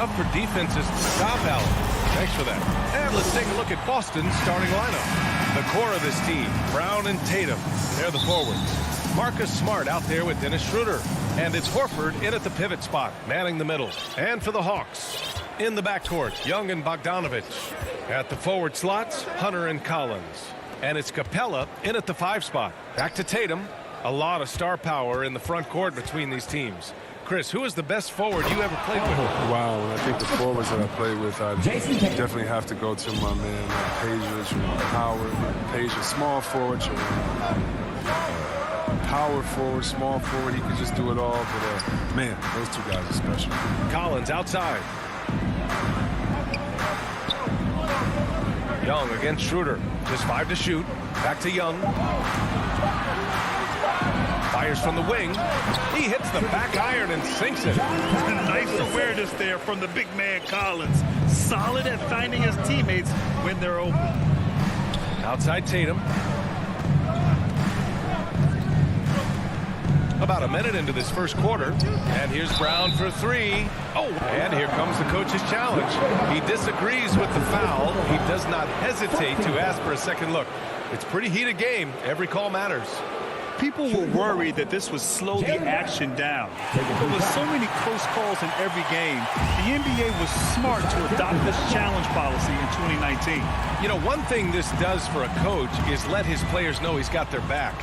tough for defenses to stop Allen. Thanks for that. And let's take a look at Boston's starting lineup. The core of this team, Brown and Tatum. They're the forwards. Marcus Smart out there with Dennis Schroeder. And it's Horford in at the pivot spot, manning the middle. And for the Hawks, in the backcourt, Young and Bogdanovich. At the forward slots, Hunter and Collins. And it's Capella in at the 5 spot. Back to Tatum. A lot of star power in the front court between these teams. Chris, who is the best forward you ever played with? Wow, I think the forwards that I played with, I definitely have to go to my man Page, Howard. Page, a small forward, power forward, small forward. He could just do it all. But, man, those two guys are special. Collins outside. Young against Schroeder. Just 5 to shoot. Back to Young. Fires from the wing. He hits the back iron and sinks it. Nice awareness there from the big man Collins. Solid at finding his teammates when they're open. Outside Tatum. About a minute into this first quarter. And here's Brown for 3. Oh, and here comes the coach's challenge. He disagrees with the foul. He does not hesitate to ask for a second look. It's a pretty heated game. Every call matters. People were worried that this would slow the action down. But with so many close calls in every game, the NBA was smart to adopt this challenge policy in 2019. You know, one thing this does for a coach is let his players know he's got their back.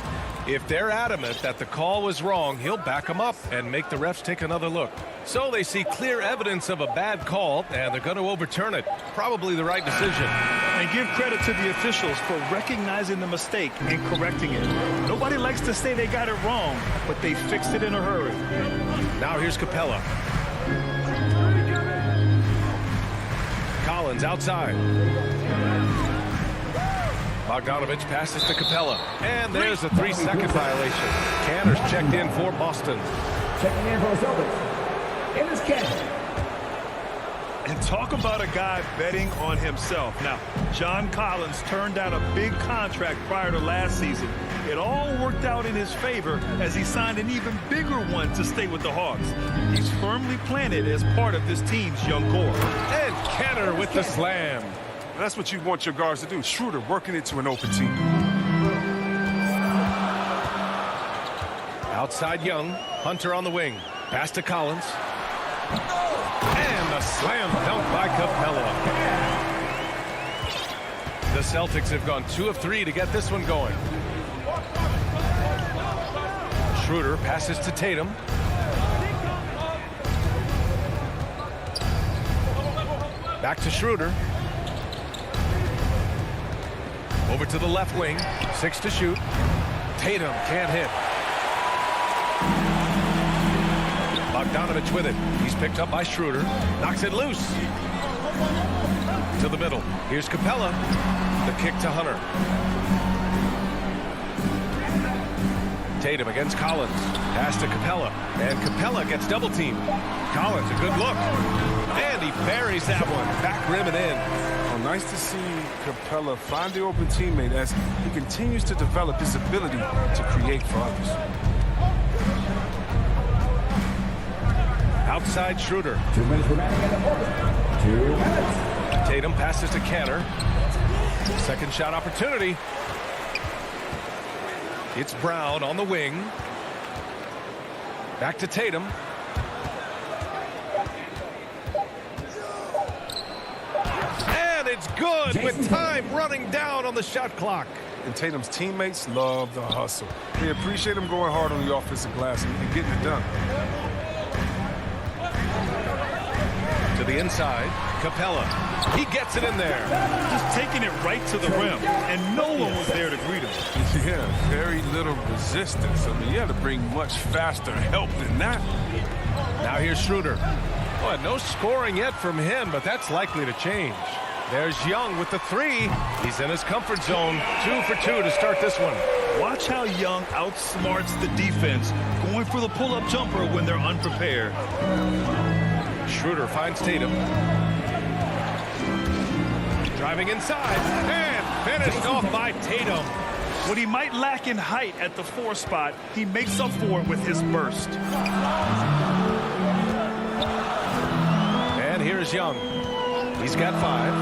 If they're adamant that the call was wrong, he'll back them up and make the refs take another look. So they see clear evidence of a bad call, and they're going to overturn it. Probably the right decision. And give credit to the officials for recognizing the mistake and correcting it. Nobody likes to say they got it wrong, but they fixed it in a hurry. Now here's Capella. Collins outside. Bogdanovich passes to Capella. And there's a 3-second violation. Canner's checked in for Boston. Checking in for the Celtics. It is Canner. And talk about a guy betting on himself. Now, John Collins turned down a big contract prior to last season. It all worked out in his favor as he signed an even bigger one to stay with the Hawks. He's firmly planted as part of this team's young core. And Canner with the slam. That's what you want your guards to do. Schroeder working into an open team. Outside Young. Hunter on the wing. Pass to Collins. And a slam dunk by Capella. The Celtics have gone 2 of 3 to get this one going. Schroeder passes to Tatum. Back to Schroeder. Over to the left wing. 6 to shoot. Tatum can't hit. Bogdanovich with it. He's picked up by Schroeder. Knocks it loose. To the middle. Here's Capella. The kick to Hunter. Tatum against Collins. Pass to Capella. And Capella gets double teamed. Collins, a good look. And he buries that one. Back rim and in. Nice to see Capella find the open teammate as he continues to develop his ability to create for others. Outside Schroeder. 2 minutes remaining in the fourth. 2 minutes. Tatum passes to Canner. Second shot opportunity. It's Brown on the wing. Back to Tatum. It's good with time running down on the shot clock. And Tatum's teammates love the hustle. They appreciate him going hard on the offensive glass and getting it done. To the inside, Capella. He gets it in there. Just taking it right to the rim, and no one was there to greet him. Yeah, very little resistance. I mean, you had to bring much faster help than that. Now here's Schroeder. Boy, no scoring yet from him, but that's likely to change. There's Young with the 3. He's in his comfort zone. 2 for 2 to start this one. Watch how Young outsmarts the defense, going for the pull-up jumper when they're unprepared. Schroeder finds Tatum. Driving inside. And finished off by Tatum. What he might lack in height at the 4 spot, he makes up for it with his burst. And here Here's Young. He's got 5.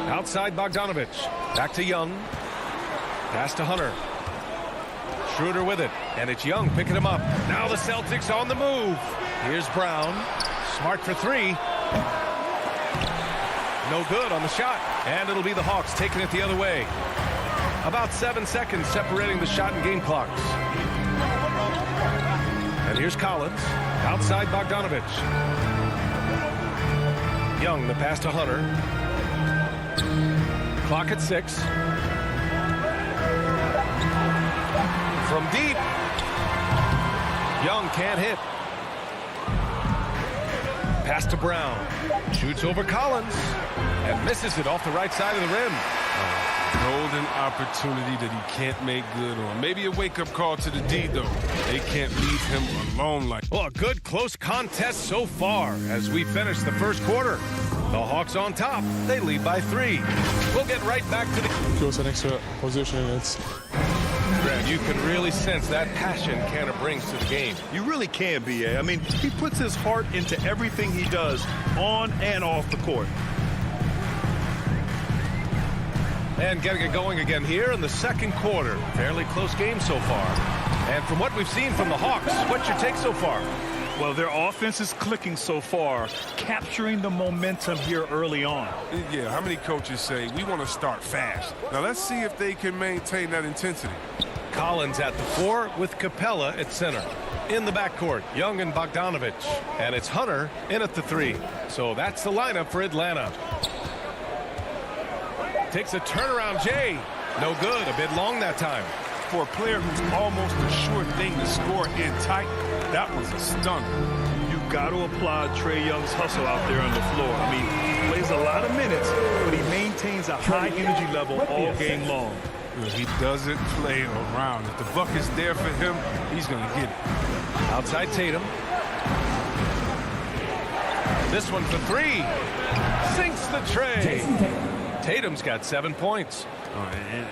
Outside Bogdanovich. Back to Young. Pass to Hunter. Schroeder with it. And it's Young picking him up. Now the Celtics on the move. Here's Brown. Smart for 3. No good on the shot. And it'll be the Hawks taking it the other way. About 7 seconds separating the shot and game clocks. And here's Collins. Outside Bogdanovich. Young, the pass to Hunter. Clock at 6. From deep. Young can't hit. Pass to Brown. Shoots over Collins. And misses it off the right side of the rim. Golden opportunity that he can't make good on. Maybe a wake-up call to the D, though. They can't leave him alone like... Well, a good close contest so far as we finish the first quarter. The Hawks on top. They lead by 3. We'll get right back to the... Feels an extra position. It's... Grant, you can really sense that passion Canner brings to the game. You really can, B.A. I mean, he puts his heart into everything he does on and off the court. And getting it going again here in the second quarter. Fairly close game so far. And from what we've seen from the Hawks, what's your take so far? Well, their offense is clicking so far, capturing the momentum here early on. Yeah, how many coaches say, we want to start fast? Now, let's see if they can maintain that intensity. Collins at the 4 with Capella at center. In the backcourt, Young and Bogdanovich. And it's Hunter in at the 3. So that's the lineup for Atlanta. Takes a turnaround, Jay. No good, a bit long that time. For a player who's almost a sure thing to score in tight, that was a stunner. You've got to applaud Trae Young's hustle out there on the floor. I mean, he plays a lot of minutes, but he maintains a high energy level all game long. He doesn't play around. If the buck is there for him, he's going to get it. Outside Tatum. This one for 3. Sinks the tray. Tatum's got 7 points.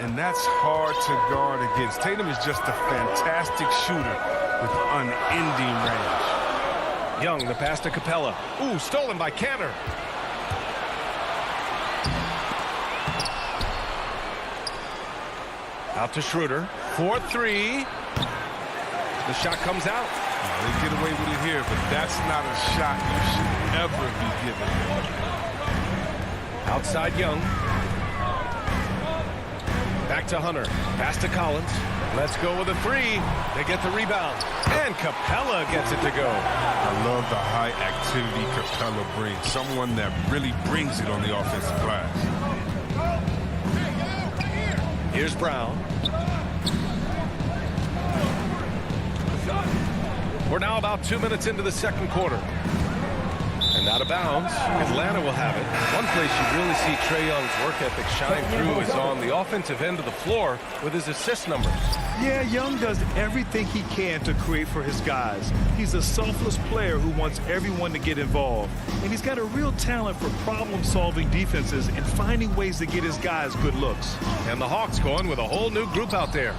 And that's hard to guard against. Tatum is just a fantastic shooter with unending range. Young, the pass to Capella. Ooh, stolen by Canner. Out to Schroeder. 4-3. The shot comes out. They get away with it here, but that's not a shot you should ever be given. Outside Young. Back to Hunter. Pass to Collins. Let's go with a 3. They get the rebound. And Capella gets it to go. I love the high activity Capella brings. Someone that really brings it on the offensive glass. Here's Brown. We're now about 2 minutes into the second quarter. And out of bounds, Atlanta will have it. One place you really see Trae Young's work ethic shine through is on the offensive end of the floor with his assist numbers. Yeah, Young does everything he can to create for his guys. He's a selfless player who wants everyone to get involved. And he's got a real talent for problem-solving defenses and finding ways to get his guys good looks. And the Hawks going with a whole new group out there.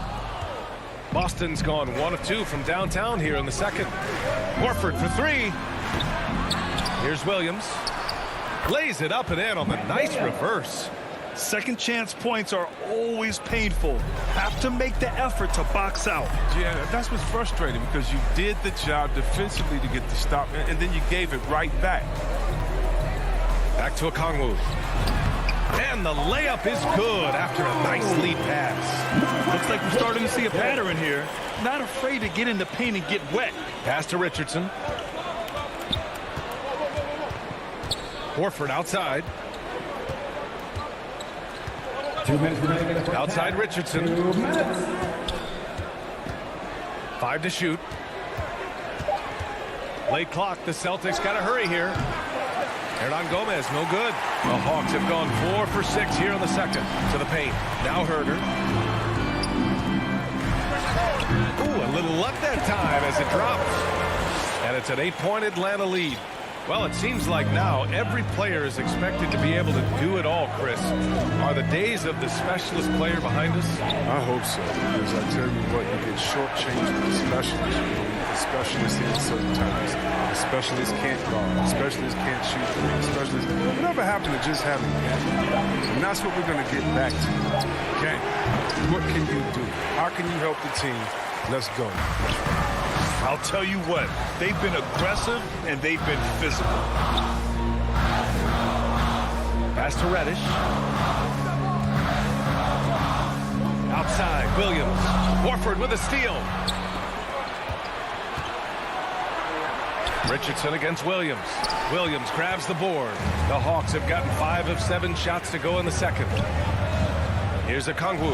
Boston's gone 1 of 2 from downtown here in the second. Horford for 3. Here's Williams. Lays it up and in on the nice reverse. Second chance points are always painful. Have to make the effort to box out. Yeah, that's what's frustrating because you did the job defensively to get the stop, and then you gave it right back. Back to Okongwu. And the layup is good after a nice lead pass. Looks like we're starting to see a pattern here. Not afraid to get in the paint and get wet. Pass to Richardson. Horford outside. 2 minutes remaining. Outside Richardson. 2 minutes. 5 to shoot. Late clock. The Celtics got to hurry here. Hernan Gomez, no good. The Hawks have gone 4 for 6 here in the second. To the paint. Now Herder. Ooh, a little luck that time as it drops. And it's an 8-point Atlanta lead. Well, it seems like now every player is expected to be able to do it all, Chris. Are the days of the specialist player behind us? I hope so, because I tell you what, you get shortchanged with the specialists. the specialist in certain times. The specialist can't guard. The specialist can't shoot. The specialist, whatever happened to just having that? And that's what we're going to get back to. Okay? What can you do? How can you help the team? Let's go. I'll tell you what, they've been aggressive and they've been physical. Pass to Reddish. Outside, Williams. Horford with a steal. Richardson against Williams. Williams grabs the board. The Hawks have gotten 5 of 7 shots to go in the second. Here's a Kongwu.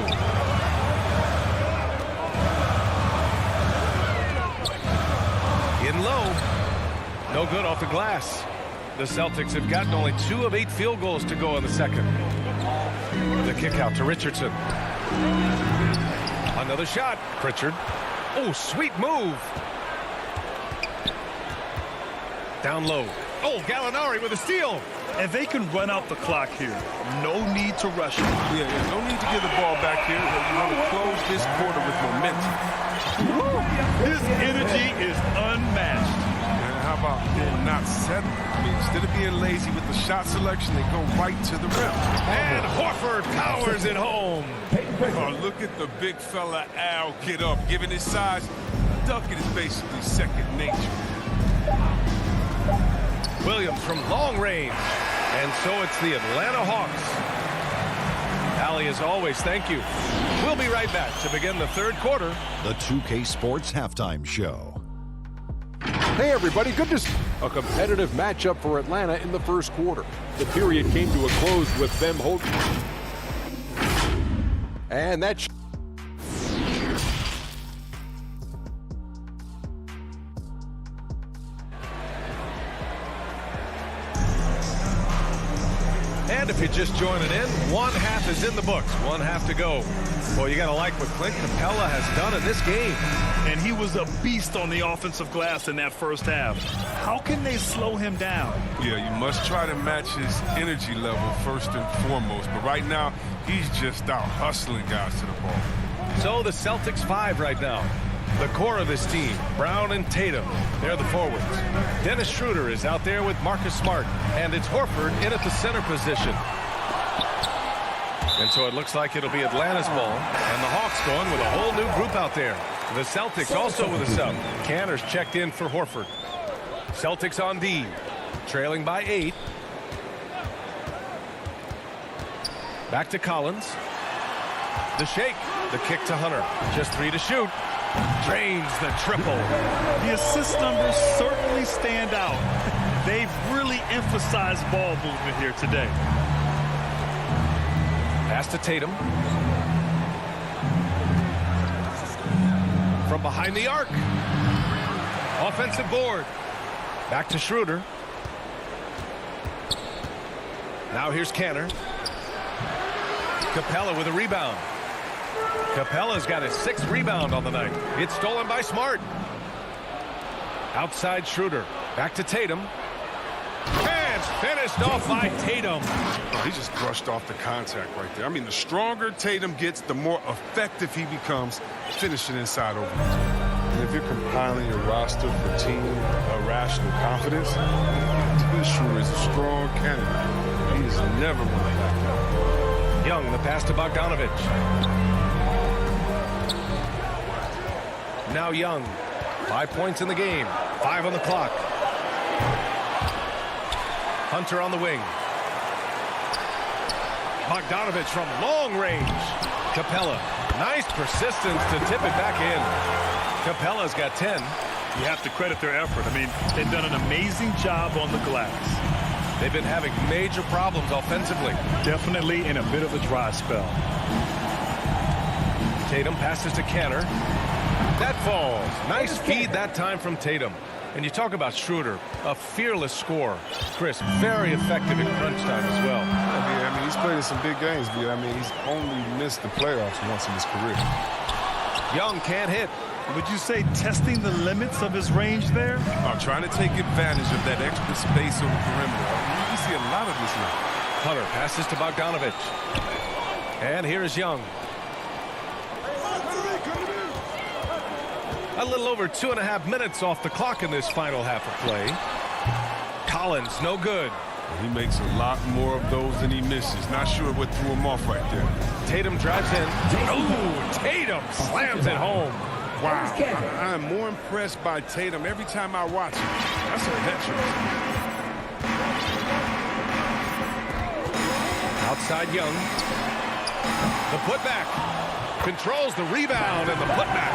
In low. No good off the glass. The Celtics have gotten only 2 of 8 field goals to go in the second. The kick out to Richardson. Another shot. Pritchard. Oh, sweet move. Down low. Oh, Gallinari with a steal. And they can run out the clock here. No need to rush it. Yeah, no need to give the ball back here. You want to close this quarter with momentum. His energy is unmatched. And how about not settling? I mean, instead of being lazy with the shot selection, they go right to the rim. And Horford powers it home. Oh, look at the big fella Al get up. Given his size, ducking is basically second nature. Williams from long range. And so it's the Atlanta Hawks. Allie, as always, thank you. We'll be right back to begin the third quarter. The 2K Sports Halftime Show. Hey everybody, good to see a competitive matchup for Atlanta in the first quarter. The period came to a close with them holding. And that And if you're just joining in, one half is in the books. One half to go. Well, you got to like what Clint Capella has done in this game. And he was a beast on the offensive glass in that first half. How can they slow him down? Yeah, you must try to match his energy level first and foremost. But right now, he's just out hustling guys to the ball. So the Celtics 5 right now. The core of this team, Brown and Tatum, they're the forwards. Dennis Schroeder is out there with Marcus Smart, and it's Horford in at the center position. And so it looks like it'll be Atlanta's ball, and the Hawks going with a whole new group out there. The Celtics also with a sub. Canner's checked in for Horford. Celtics on D, trailing by 8. Back to Collins. The shake, the kick to Hunter. Just 3 to shoot. Drains the triple. The assist numbers certainly stand out. They've really emphasized ball movement here today. Pass to Tatum. From behind the arc. Offensive board. Back to Schroeder. Now here's Canner. Capella with a rebound. Capella's got his 6th rebound on the night. It's stolen by Smart. Outside Schroeder. Back to Tatum. And finished off by Tatum. Oh, he just brushed off the contact right there. I mean, the stronger Tatum gets, the more effective he becomes finishing inside over. And if you're compiling your roster for team rational confidence, Dennis Schroeder is a strong candidate. He is never one to back up. Young, the pass to Bogdanovich. Now Young. 5 points in the game. 5 on the clock. Hunter on the wing. Bogdanovich from long range. Capella. Nice persistence to tip it back in. Capella's got 10. You have to credit their effort. I mean, they've done an amazing job on the glass. They've been having major problems offensively. Definitely in a bit of a dry spell. Tatum passes to Canner. That falls. Nice feed that time from Tatum. And you talk about Schroeder, a fearless scorer. Chris, very effective in crunch time as well. Yeah, I mean, he's played in some big games, but I mean, he's only missed the playoffs once in his career. Young can't hit. Would you say testing the limits of his range there? Trying to take advantage of that extra space on the perimeter. You see a lot of this now. Hunter passes to Bogdanovich. And here is Young. A little over 2.5 minutes off the clock in this final half of play. Collins, no good. He makes a lot more of those than he misses. Not sure what threw him off right there. Tatum drives in. Oh, Tatum slams it home. Wow. I'm more impressed by Tatum every time I watch him. That's a veteran. Outside Young. The putback. Controls the rebound and the putback.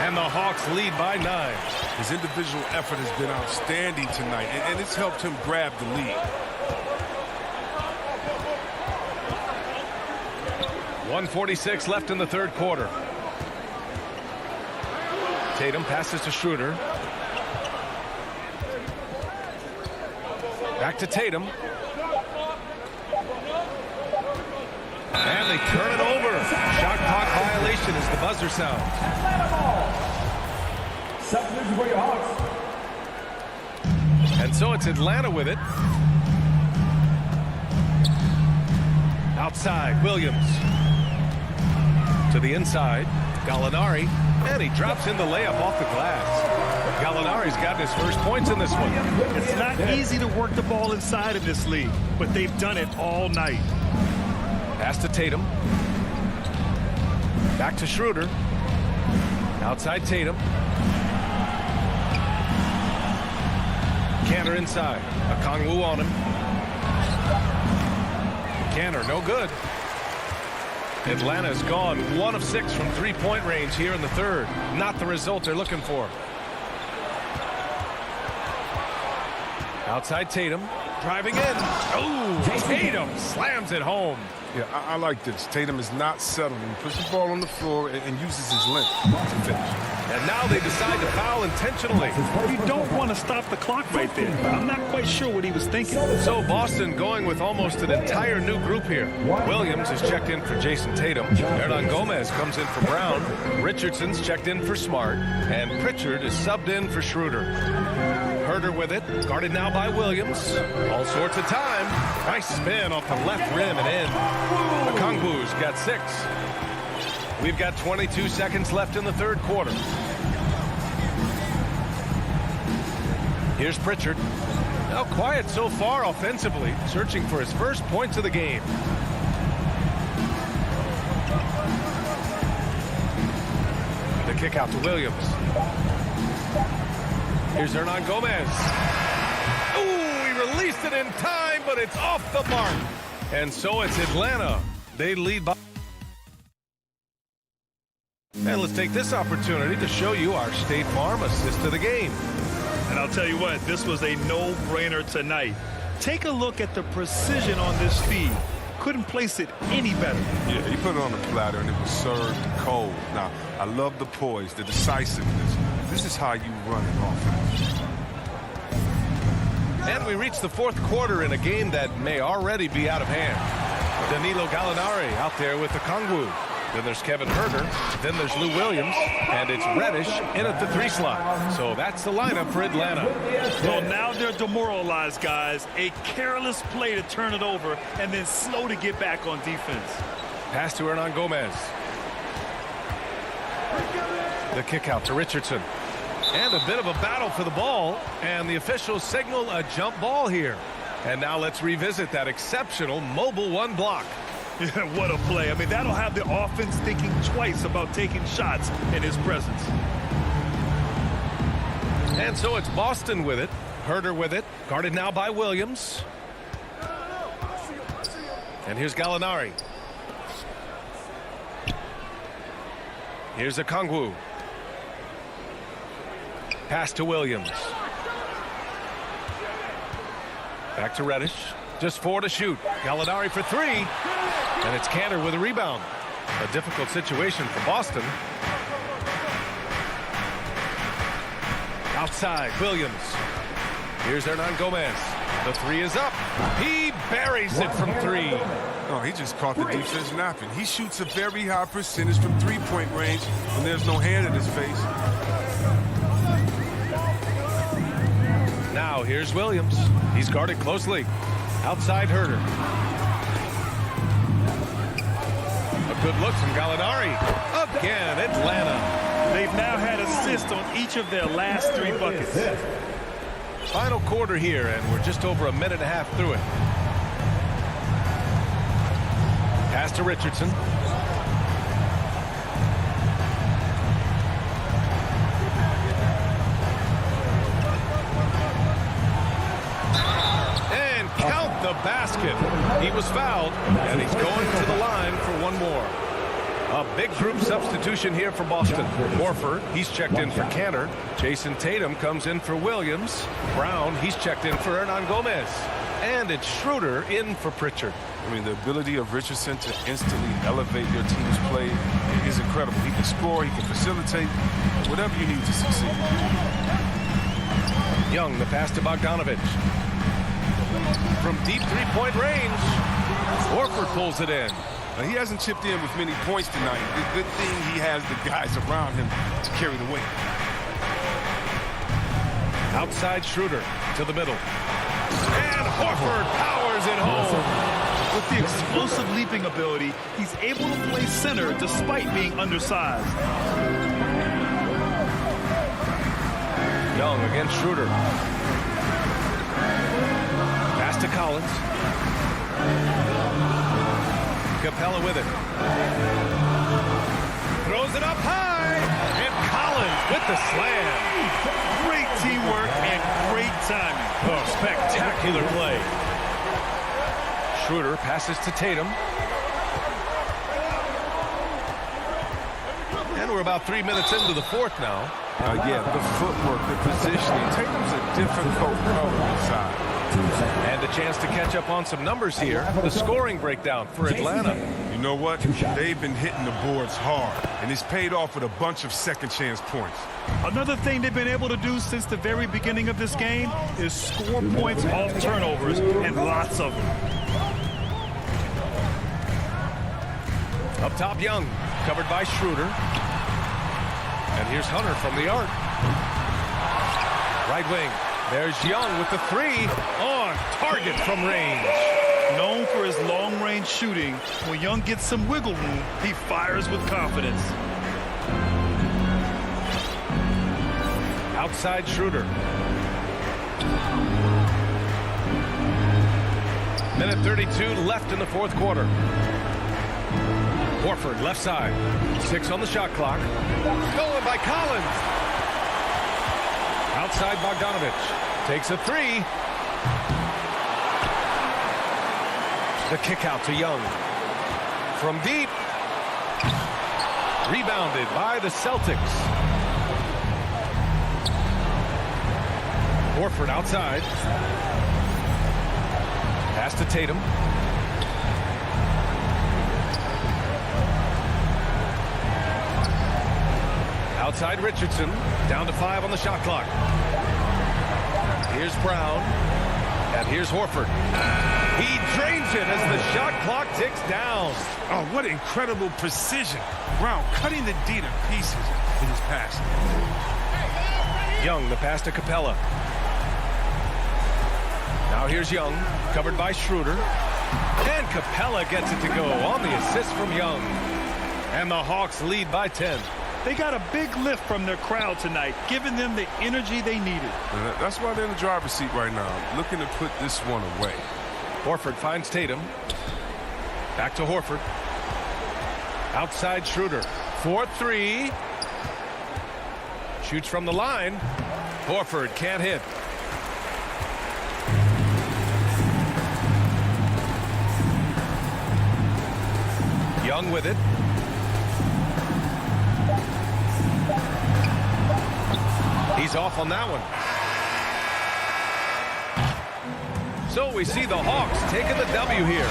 And the Hawks lead by 9. His individual effort has been outstanding tonight, and it's helped him grab the lead. 1:46 left in the third quarter. Tatum passes to Schroeder. Back to Tatum. And they turn it over. Shot clock violation as the buzzer sounds. For your Hawks. And so it's Atlanta with it. Outside, Williams. To the inside, Gallinari. And he drops in the layup off the glass. Gallinari's got his first points in this one. It's not easy to work the ball inside of this league, but they've done it all night. Pass to Tatum. Back to Schroeder. Outside Tatum. Cantor inside. Okongwu on him. Cantor, no good. Atlanta's gone 1 of 6 from three-point range here in the third. Not the result they're looking for. Outside Tatum. Driving in. Oh, Tatum slams it home. Yeah, I like this. Tatum is not settling. He puts the ball on the floor and uses his length to finish. And now they decide to foul intentionally. You don't want to stop the clock right there. I'm not quite sure what he was thinking. So Boston going with almost an entire new group here. Williams is checked in for Jason Tatum. Hernan Gomez comes in for Brown. Richardson's checked in for Smart. And Pritchard is subbed in for Schroeder. Herder with it. Guarded now by Williams. All sorts of time. Nice spin off the left rim and in. Okongwu's got 6. We've got 22 seconds left in the third quarter. Here's Pritchard. Now quiet so far offensively, searching for his first points of the game. The kick out to Williams. Here's Hernan Gomez. Ooh, he released it in time, but it's off the mark. And so it's Atlanta. They lead by. And let's take this opportunity to show you our State Farm assist of the game. And I'll tell you what, this was a no-brainer tonight. Take a look at the precision on this feed. Couldn't place it any better. Yeah, he put it on the platter and it was served cold. Now, I love the poise, the decisiveness. This is how you run an offense. And we reach the fourth quarter in a game that may already be out of hand. Danilo Gallinari out there with the Okongwu. Then there's Kevin Herter. Then there's Lou Williams. And it's Reddish in at the 3 slot. So that's the lineup for Atlanta. Well, now they're demoralized, guys. A careless play to turn it over and then slow to get back on defense. Pass to Hernan Gomez. The kick out to Richardson. And a bit of a battle for the ball. And the officials signal a jump ball here. And now let's revisit that exceptional mobile 1 block. Yeah, what a play. I mean, that'll have the offense thinking twice about taking shots in his presence. And so it's Boston with it. Herter with it. Guarded now by Williams. And here's Gallinari. Here's Okongwu. Pass to Williams. Back to Reddish. Just 4 to shoot. Gallinari for 3. And it's Cantor with a rebound. A difficult situation for Boston. Outside, Williams. Here's Hernan Gomez. The 3 is up. He buries it from 3. Oh, he just caught the defense napping. He shoots a very high percentage from three-point range when there's no hand in his face. Now here's Williams. He's guarded closely. Outside Herter. A good look from Gallinari. Again, Atlanta. They They've now had assists on each of their last 3 buckets. Final quarter here, and we're just over a minute and a half through it. Pass to Richardson. And count the basket. He was fouled, and he's going to the line for one more. A big group substitution here for Boston. Horford, he's checked in for Cantor. Jason Tatum comes in for Williams. Brown, he's checked in for Hernan Gomez. And it's Schroeder in for Pritchard. I mean, the ability of Richardson to instantly elevate your team's play is incredible. He can score, he can facilitate, whatever you need to succeed. Young, the pass to Bogdanovich. From deep three-point range, Horford pulls it in. Now, he hasn't chipped in with many points tonight. The good thing, he has the guys around him to carry the weight. Outside Schroeder to the middle. And Horford powers it home. With the explosive leaping ability, he's able to play center despite being undersized. Young against Schroeder. Pass to Collins. Capella with it. Throws it up high. And Collins with the slam. Great teamwork and great timing. Oh, spectacular play. Schroeder passes to Tatum. And we're about 3 minutes into the fourth now. Yeah, the footwork, the positioning. Tatum's a difficult cover inside. And a chance to catch up on some numbers here. The scoring breakdown for Atlanta. You know what? They've been hitting the boards hard, and it's paid off with a bunch of second-chance points. Another thing they've been able to do since the very beginning of this game is score points off turnovers, and lots of them. Up top, Young, covered by Schroeder. And here's Hunter from the arc. Right wing. There's Young with the three. On target from range. Known for his long-range shooting, when Young gets some wiggle room, he fires with confidence. Outside Schroeder. Minute 32 left in the fourth quarter. Horford left side. 6 on the shot clock. Stolen by Collins. Outside Bogdanovich. Takes a three. The kick out to Young. From deep. Rebounded by the Celtics. Horford outside. Pass to Tatum. Outside Richardson. Down to 5 on the shot clock. Here's Brown. And here's Horford. He drains it as the shot clock ticks down. Oh, what incredible precision. Brown cutting the D to pieces in his pass. Young, the pass to Capella. Now here's Young, covered by Schroeder. And Capella gets it to go on the assist from Young. And the Hawks lead by 10. They got a big lift from their crowd tonight, giving them the energy they needed. That's why they're in the driver's seat right now, looking to put this one away. Horford finds Tatum. Back to Horford. Outside Schroeder. 4-3. Shoots from the line. Horford can't hit. Young with it. He's off on that one. So we see the Hawks taking the W here.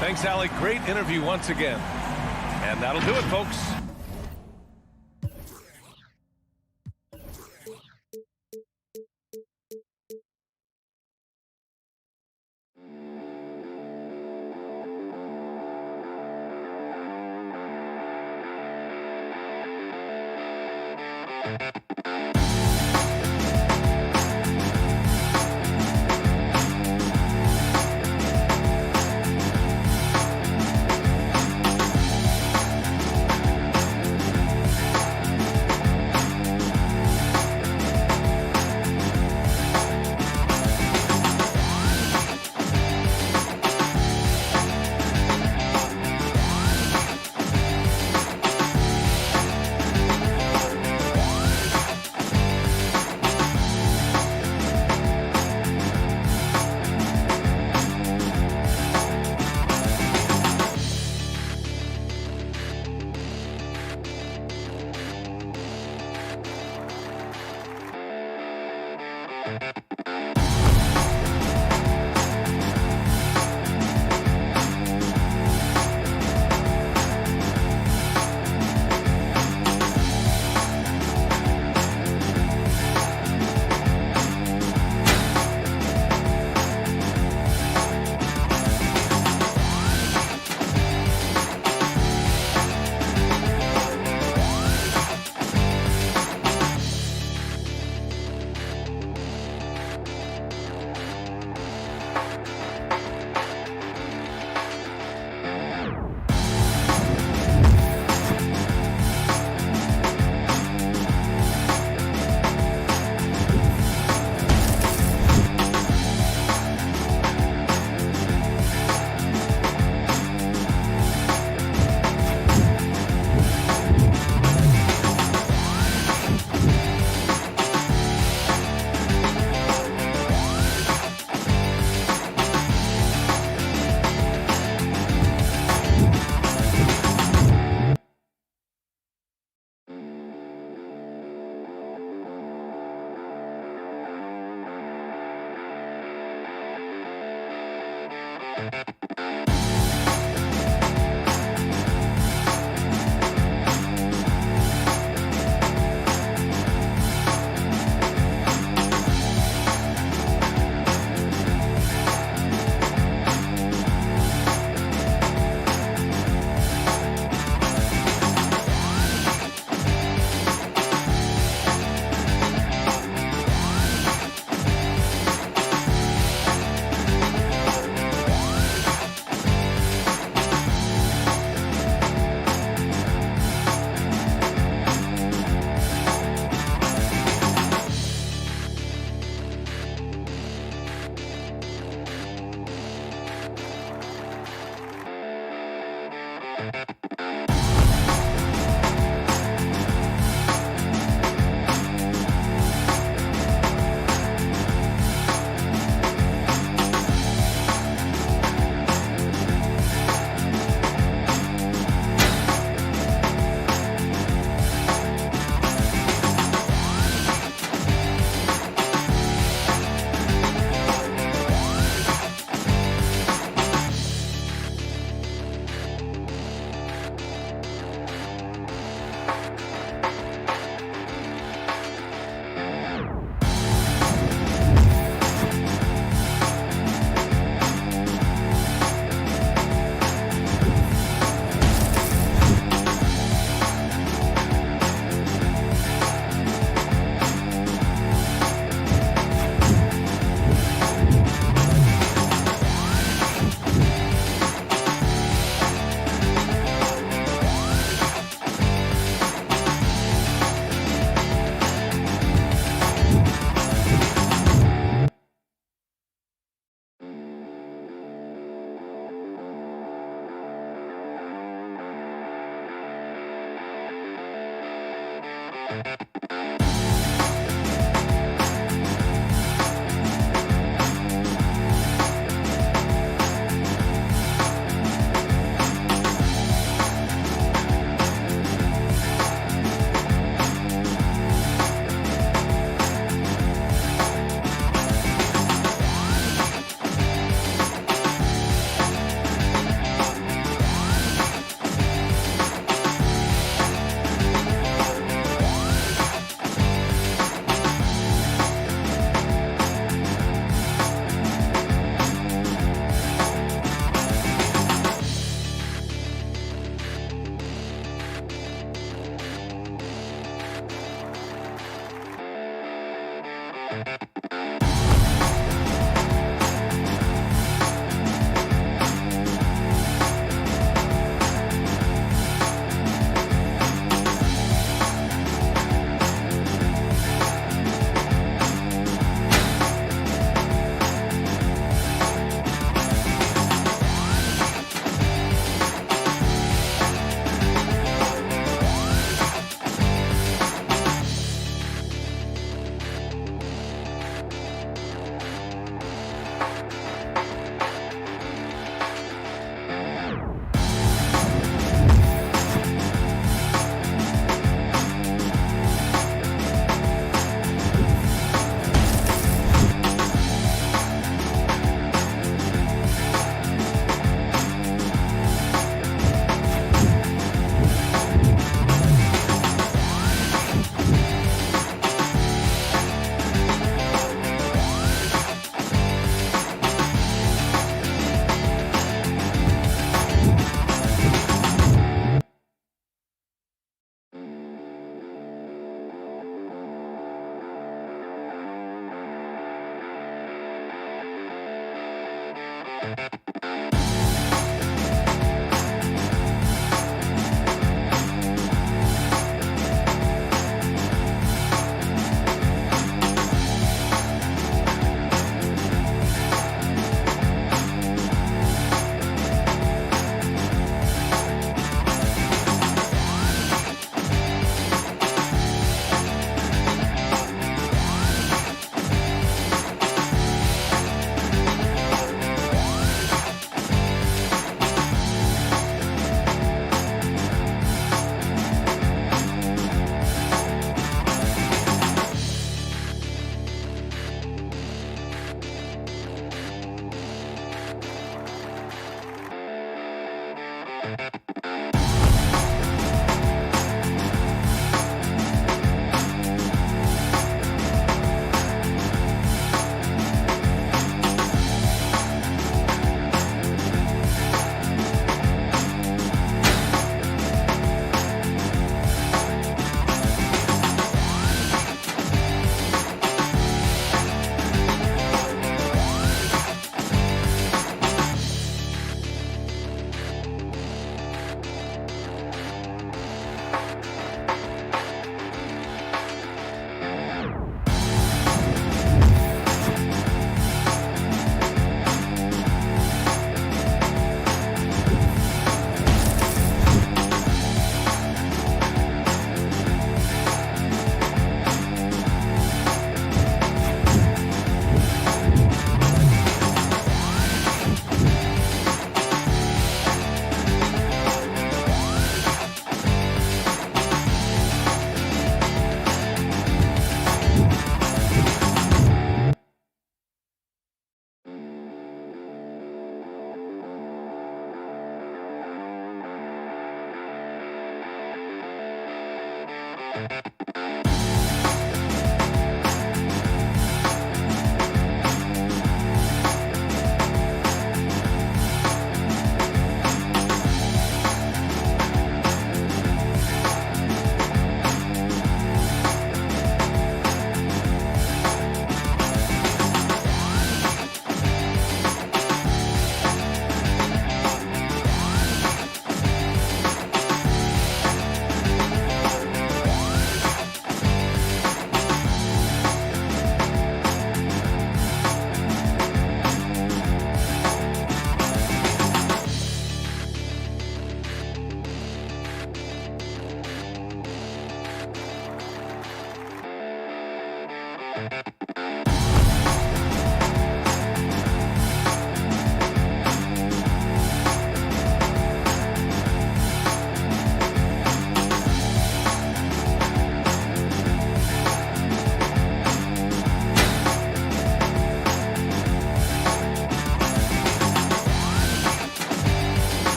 Thanks, Alec. Great interview once again. And that'll do it, folks.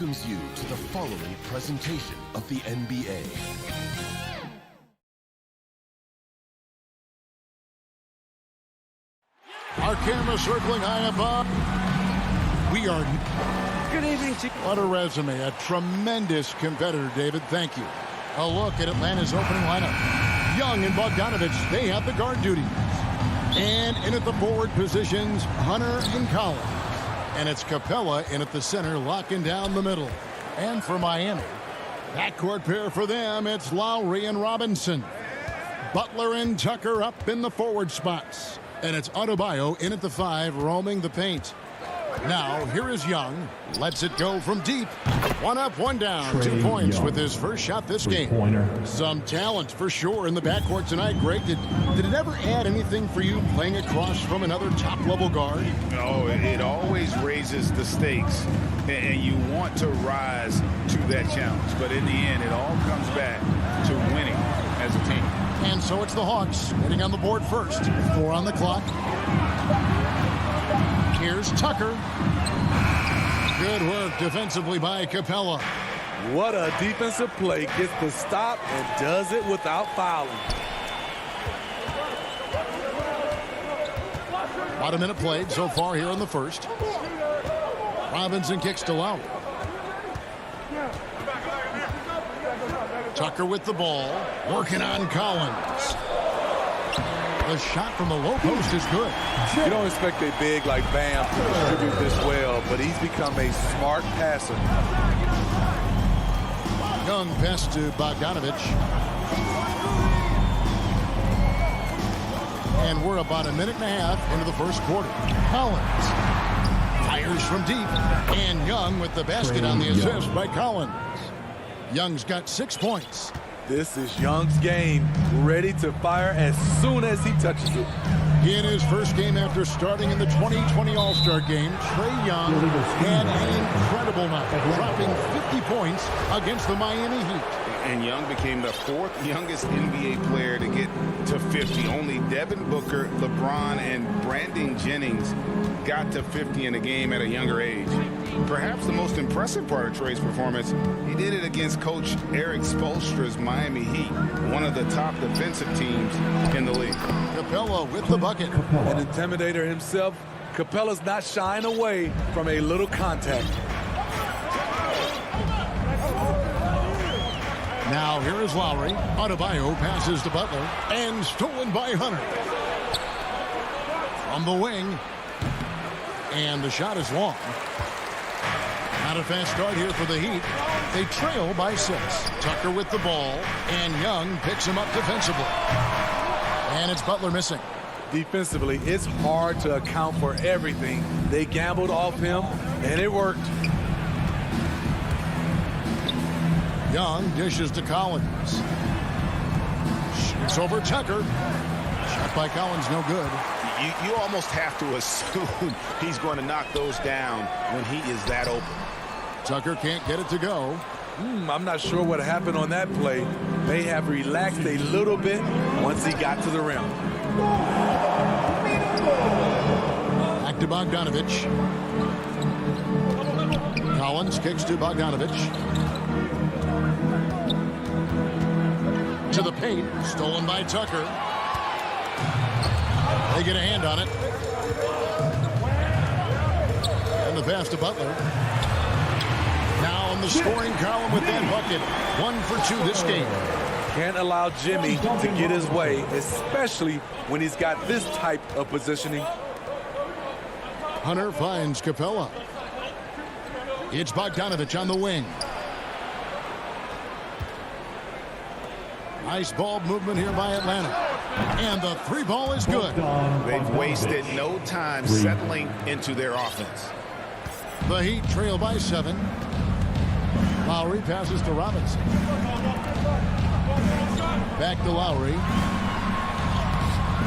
welcomes you to the following presentation of the NBA. Our camera circling high above. We are... Good evening to you. What a resume. A tremendous competitor, David. Thank you. A look at Atlanta's opening lineup. Young and Bogdanovich, they have the guard duties. And in at the forward positions, Hunter and Collins. And it's Capella in at the center, locking down the middle. And for Miami, backcourt pair for them, it's Lowry and Robinson. Butler and Tucker up in the forward spots. And it's Adebayo in at the 5, roaming the paint. Now, here is Young. Lets it go from deep. One up, one down. 2 points with his first shot this game. Some talent for sure in the backcourt tonight, Greg. Did it ever add anything for you playing across from another top-level guard? No, it always raises the stakes, and you want to rise to that challenge. But in the end, it all comes back to winning as a team. And so it's the Hawks getting on the board first. 4 on the clock. Here's Tucker. Good work defensively by Capella. What a defensive play. Gets the stop and does it without fouling. About a minute played so far here in the first. Robinson kicks to Lowry. Tucker with the ball. Working on Collins. The shot from the low post is good. You don't expect a big like Bam to distribute this well, but he's become a smart passer. Young pass to Bogdanovich. And we're about a minute and a half into the first quarter. Collins fires from deep. And Young with the basket on the assist by Collins. Young's got 6 points. This is Young's game, ready to fire as soon as he touches it. In his first game after starting in the 2020 All-Star game, Trae Young had an incredible night, dropping 50 points against the Miami Heat. And Young became the 4th youngest NBA player to get to 50. Only Devin Booker, LeBron, and Brandon Jennings got to 50 in a game at a younger age. Perhaps the most impressive part of Trae's performance, he did it against Coach Eric Spoelstra's Miami Heat, one of the top defensive teams in the league. Capella with the bucket. An intimidator himself, Capella's not shying away from a little contact. Now here is Lowry. Adebayo passes to Butler and stolen by Hunter. From the wing. And the shot is long. Not a fast start here for the Heat. They trail by 6. Tucker with the ball. And Young picks him up defensively. And it's Butler missing. Defensively, it's hard to account for everything. They gambled off him, and it worked. Young dishes to Collins. Shoots over Tucker. Shot by Collins, no good. You almost have to assume he's going to knock those down when he is that open. Tucker can't get it to go. I'm not sure what happened on that play. May have relaxed a little bit once he got to the rim. Back to Bogdanovich. Collins kicks to Bogdanovich. To the paint. Stolen by Tucker. They get a hand on it. And the pass to Butler. Now on the scoring column with that bucket. 1 for 2 this game. Can't allow Jimmy to get his way, especially when he's got this type of positioning. Hunter finds Capella. It's Bogdanovich on the wing. Nice ball movement here by Atlanta. And the 3 ball is good. They've wasted no time settling into their offense. The Heat trail by 7. Lowry passes to Robinson. Back to Lowry.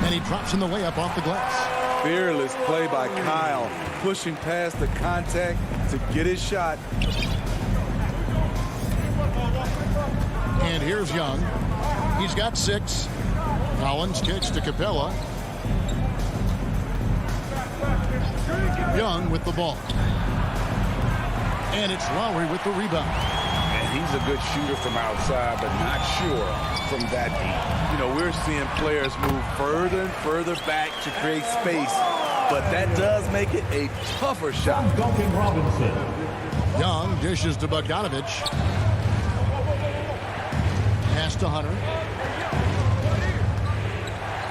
And he drops in the layup off the glass. Fearless play by Kyle, pushing past the contact to get his shot. And here's Young. He's got 6. Collins kicks to Capella. Young with the ball. And it's Lowry with the rebound. And he's a good shooter from outside, but not sure from that deep. You know, we're seeing players move further and further back to create space, but that does make it a tougher shot. Young dishes to Bogdanovich. Pass to Hunter.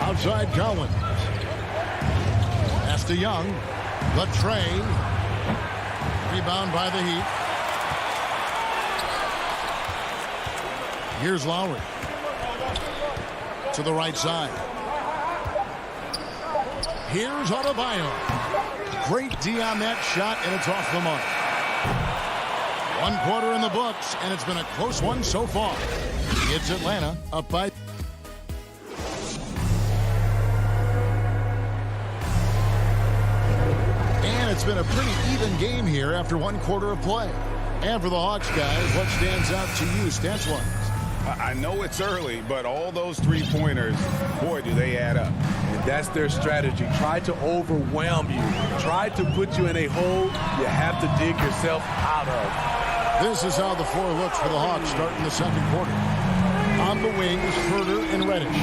Outside Collins. Pass to Young. The Trae. Rebound by the Heat. Here's Lowry. To the right side. Here's Adebayo. Great D on that shot, and it's off the mark. 1 quarter in the books, and it's been a close one so far. It's Atlanta up by... And it's been a pretty even game here after 1 quarter of play. And for the Hawks guys, what stands out to you stats-wise? I know it's early, but all those three-pointers, boy, do they add up. And that's their strategy. Try to overwhelm you. Try to put you in a hole you have to dig yourself out of. This is how the floor looks for the Hawks starting the second quarter. On the wings, Herter and Reddish.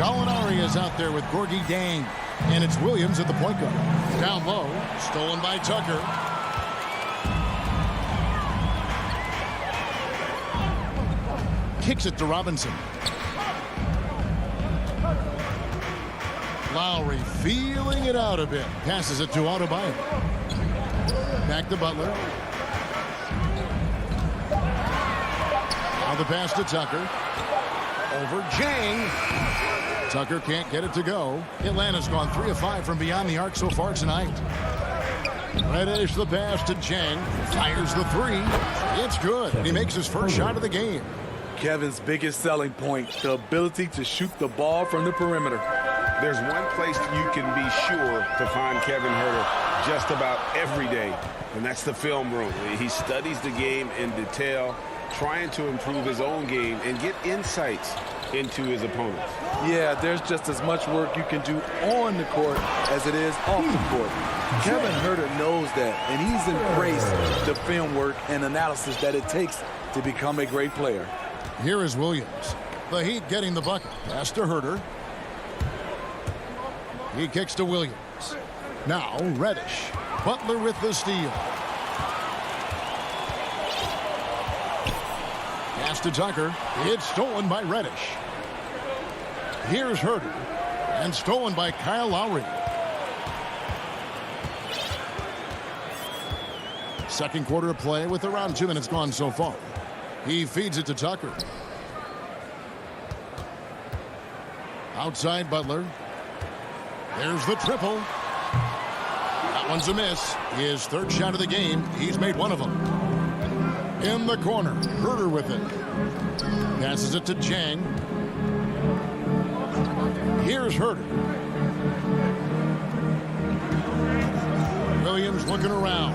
Gallinari is out there with Gorgie Dang. And it's Williams at the point guard. Down low, stolen by Tucker. Kicks it to Robinson. Lowry feeling it out a bit. Passes it to Adebayo. Back to Butler. Now the pass to Tucker. Over Jang. Tucker can't get it to go. Atlanta's gone 3 of 5 from beyond the arc so far tonight. Reddish the pass to Jang. Fires the 3. It's good. He makes his first shot of the game. Kevin's biggest selling point, the ability to shoot the ball from the perimeter. There's one place you can be sure to find Kevin Herter just about every day, and that's the film room. He studies the game in detail, trying to improve his own game and get insights into his opponents. Yeah, there's just as much work you can do on the court as it is off the court. Kevin Herter knows that, and he's embraced the film work and analysis that it takes to become a great player. Here is Williams. The Heat getting the bucket. Pass to Herter. He kicks to Williams. Now Reddish. Butler with the steal. Pass to Tucker. It's stolen by Reddish. Here's Herter. And stolen by Kyle Lowry. Second quarter of play with around 2 minutes gone so far. He feeds it to Tucker. Outside Butler. There's the triple. That one's a miss. His third shot of the game. He's made one of them. In the corner. Herter with it. Passes it to Jang. Here's Herter. Williams looking around.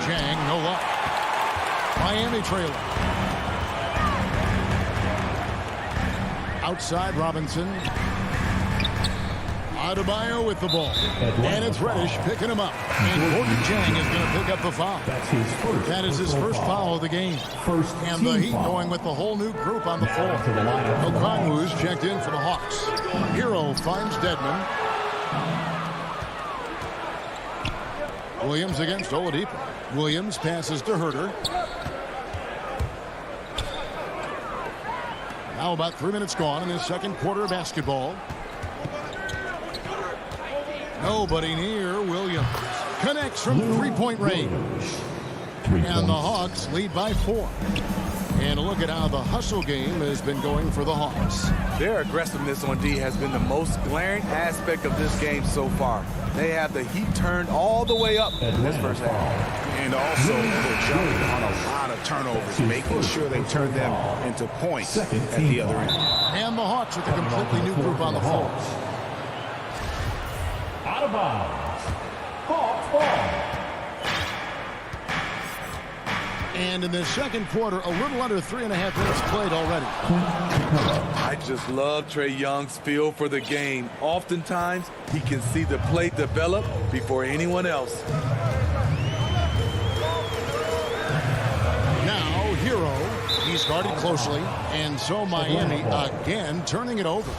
Jang, no luck. Miami trailer. Outside Robinson. Adebayo with the ball. And it's Reddish picking him up. And Gorgie Jang is going to pick up the foul. That is his first foul of the game. And the Heat going with the whole new group on the floor. Okongwu's checked in for the Hawks. Hero finds Dedmon. Williams against Oladipo. Williams passes to Herter. Now about 3 minutes gone in this second quarter of basketball. Nobody near Williams. Connects from three-point range. And the Hawks lead by 4. And look at how the hustle game has been going for the Hawks. Their aggressiveness on D has been the most glaring aspect of this game so far. They have the heat turned all the way up in this first half. And also, they're jumping on a lot of turnovers, making sure they turn them into points at the other end. And the Hawks with a completely new group on the floor. Out of bounds. Hawks ball. And in the second quarter, a little under 3.5 minutes played already. I just love Trae Young's feel for the game. Oftentimes, he can see the play develop before anyone else. Now, Hero. He's guarded closely. And so Miami again turning it over.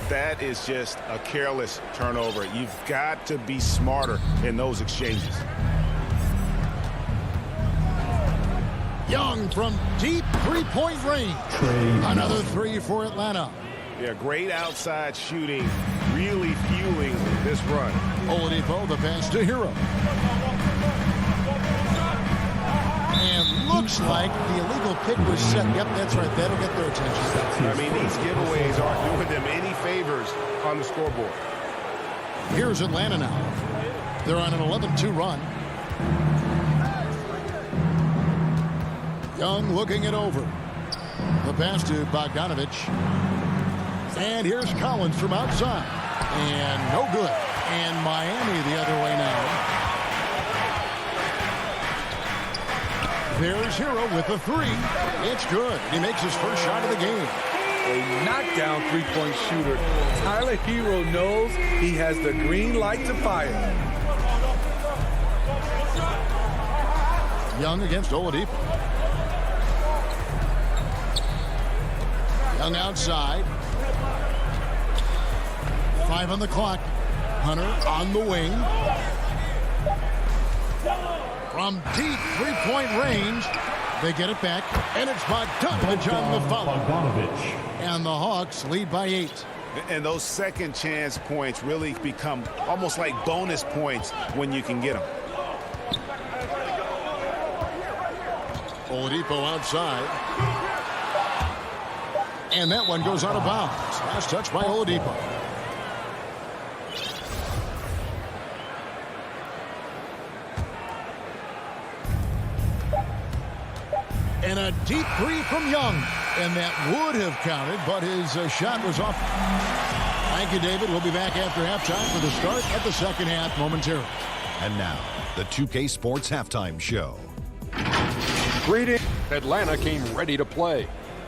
That is just a careless turnover. You've got to be smarter in those exchanges. Young from deep three-point range. Another 3 for Atlanta. Yeah, great outside shooting, really fueling this run. Oladipo, the pass to Hero. And looks like the illegal pick was set. Yep, that's right. That'll get their attention. I mean, these giveaways aren't doing them any favors on the scoreboard. Here's Atlanta now. They're on an 11-2 run. Young looking it over. The pass to Bogdanovich. And here's Collins from outside. And no good. And Miami the other way now. There's Hero with the three. It's good. He makes his first shot of the game. A knockdown three-point shooter. Tyler Hero knows he has the green light to fire. Young against Oladipo. Young outside. 5 on the clock. Hunter on the wing. From deep three-point range, they get it back, and it's Bogdanovich on the foul. And the Hawks lead by 8. And those second chance points really become almost like bonus points when you can get them. Oladipo outside. And that one goes out of bounds. Last touch by Oladipo. And a deep three from Young. And that would have counted, but his shot was off. Thank you, David. We'll be back after halftime for the start of the second half momentarily. And now, the 2K Sports Halftime Show. Greetings. Atlanta came ready to play.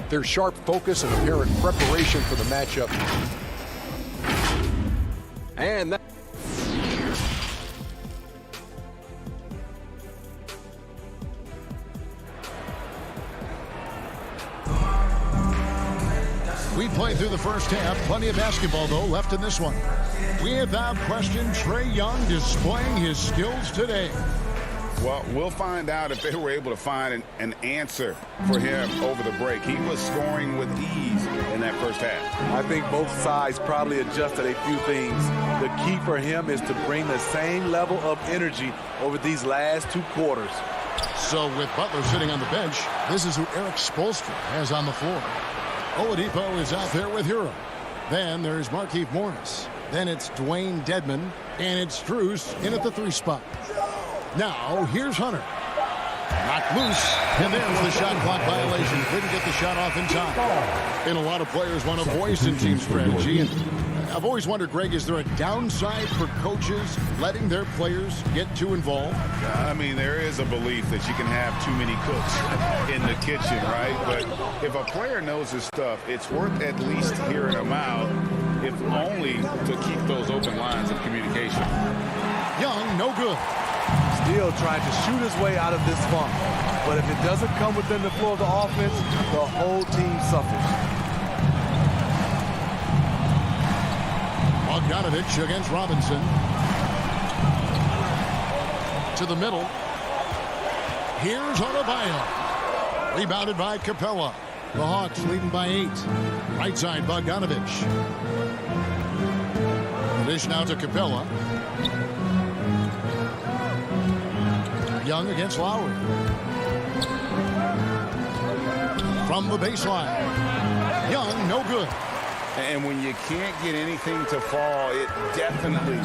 Their sharp focus and apparent preparation for the matchup. And that... We played through the first half. Plenty of basketball, though, left in this one. Without question, Trae Young displaying his skills today. Well, we'll find out if they were able to find an answer for him over the break. He was scoring with ease in that first half. I think both sides probably adjusted a few things. The key for him is to bring the same level of energy over these last 2 quarters. So with Butler sitting on the bench, this is who Eric Spoelstra has on the floor. Oladipo is out there with Hero. Then there's Markieff Morris. Then it's Dwayne Dedmon. And it's Strus in at the 3 spot. Now, here's Hunter. Knocked loose. And there's the shot clock violation. Couldn't get the shot off in time. And a lot of players want a voice in team strategy. And I've always wondered, Greg, is there a downside for coaches letting their players get too involved? I mean, there is a belief that you can have too many cooks in the kitchen, right? But if a player knows his stuff, it's worth at least hearing him out, if only to keep those open lines of communication. Young, no good. Still trying to shoot his way out of this funk. But if it doesn't come within the flow of the offense, the whole team suffers. Bogdanovich against Robinson. To the middle. Here's Adebayo. Rebounded by Capella. The Hawks leading by 8. Right side, Bogdanovich. Dish now to Capella. Young against Lowry. From the baseline. Young, no good. And when you can't get anything to fall, it definitely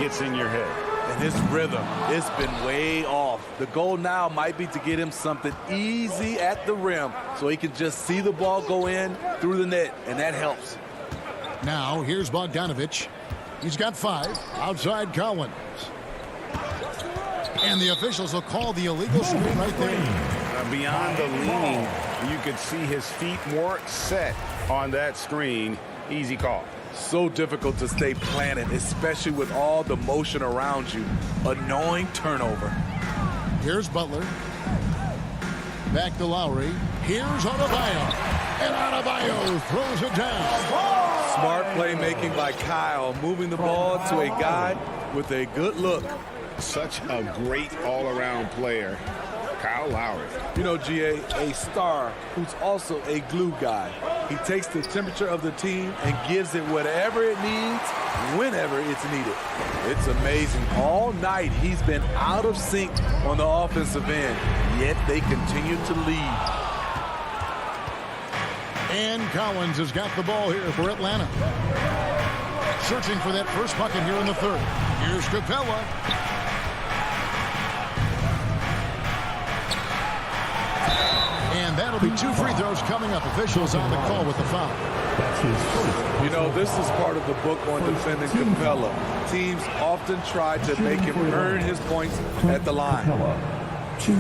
gets in your head. And his rhythm, it's been way off. The goal now might be to get him something easy at the rim so he can just see the ball go in through the net, and that helps. Now, here's Bogdanovich. He's got 5. Outside Collins. And the officials will call the illegal screen right there. Beyond the leaning, you could see his feet more set on that screen. Easy call. So difficult to stay planted, especially with all the motion around you. Annoying turnover. Here's Butler. Back to Lowry. Here's Adebayo. And Adebayo throws it down. Smart playmaking by Kyle, moving the ball to a guy with a good look. Such a great all-around player, Kyle Lowry. You know, GA, a star who's also a glue guy. He takes the temperature of the team and gives it whatever it needs, whenever it's needed. It's amazing. All night he's been out of sync on the offensive end, yet they continue to lead. And Collins has got the ball here for Atlanta. searching for that first bucket here in the third. Here's Capella. And that'll be 2 free throws coming up. Officials on the call with the foul. That's his first. You know, this is part of the book on defending Capella. Teams often try to make him earn his points at the line. Capella, 2.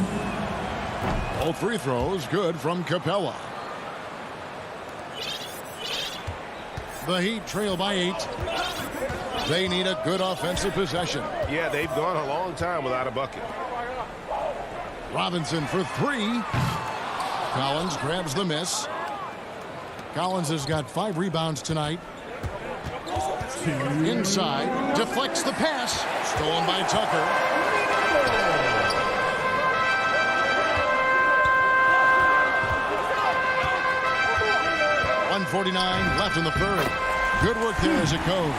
All free throws good from Capella. The Heat trail by 8. They need a good offensive possession. Yeah, they've gone a long time without a bucket. Robinson for 3. Collins grabs the miss. Collins has got 5 rebounds tonight. Inside, deflects the pass. Stolen by Tucker. .149 left in the third. Good work there as it goes.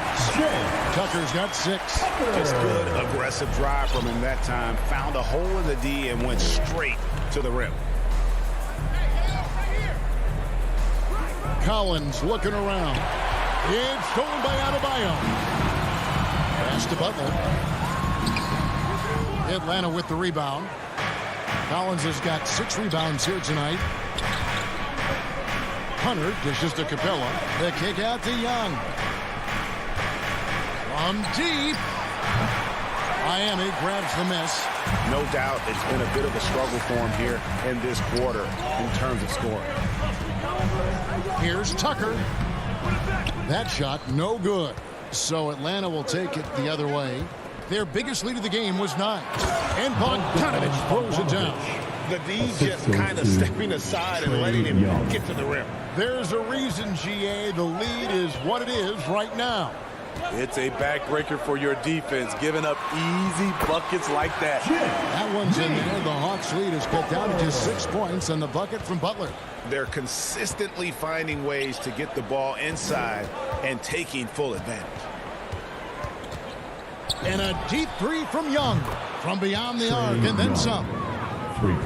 Tucker's got 6. Just good aggressive drive from him that time. Found a hole in the D and went straight to the rim. Collins looking around. It's stolen by Adebayo. Pass to Butler. Atlanta with the rebound. Collins has got 6 rebounds here tonight. Hunter dishes to Capella. The kick out to Young. From deep. Miami grabs the miss. No doubt it's been a bit of a struggle for him here in this quarter in terms of scoring. Here's Tucker. That shot no good. So Atlanta will take it the other way. Their biggest lead of the game was 9. And Bogdanovich throws it down. The D's just kind of stepping aside and letting him get to the rim. There's a reason, GA. The lead is what it is right now. It's a backbreaker for your defense, giving up easy buckets like that. That one's in there. The Hawks lead is cut down to just 6 points on the bucket from Butler. They're consistently finding ways to get the ball inside and taking full advantage. And a deep 3 from Young from beyond the arc and then some.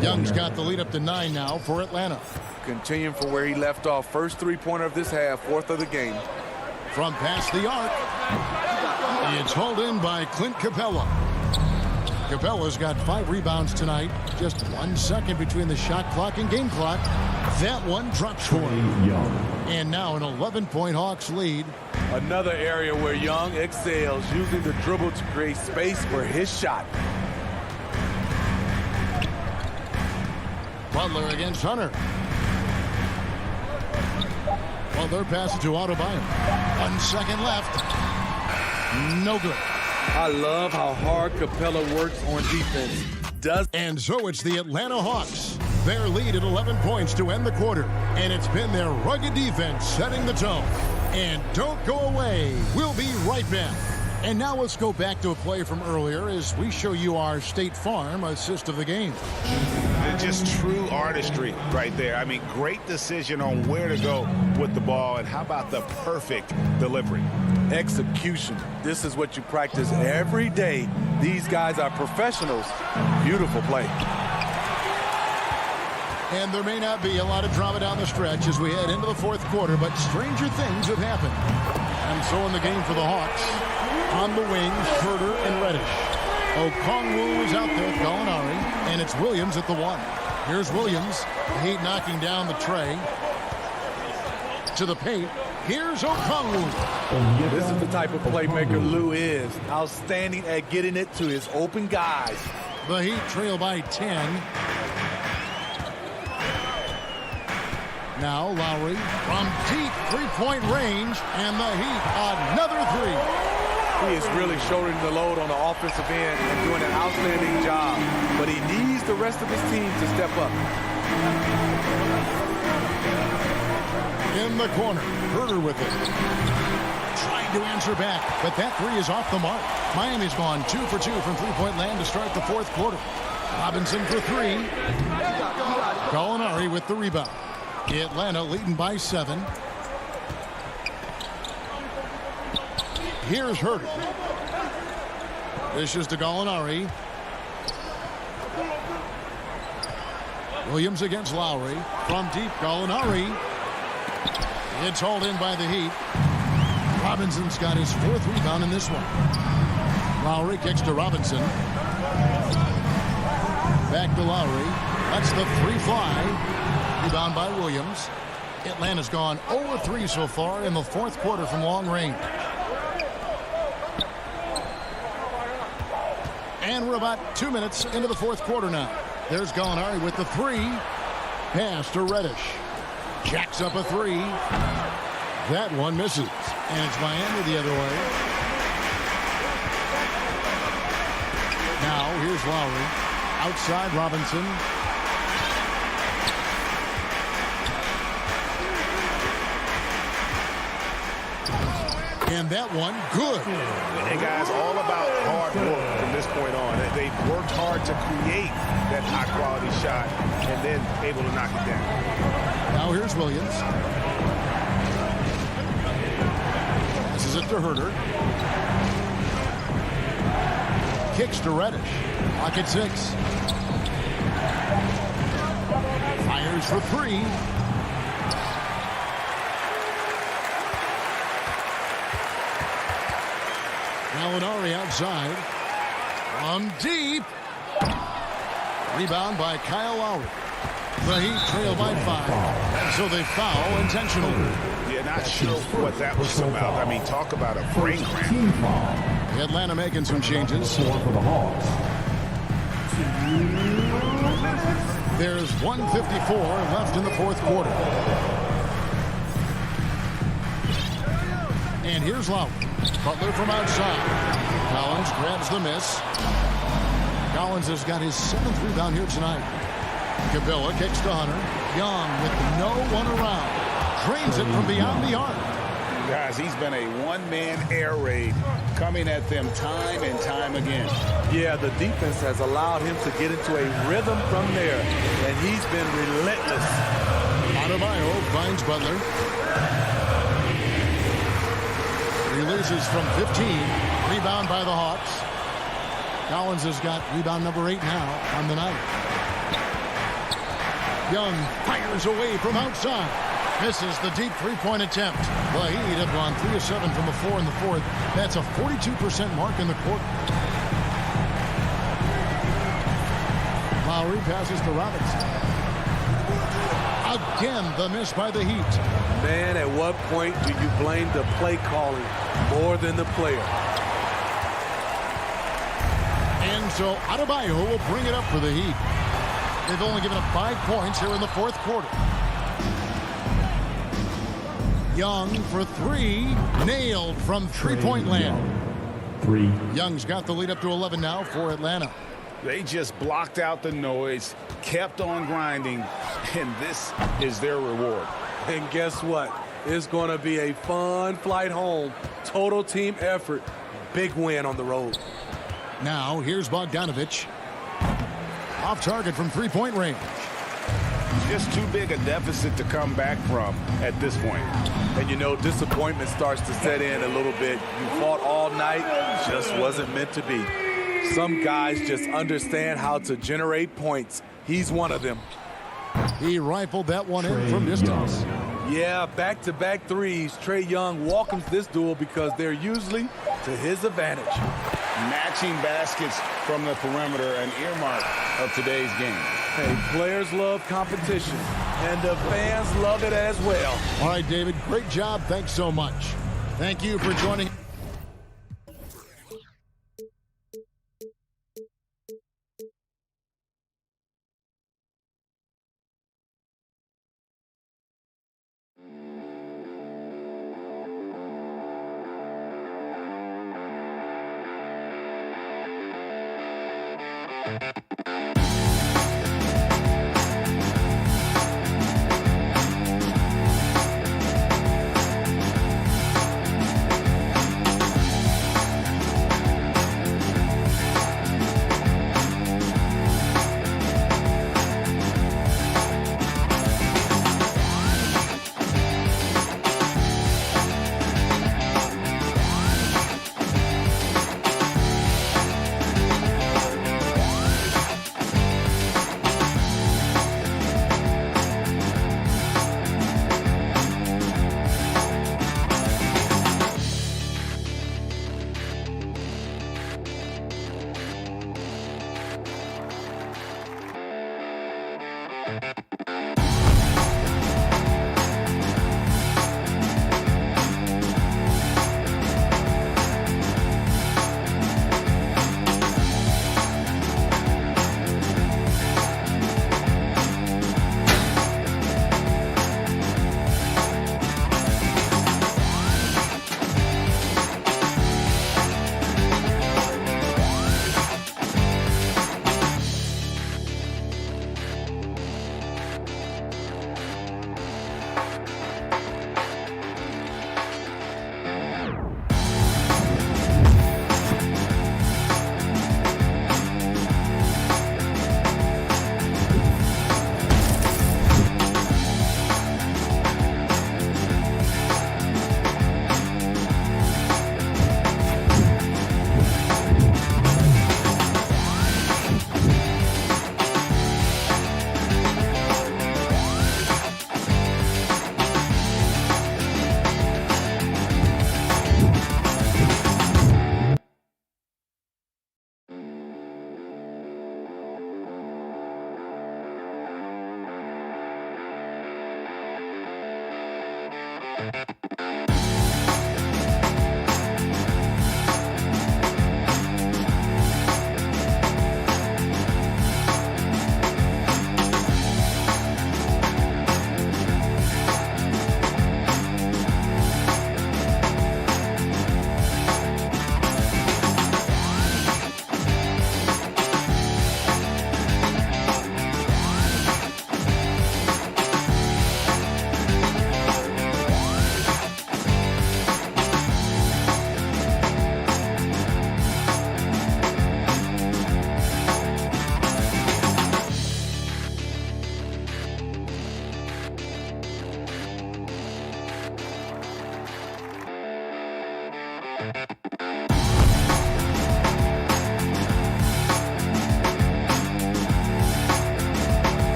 Young's got the lead up to 9 now for Atlanta. Continuing from where he left off. First 3-pointer of this half, 4th of the game. From past the arc. It's hauled in by Clint Capella. Capella's got 5 rebounds tonight. Just 1 second between the shot clock and game clock. That one drops for him. And now an 11-point Hawks lead. Another area where Young excels, using the dribble to create space for his shot. Butler against Hunter. Well, they're passing to Adebayo. 1 second left. No good. I love how hard Capella works on defense. And so it's the Atlanta Hawks. Their lead at 11 points to end the quarter. And it's been their rugged defense setting the tone. And don't go away. We'll be right back. And now let's go back to a play from earlier as we show you our State Farm assist of the game. Just true artistry right there. I mean, great decision on where to go with the ball. And how about the perfect delivery? Execution. This is what you practice every day. These guys are professionals. Beautiful play. And there may not be a lot of drama down the stretch as we head into the 4th quarter, but stranger things have happened. And so in the game for the Hawks, on the wings, Herter and Reddish. Okongwu is out there with Gallinari, and it's Williams at the 1. Here's Williams. The Heat knocking down the tray. To the paint. Here's Okongwu. This is the type of playmaker Lou is. Outstanding at getting it to his open guys. The Heat trail by 10. Now Lowry from deep 3-point range, and the Heat another 3. He is really shouldering the load on the offensive end and doing an outstanding job. But he needs the rest of his team to step up. In the corner, Herter with it. Trying to answer back, but that 3 is off the mark. Miami's gone 2 for 2 from 3-point land to start the 4th quarter. Robinson for 3. Gallinari with the rebound. Atlanta leading by 7. Here's Herter. This is to Gallinari. Williams against Lowry. From deep, Gallinari. It's hauled in by the Heat. Robinson's got his 4th rebound in this one. Lowry kicks to Robinson. Back to Lowry. That's the 3 fly. Rebound by Williams. Atlanta's gone 0-3 so far in the 4th quarter from long range. And we're about 2 minutes into the 4th quarter now. There's Gallinari with the 3. Pass to Reddish. Jacks up a 3. That one misses. And it's Miami the other way. Now here's Lowry. Outside Robinson. And that one, good. And guys, all about hard work from this point on. They've worked hard to create that high-quality shot and then able to knock it down. Now here's Williams. This is it to Herter. Kicks to Reddish. Pocket 6. Fires for 3. Gallinari outside. From deep. Rebound by Kyle Lowry. The Heat trail by 5. And so they foul intentionally. Yeah, not sure what that was about. I mean, talk about a brain cramp. Atlanta making some changes. There's 1:54 left in the 4th quarter. And here's Lowry. Butler from outside. Collins grabs the miss. Collins has got his 7th rebound here tonight. Cabela kicks to Hunter. Young with no one around. Drains it from beyond the arc. Guys, he's been a one-man air raid coming at them time and time again. Yeah, the defense has allowed him to get into a rhythm from there, and he's been relentless. Adebayo finds Butler. Releases from 15. Rebound by the Hawks. Collins has got rebound number 8 now on the night. Young fires away from outside. Misses the deep 3-point attempt. The Heat have gone 3 of 7 from the floor in the 4th. That's a 42% mark in the quarter. Lowry passes to Robinson. Again, the miss by the Heat. Man, at what point do you blame the play calling more than the player? And so Adebayo will bring it up for the Heat. They've only given up 5 points here in the 4th quarter. Young for 3. Nailed from 3-point land. 3. Young's got the lead up to 11 now for Atlanta. They just blocked out the noise, kept on grinding, and this is their reward. And guess what? It's going to be a fun flight home. Total team effort. Big win on the road. Now, here's Bogdanovich. Off target from 3-point range. Just too big a deficit to come back from at this point. And you know, disappointment starts to set in a little bit. You fought all night, just wasn't meant to be. Some guys just understand how to generate points. He's one of them. He rifled that one in from distance. Yeah, back-to-back threes. Trae Young welcomes this duel because they're usually to his advantage. Matching baskets from the perimeter, an earmark of today's game. Hey, players love competition, and the fans love it as well. All right, David, great job. Thanks so much. Thank you for joining.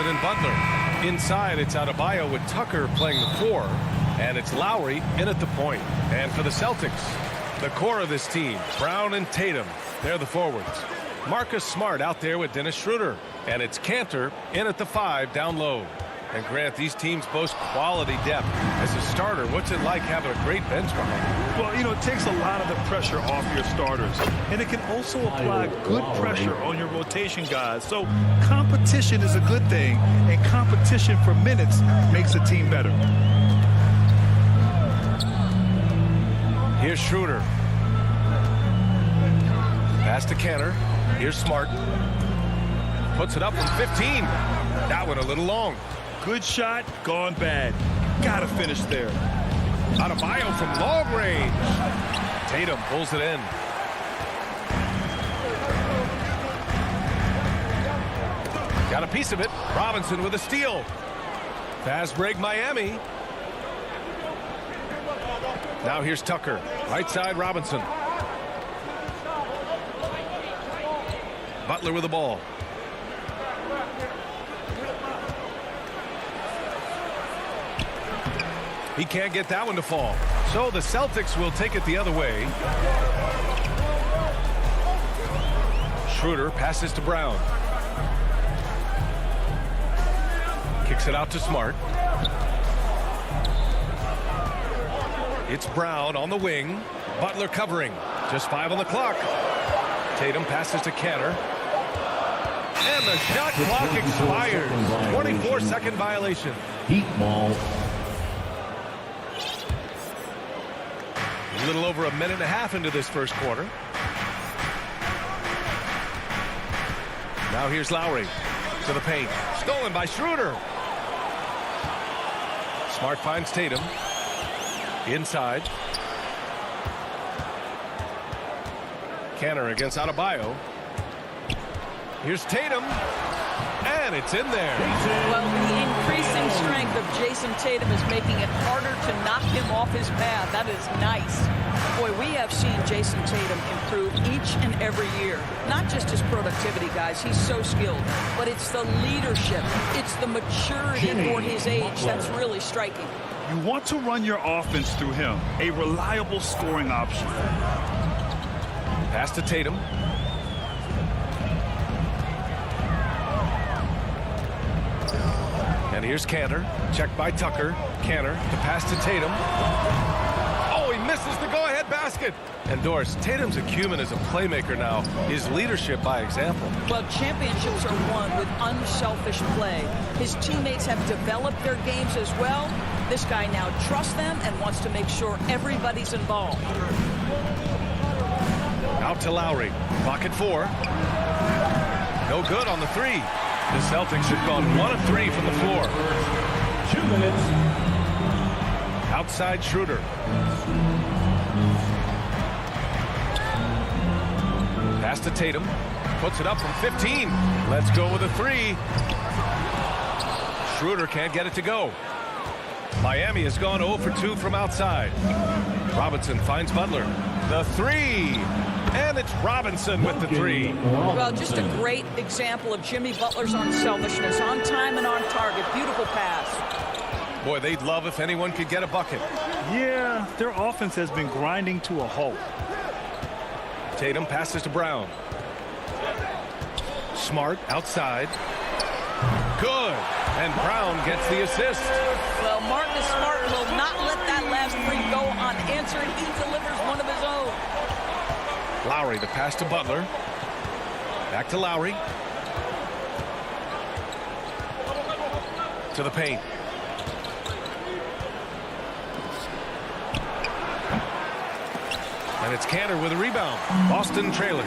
And Butler. Inside, it's Adebayo with Tucker playing the 4, and it's Lowry in at the point. And for the Celtics, the core of this team, Brown and Tatum, they're the forwards. Marcus Smart out there with Dennis Schroeder, and it's Cantor in at the 5 down low. And Grant, these teams boast quality depth. As a starter, what's it like having a great bench behind you? Well, you know, it takes a lot of the pressure off your starters. And it can also apply good pressure on your rotation guys. So competition is a good thing, and competition for minutes makes a team better. Here's Schroeder. Pass to Cantor. Here's Smart. Puts it up from 15. That one a little long. Good shot, gone bad. Gotta finish there. Adebayo from long range. Tatum pulls it in. Got a piece of it. Robinson with a steal. Fast break Miami. Now here's Tucker. Right side Robinson. Butler with the ball. He can't get that one to fall. So the Celtics will take it the other way. Schroeder passes to Brown. Kicks it out to Smart. It's Brown on the wing. Butler covering. Just 5 on the clock. Tatum passes to Cantor. And the shot clock expires. 24-second violation. Heat ball. A little over a minute and a half into this first quarter. Now here's Lowry to the paint. Stolen by Schroeder. Smart finds Tatum. Inside. Cantor against Adebayo. Here's Tatum. And it's in there. Well, the increasing strength of Jason Tatum is making it harder to knock him off his path. That is nice. Boy, we have seen Jason Tatum improve each and every year. Not just his productivity, guys. He's so skilled. But it's the leadership. It's the maturity for his age that's really striking. You want to run your offense through him. A reliable scoring option. Pass to Tatum. And here's Cantor. Checked by Tucker. Cantor to pass to Tatum. Oh, he misses the go-ahead basket. And Doris, Tatum's acumen as a playmaker now. His leadership by example. Well, championships are won with unselfish play. His teammates have developed their games as well. This guy now trusts them and wants to make sure everybody's involved. Out to Lowry. Clock at 4. No good on the 3. The Celtics have gone 1 of 3 from the floor. 2 minutes. Outside Schroeder. Pass to Tatum. Puts it up from 15. Let's go with a 3. Schroeder can't get it to go. Miami has gone 0 for 2 from outside. Robinson finds Butler. The 3. And it's Robinson with the 3. Well, just a great example of Jimmy Butler's unselfishness. On time and on target. Beautiful pass. Boy, they'd love if anyone could get a bucket. Yeah, their offense has been grinding to a halt. Tatum passes to Brown. Smart outside. Good. And Brown gets the assist. Well, Marcus Smart will not let that last 3 go unanswered. He delivers one of his own. Lowry, the pass to Butler. Back to Lowry. To the paint. And it's Cantor with a rebound. Boston trailing.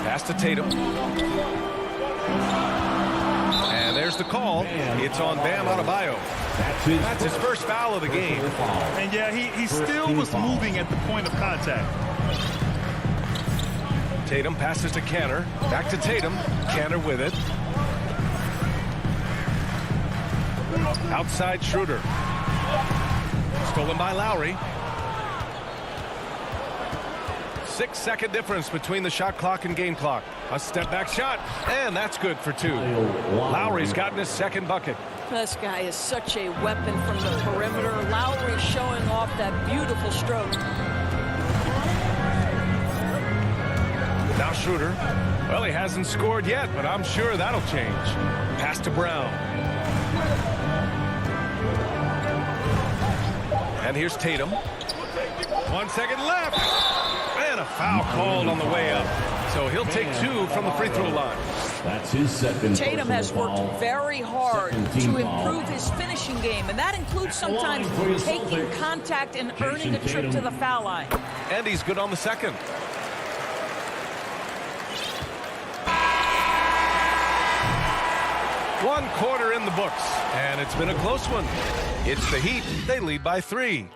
Pass to Tatum. And there's the call. It's on Bam Adebayo. That's his first foul of the game. And yeah, he still was moving at the point of contact. Tatum passes to Cantor. Back to Tatum. Cantor with it. Outside Schroeder. Stolen by Lowry. 6-second difference between the shot clock and game clock. A step back shot. And that's good for 2. Lowry's gotten his second bucket. This guy is such a weapon from the perimeter. Lowry showing off that beautiful stroke. Now Schroeder. Well, he hasn't scored yet, but I'm sure that'll change. Pass to Brown. And here's Tatum. 1 second left. And a foul called on the way up. So he'll take 2 from the free throw line. That's his second. Tatum has worked very hard to improve his finishing game, and that includes sometimes taking contact and earning a trip to the foul line. And he's good on the second. One quarter in the books, and it's been a close one. It's the Heat. They lead by 3.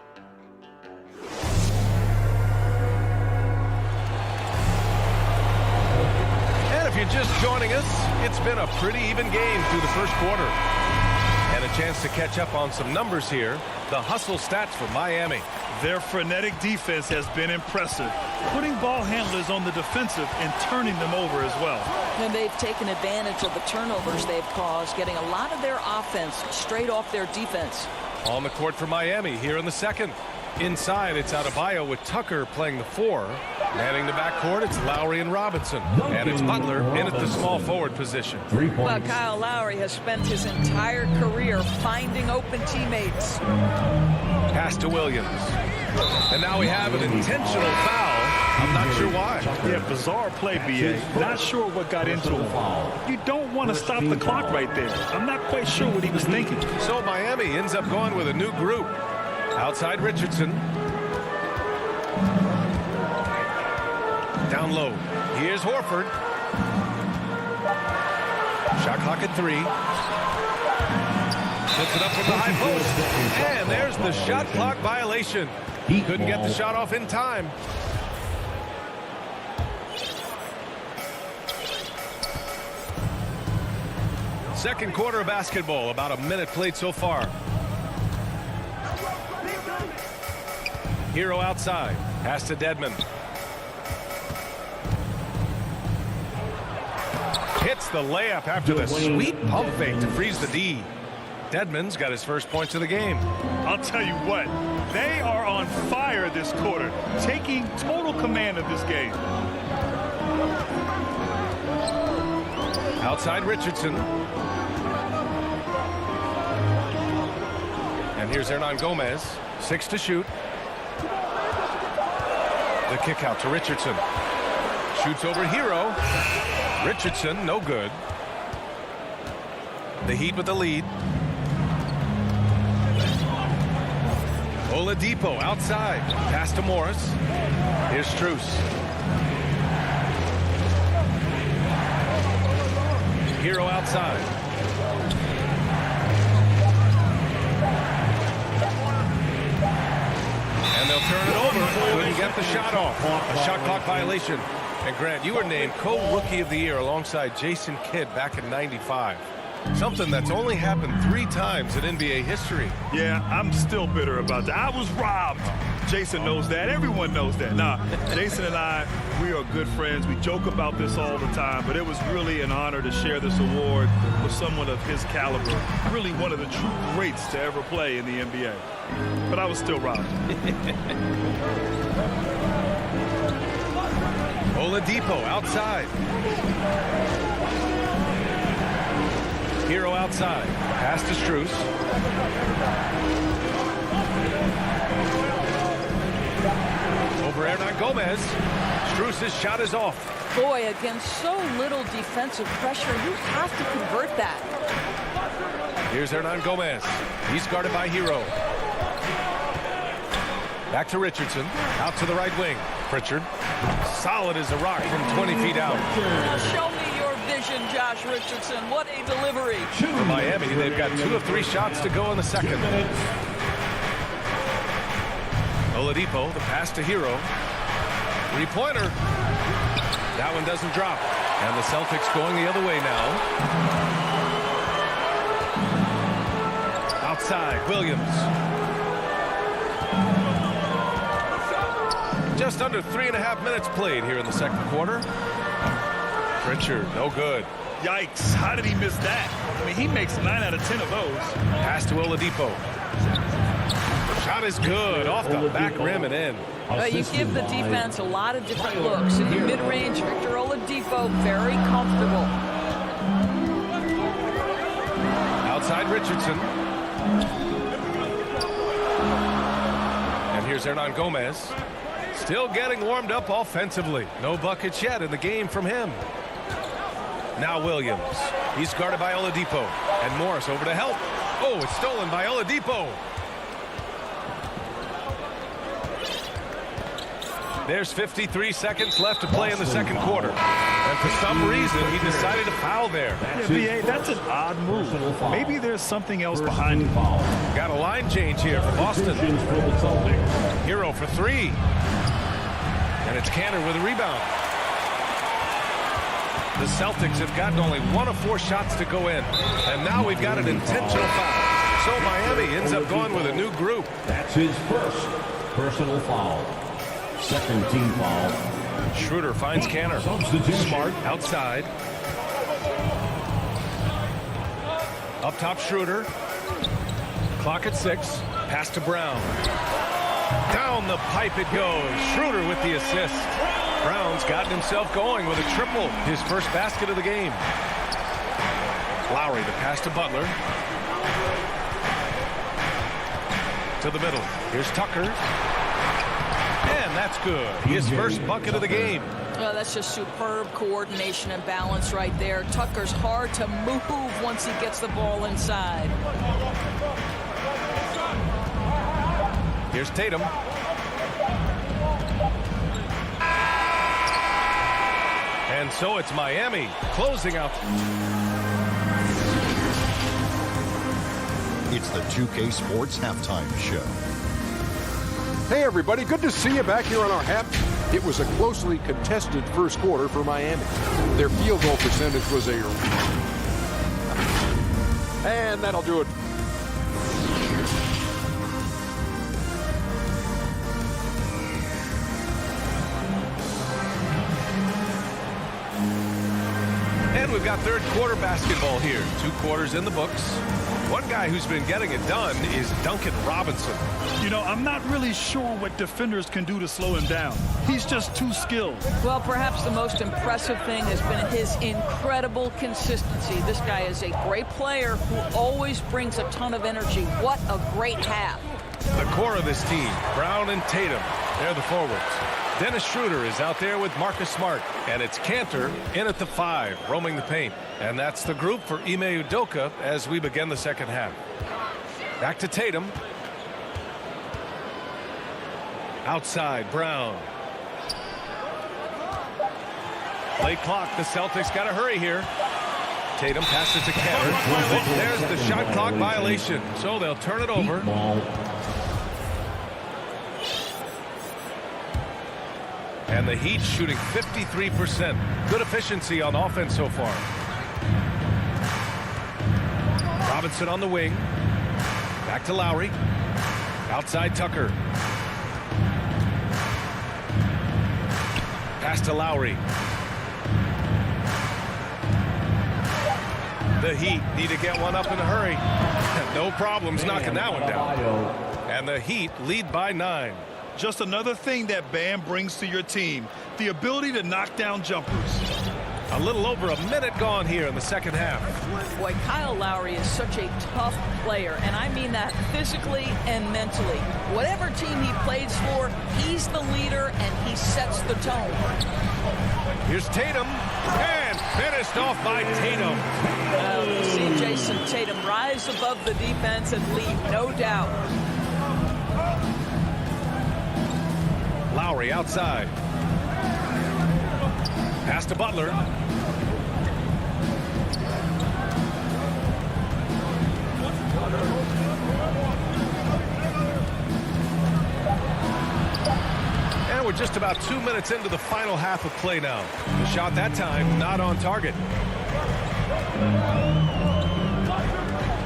If you're just joining us, it's been a pretty even game through the first quarter. And a chance to catch up on some numbers here. The hustle stats for Miami. Their frenetic defense has been impressive, putting ball handlers on the defensive and turning them over as well. And they've taken advantage of the turnovers they've caused, getting a lot of their offense straight off their defense. On the court for Miami here in the second. Inside, it's Adebayo with Tucker playing the 4. Manning the backcourt, it's Lowry and Robinson. And it's Butler in at the small forward position. Well, Kyle Lowry has spent his entire career finding open teammates. Pass to Williams. And now we have an intentional foul. I'm not sure why. Yeah, bizarre play, B.A. Not sure what got into him. You don't want to stop the clock right there. I'm not quite sure what he was thinking. So Miami ends up going with a new group. Outside Richardson. Down low. Here's Horford. Shot clock at 3. Puts it up from the high post. And there's the shot clock violation. He couldn't get the shot off in time. Second quarter of basketball. About a minute played so far. Hero outside. Pass to Dedmon. Hits the layup after the sweet pump fake to freeze the D. Dedmon's got his first points of the game. I'll tell you what, they are on fire this quarter, taking total command of this game. Outside Richardson. And here's Hernan Gomez. 6 to shoot. The kick out to Richardson. Shoots over Hero. Richardson, no good. The Heat with the lead. Oladipo outside. Pass to Morris. Here's Strus. Hero outside. And they'll turn it over. Couldn't get the shot off. A shot clock violation. And Grant, you were named co-rookie of the year alongside Jason Kidd back in '95. Something that's only happened 3 times in NBA history. Yeah, I'm still bitter about that. I was robbed. Jason knows that. Everyone knows that. Nah, Jason and I, we are good friends. We joke about this all the time, but it was really an honor to share this award with someone of his caliber. Really one of the true greats to ever play in the NBA. But I was still robbed. Oladipo outside. Hero outside. Pass to Strus. Over Hernan Gomez. Strus' shot is off. Boy, against so little defensive pressure, you have to convert that. Here's Hernan Gomez. He's guarded by Hero. Back to Richardson. Out to the right wing. Pritchard. Solid as a rock from 20 feet out. Show me your vision, Josh Richardson. What a delivery. For Miami, they've got 2 of 3 shots to go in the second. Oladipo, the pass to Hero. 3-pointer. That one doesn't drop. And the Celtics going the other way now. Outside, Williams. Just under 3.5 minutes played here in the second quarter. Pritchard, no good. Yikes, how did he miss that? I mean, he makes 9 out of 10 of those. Pass to Oladipo. Shot is good, off the back rim and in. But you give the defense a lot of different looks. In the mid-range, Victor Oladipo, very comfortable. Outside Richardson. And here's Hernan Gomez. Still getting warmed up offensively. No buckets yet in the game from him. Now Williams. He's guarded by Oladipo. And Morris over to help. Oh, it's stolen by Oladipo. There's 53 seconds left to play in the second quarter. And for some reason, he decided to foul there. Yeah, B.A., that's an odd move. Maybe there's something else behind it. Got a line change here for Boston. Hero for 3. And it's Cantor with a rebound. The Celtics have gotten only 1 of 4 shots to go in. And now we've got an intentional foul. So Miami ends up going with a new group. That's his first personal foul. Second team foul. Schroeder finds Cantor. Smart outside. Up top Schroeder. Clock at 6. Pass to Brown. Down the pipe it goes. Schroeder with the assist. Brown's gotten himself going with a triple. His first basket of the game. Lowry, the pass to Butler. To the middle. Here's Tucker. And that's good. His first bucket of the game. Well, that's just superb coordination and balance right there. Tucker's hard to move once he gets the ball inside. Here's Tatum. And so it's Miami closing out. It's the 2K Sports Halftime Show. Hey, everybody. Good to see you back here on our It was a closely contested first quarter for Miami. Their field goal percentage was a... And that'll do it. And we've got third quarter basketball here. 2 quarters in the books. One guy who's been getting it done is Duncan Robinson. You know, I'm not really sure what defenders can do to slow him down. He's just too skilled. Well, perhaps the most impressive thing has been his incredible consistency. This guy is a great player who always brings a ton of energy. What a great half. The core of this team, Brown and Tatum, they're the forwards. Dennis Schroeder is out there with Marcus Smart. And it's Cantor in at the 5, roaming the paint. And that's the group for Ime Udoka as we begin the second half. Back to Tatum. Outside, Brown. Play clock. The Celtics got to hurry here. Tatum passes to Cantor. There's the shot clock violation. So they'll turn it over. And the Heat shooting 53%. Good efficiency on offense so far. Robinson on the wing. Back to Lowry. Outside Tucker. Pass to Lowry. The Heat need to get one up in a hurry. No problems knocking that one down. And the Heat lead by 9. Just another thing that Bam brings to your team, the ability to knock down jumpers. A little over a minute gone here in the second half. Boy, Kyle Lowry is such a tough player, and I mean that physically and mentally. Whatever team he plays for, he's the leader, and he sets the tone. Here's Tatum, and finished off by Tatum. You see Jason Tatum rise above the defense and lead, no doubt. Lowry outside. Pass to Butler. And we're just about 2 minutes into the final half of play now. The shot that time not on target.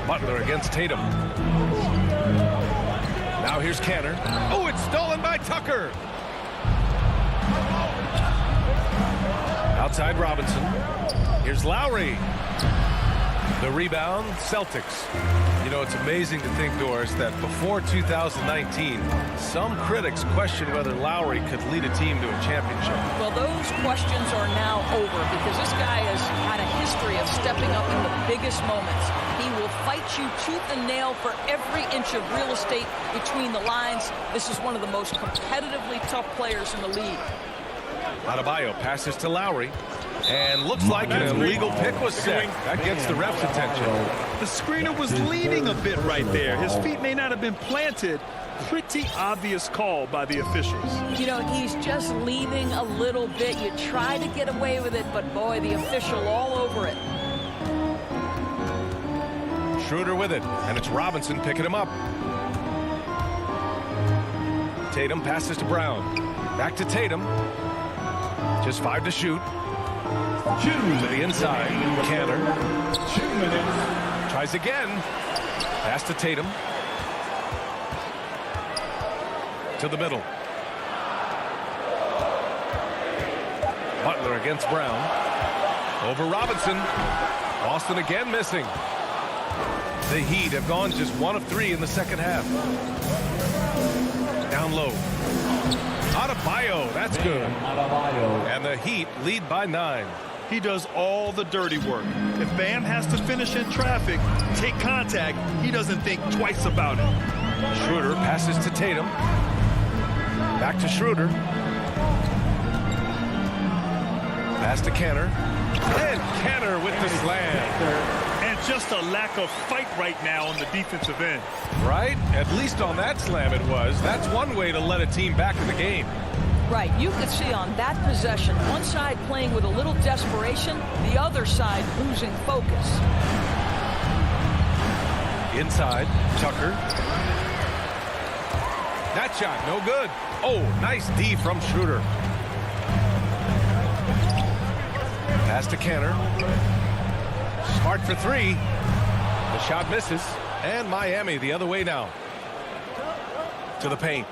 Butler against Tatum. Now here's Cantor. Oh, it's stolen by Tucker. Outside Robinson. Here's Lowry. The rebound, Celtics. You know, it's amazing to think, Doris, that before 2019, some critics questioned whether Lowry could lead a team to a championship. Well, those questions are now over because this guy has had a history of stepping up in the biggest moments. He will fight you tooth and nail for every inch of real estate between the lines. This is one of the most competitively tough players in the league. Adebayo passes to Lowry. And looks like an illegal pick was set. That gets the ref's attention. The screener was leaning a bit right there. His feet may not have been planted. Pretty obvious call by the officials. You know, he's just leaning a little bit. You try to get away with it, but boy, the official all over it. Schroeder with it, and it's Robinson picking him up. Tatum passes to Brown. Back to Tatum. Just 5 to shoot. To the inside. Cantor. 2 minutes. Tries again. Pass to Tatum. To the middle. Butler against Brown. Over Robinson. Boston again missing. The Heat have gone just 1 of 3 in the second half. Down low. Adebayo, that's good. And the Heat lead by 9. He does all the dirty work. If Bam has to finish in traffic, take contact, he doesn't think twice about it. Schroeder passes to Tatum. Back to Schroeder. Pass to Cantor. And Cantor with the slam. And just a lack of fight right now on the defensive end. Right? At least on that slam it was. That's one way to let a team back in the game. Right, you could see on that possession, one side playing with a little desperation, the other side losing focus. Inside, Tucker. That shot, no good. Oh, nice D from Schroeder. Pass to Cantor. Smart for 3. The shot misses. And Miami the other way now. To the paint.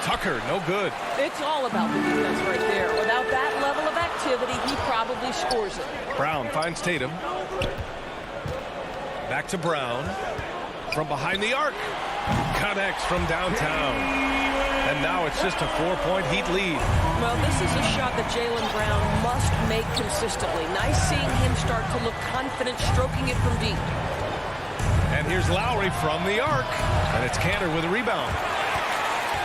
Tucker, no good. It's all about the defense right there. Without that level of activity, creativity, he probably scores it. Brown finds Tatum. Back to Brown. From behind the arc. Connects from downtown. And now it's just a 4-point Heat lead. Well, this is a shot that Jaylen Brown must make consistently. Nice seeing him start to look confident, stroking it from deep. And here's Lowry from the arc. And it's Kanter with a rebound.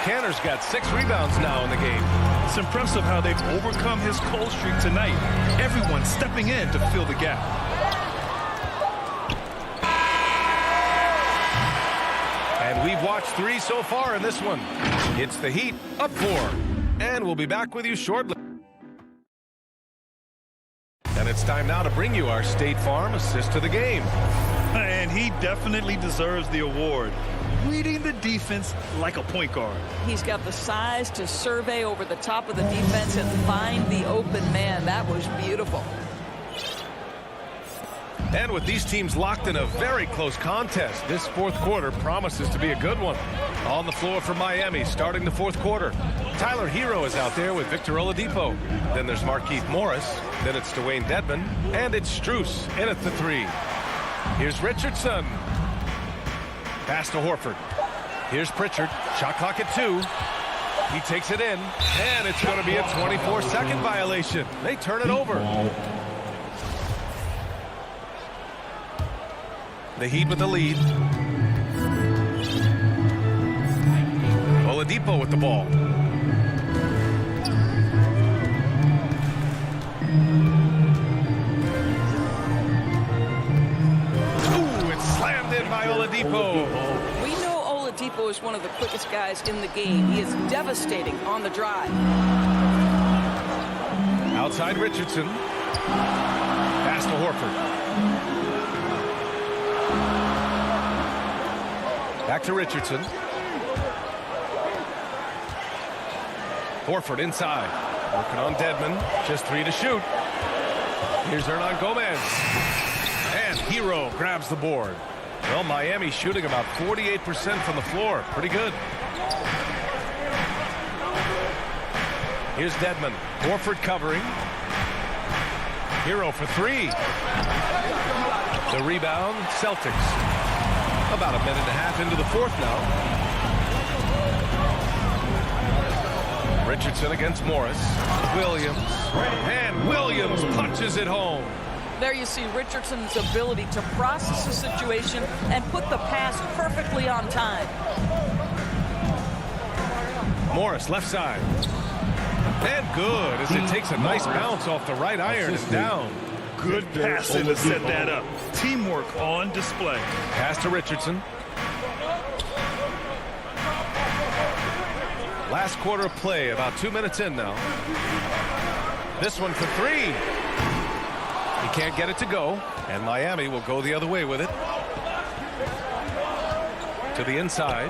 Kanter's got 6 rebounds now in the game. It's impressive how they've overcome his cold streak tonight. Everyone stepping in to fill the gap. And we've watched 3 so far in this one. It's the Heat, up 4. And we'll be back with you shortly. And it's time now to bring you our State Farm assist to the game. And he definitely deserves the award. Reading the defense like a point guard. He's got the size to survey over the top of the defense and find the open man. That was beautiful. And with these teams locked in a very close contest, this fourth quarter promises to be a good one. On the floor for Miami, starting the fourth quarter. Tyler Hero is out there with Victor Oladipo. Then there's Markieff Morris. Then it's Dwayne Dedmon. And it's Strus in at the 3. Here's Richardson. Pass to Horford. Here's Pritchard. Shot clock at 2. He takes it in. And it's going to be a 24-second violation. They turn it over. The Heat with the lead. Oladipo with the ball. Ooh, it's slammed in by Oladipo. We know Oladipo is one of the quickest guys in the game. He is devastating on the drive. Outside Richardson. Pass to Horford. Back to Richardson. Horford inside. Working on Dedmon. Just 3 to shoot. Here's Hernan Gomez. And Hero grabs the board. Well, Miami shooting about 48% from the floor. Pretty good. Here's Dedmon. Horford covering. Hero for 3. The rebound, Celtics. About a minute and a half into the fourth now. Richardson against Morris. Williams. And Williams punches it home. There you see Richardson's ability to process the situation and put the pass perfectly on time. Morris left side. And good as it takes a nice bounce off the right iron and down. Good passing to set that up. Teamwork on display. Pass to Richardson. Last quarter of play, about 2 minutes in now. This one for 3. He can't get it to go, and Miami will go the other way with it. To the inside.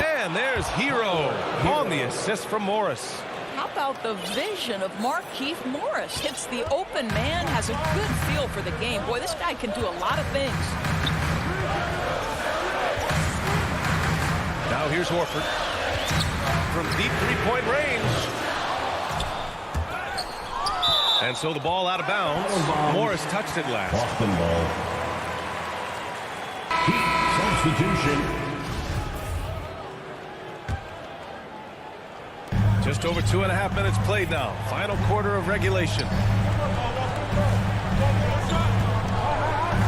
And there's Hero on the assist from Morris. How about the vision of Markieff Morris? Hits the open man, has a good feel for the game. Boy, this guy can do a lot of things. Now here's Horford. From deep 3-point range. And so the ball out of bounds. Morris touched it last. Boston ball. Substitution. Just over 2.5 minutes played now. Final quarter of regulation.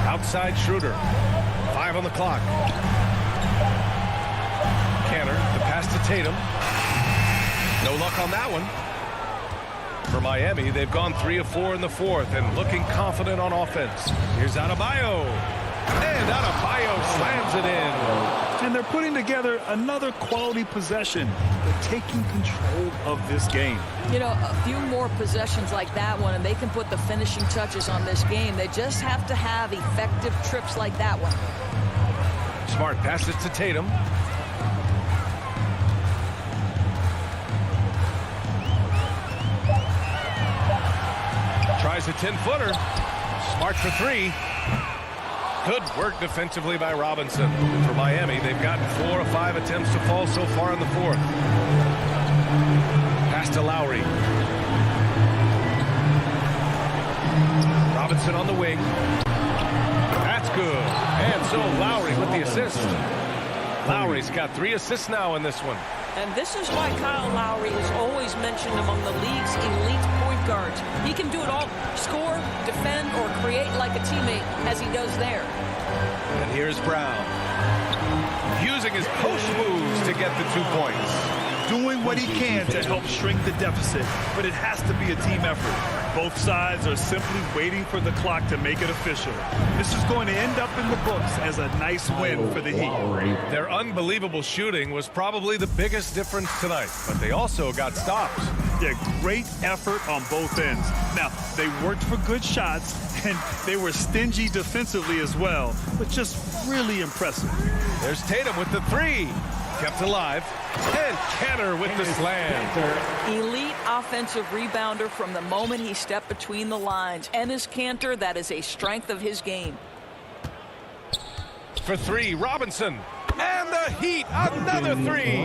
Outside Schroeder. 5 on the clock. Kanter, the pass to Tatum. No luck on that one. For Miami, they've gone 3 of 4 in the fourth and looking confident on offense. Here's Adebayo. And Adebayo slams it in. And they're putting together another quality possession. They're taking control of this game. You know, a few more possessions like that one, and they can put the finishing touches on this game. They just have to have effective trips like that one. Smart passes to Tatum. Tries a 10-footer. Smart for 3. Good work defensively by Robinson. For Miami, they've gotten 4 of 5 attempts to fall so far in the fourth. Pass to Lowry. Robinson on the wing. That's good. And so Lowry with the assist. Lowry's got 3 assists now in this one. And this is why Kyle Lowry is always mentioned among the league's elite point guards. He can do it all. Score, defend, or create like a teammate as he does there. And here's Brown. Using his post moves to get the 2 points. Doing what he can to help shrink the deficit, but it has to be a team effort. Both sides are simply waiting for the clock to make it official. This is going to end up in the books as a nice win for the Heat. Their unbelievable shooting was probably the biggest difference tonight, but they also got stops. Yeah, great effort on both ends. Now, they worked for good shots, and they were stingy defensively as well, but just really impressive. There's Tatum with the 3. Kept alive. And Kanter with the slam. Elite offensive rebounder from the moment he stepped between the lines. Enes Kanter, that is a strength of his game. For 3, Robinson. And the Heat, another 3.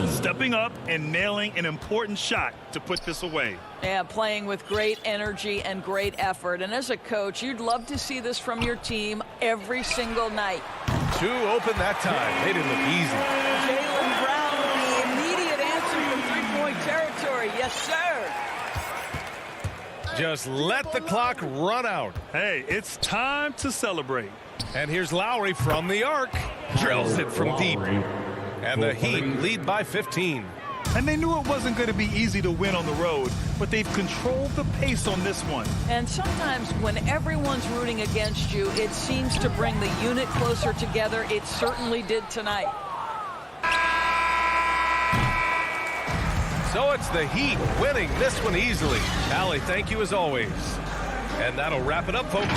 Stepping up and nailing an important shot to put this away. Yeah, playing with great energy and great effort. And as a coach, you'd love to see this from your team every single night. 2 open that time. They didn't look easy. Jaylen Brown with the immediate answer from three-point territory. Yes, sir. Just let the clock run out. Hey, it's time to celebrate. And here's Lowry from the arc. Drills it from deep. And the Heat lead by 15. And they knew it wasn't going to be easy to win on the road, but they've controlled the pace on this one. And sometimes when everyone's rooting against you, it seems to bring the unit closer together. It certainly did tonight. So it's the Heat winning this one easily. Allie, thank you as always. And that'll wrap it up, folks.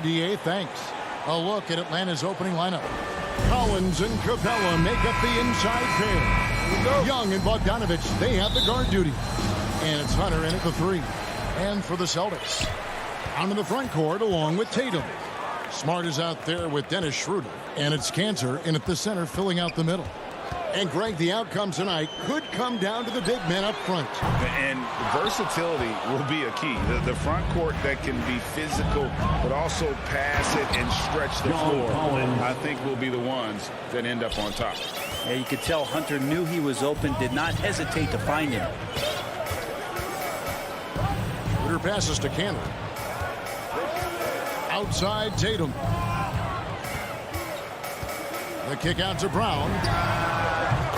DA, thanks. A look at Atlanta's opening lineup. Collins and Capella make up the inside pair. Young and Bogdanovich, they have the guard duty. And it's Hunter in at the 3. And for the Celtics, out in the front court along with Tatum. Smart is out there with Dennis Schroeder. And it's Cantor in at the center filling out the middle. And Greg, the outcome tonight could come down to the big men up front. And versatility will be a key. The front court that can be physical, but also pass it and stretch the floor, I think will be the ones that end up on top. Yeah, you could tell Hunter knew he was open, did not hesitate to find him. Schroeder passes to Cantor. Outside Tatum. The kick out to Brown.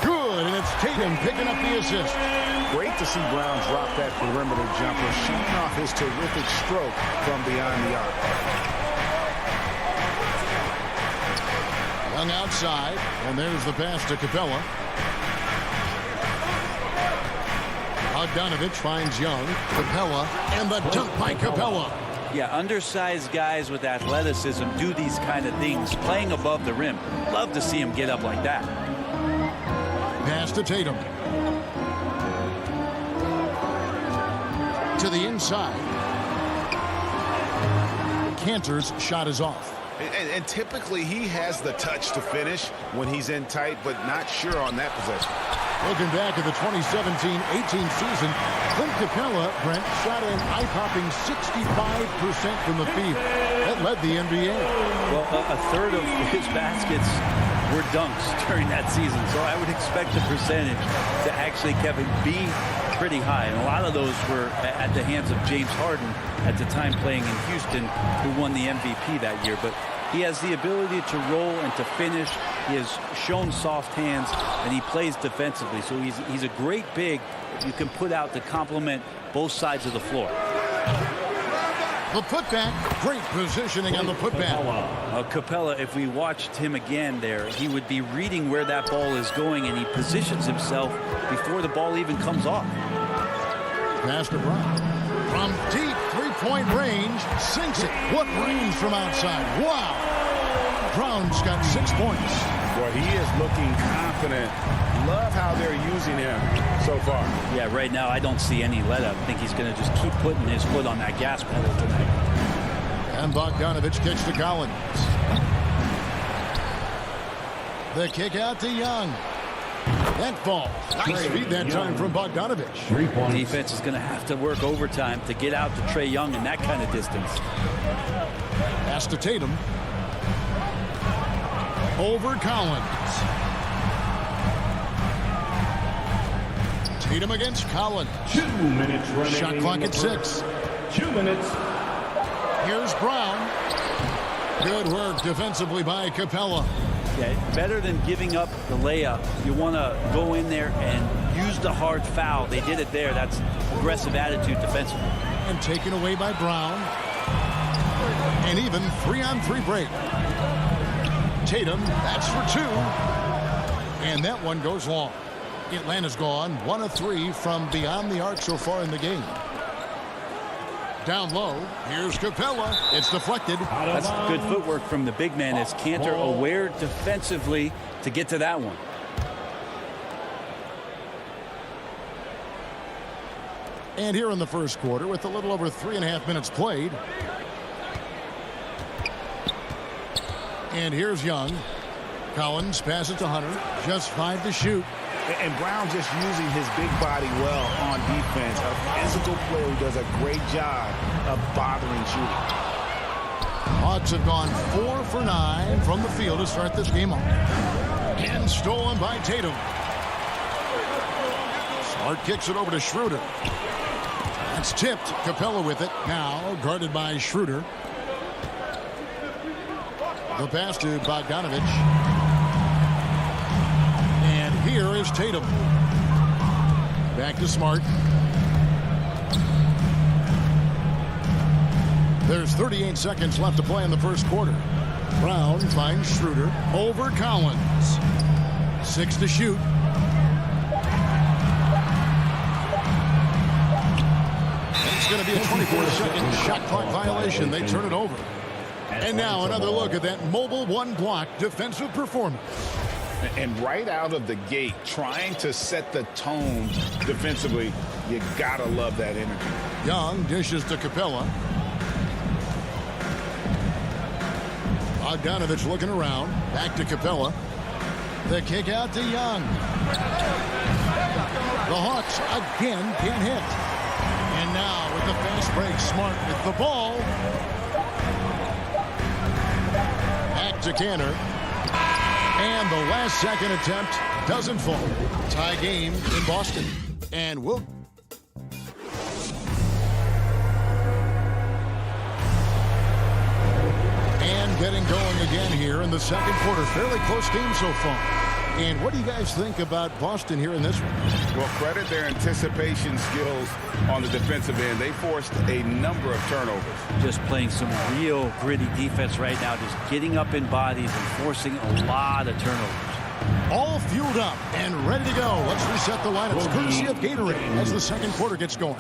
Good, and it's Tatum picking up the assist. Great to see Brown drop that perimeter jumper, showing off his terrific stroke from beyond the arc. Young outside, and there's the pass to Capella. Bogdanovich finds Young. Capella, and the dunk by Capella. Yeah, undersized guys with athleticism do these kind of things, playing above the rim. Love to see him get up like that. Pass to Tatum. To the inside. Cantor's shot is off. And typically he has the touch to finish when he's in tight, but not sure on that possession. Looking back at the 2017-18 season, Clint Capella, Brent, shot an eye-popping 65% from the field. That led the NBA. Well, a third of his baskets were dunks during that season, so I would expect the percentage to actually, Kevin, be pretty high. And a lot of those were at the hands of James Harden at the time playing in Houston, who won the MVP that year. But he has the ability to roll and to finish. He has shown soft hands, and he plays defensively. So he's a great big that you can put out to complement both sides of the floor. The putback, great positioning on the putback. Capella, if we watched him again there, he would be reading where that ball is going, and he positions himself before the ball even comes off. Pass to Brown. From deep three-point range, sinks it. What range from outside? Wow! Brown's got 6 points. Boy, he is looking confident. Love how they're using him so far. Yeah, right now I don't see any let-up. I think he's going to just keep putting his foot on that gas pedal tonight. And Bogdanovich kicks to Collins. The kick out to Young. That falls. Nice feed that time from Bogdanovich. Defense is going to have to work overtime to get out to Trae Young in that kind of distance. Pass to Tatum. Over Collins. Tatum against Collins. 2 minutes remaining. Shot clock at 6. 2 minutes. Here's Brown. Good work defensively by Capella. Yeah, better than giving up the layup. You want to go in there and use the hard foul. They did it there. That's aggressive attitude defensively. And taken away by Brown. And even 3-on-3 break. Tatum, that's for 2. And that one goes long. Atlanta's gone 1 of 3 from beyond the arc so far in the game. Down low, here's Capella. It's deflected. That's good footwork from the big man as Cantor aware defensively to get to that one. And here in the first quarter with a little over 3.5 minutes played. And here's Young. Collins passes to Hunter. Just 5 to shoot. And Brown just using his big body well on defense. A physical player who does a great job of bothering shooting. Hawks have gone 4 for 9 from the field to start this game off. And stolen by Tatum. Smart kicks it over to Schroeder. It's tipped. Capella with it. Now guarded by Schroeder. The pass to Bogdanovich. And here is Tatum. Back to Smart. There's 38 seconds left to play in the first quarter. Brown finds Schroeder over Collins. 6 to shoot. It's going to be a 24-second shot clock violation. They turn it over. And now another look at that mobile one-block defensive performance. And right out of the gate, trying to set the tone defensively, you gotta love that energy. Young dishes to Capella. Bogdanovich looking around. Back to Capella. The kick out to Young. The Hawks again can't hit. And now with the fast break, Smart with the ball. Back to Canner. And the last second attempt doesn't fall. Tie game in Boston. And we'll... And getting going again here in the second quarter. Fairly close game so far. And what do you guys think about Boston here in this one? Well, credit their anticipation skills on the defensive end. They forced a number of turnovers. Just playing some real gritty defense right now. Just getting up in bodies and forcing a lot of turnovers. All fueled up and ready to go. Let's reset the lineups courtesy of Gatorade as the second quarter gets going.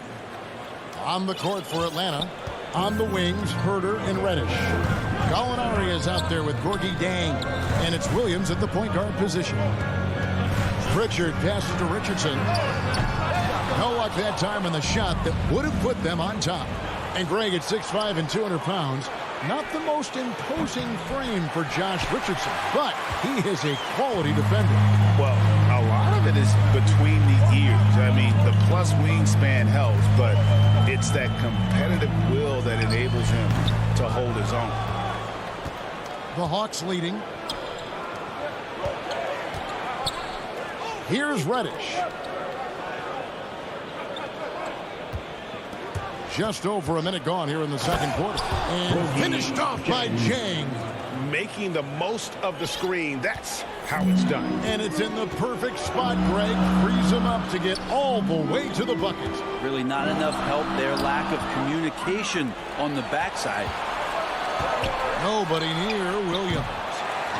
On the court for Atlanta. On the wings, Herder and Reddish. Gallinari is out there with Gorgie Dang. And it's Williams at the point guard position. Pritchard passes to Richardson. No luck that time on the shot that would have put them on top. And Greg at 6'5" and 200 pounds. Not the most imposing frame for Josh Richardson, but he is a quality defender. Well, a lot of it is between the ears. I mean, the plus wingspan helps, but it's that competitive will that enables him to hold his own. The Hawks leading. Here's Reddish. Just over a minute gone here in the second quarter. And finished off by Jang. Making the most of the screen. That's how it's done. And it's in the perfect spot, Greg. Frees him up to get all the way to the bucket. Really not enough help there. Lack of communication on the backside. Nobody near Williams.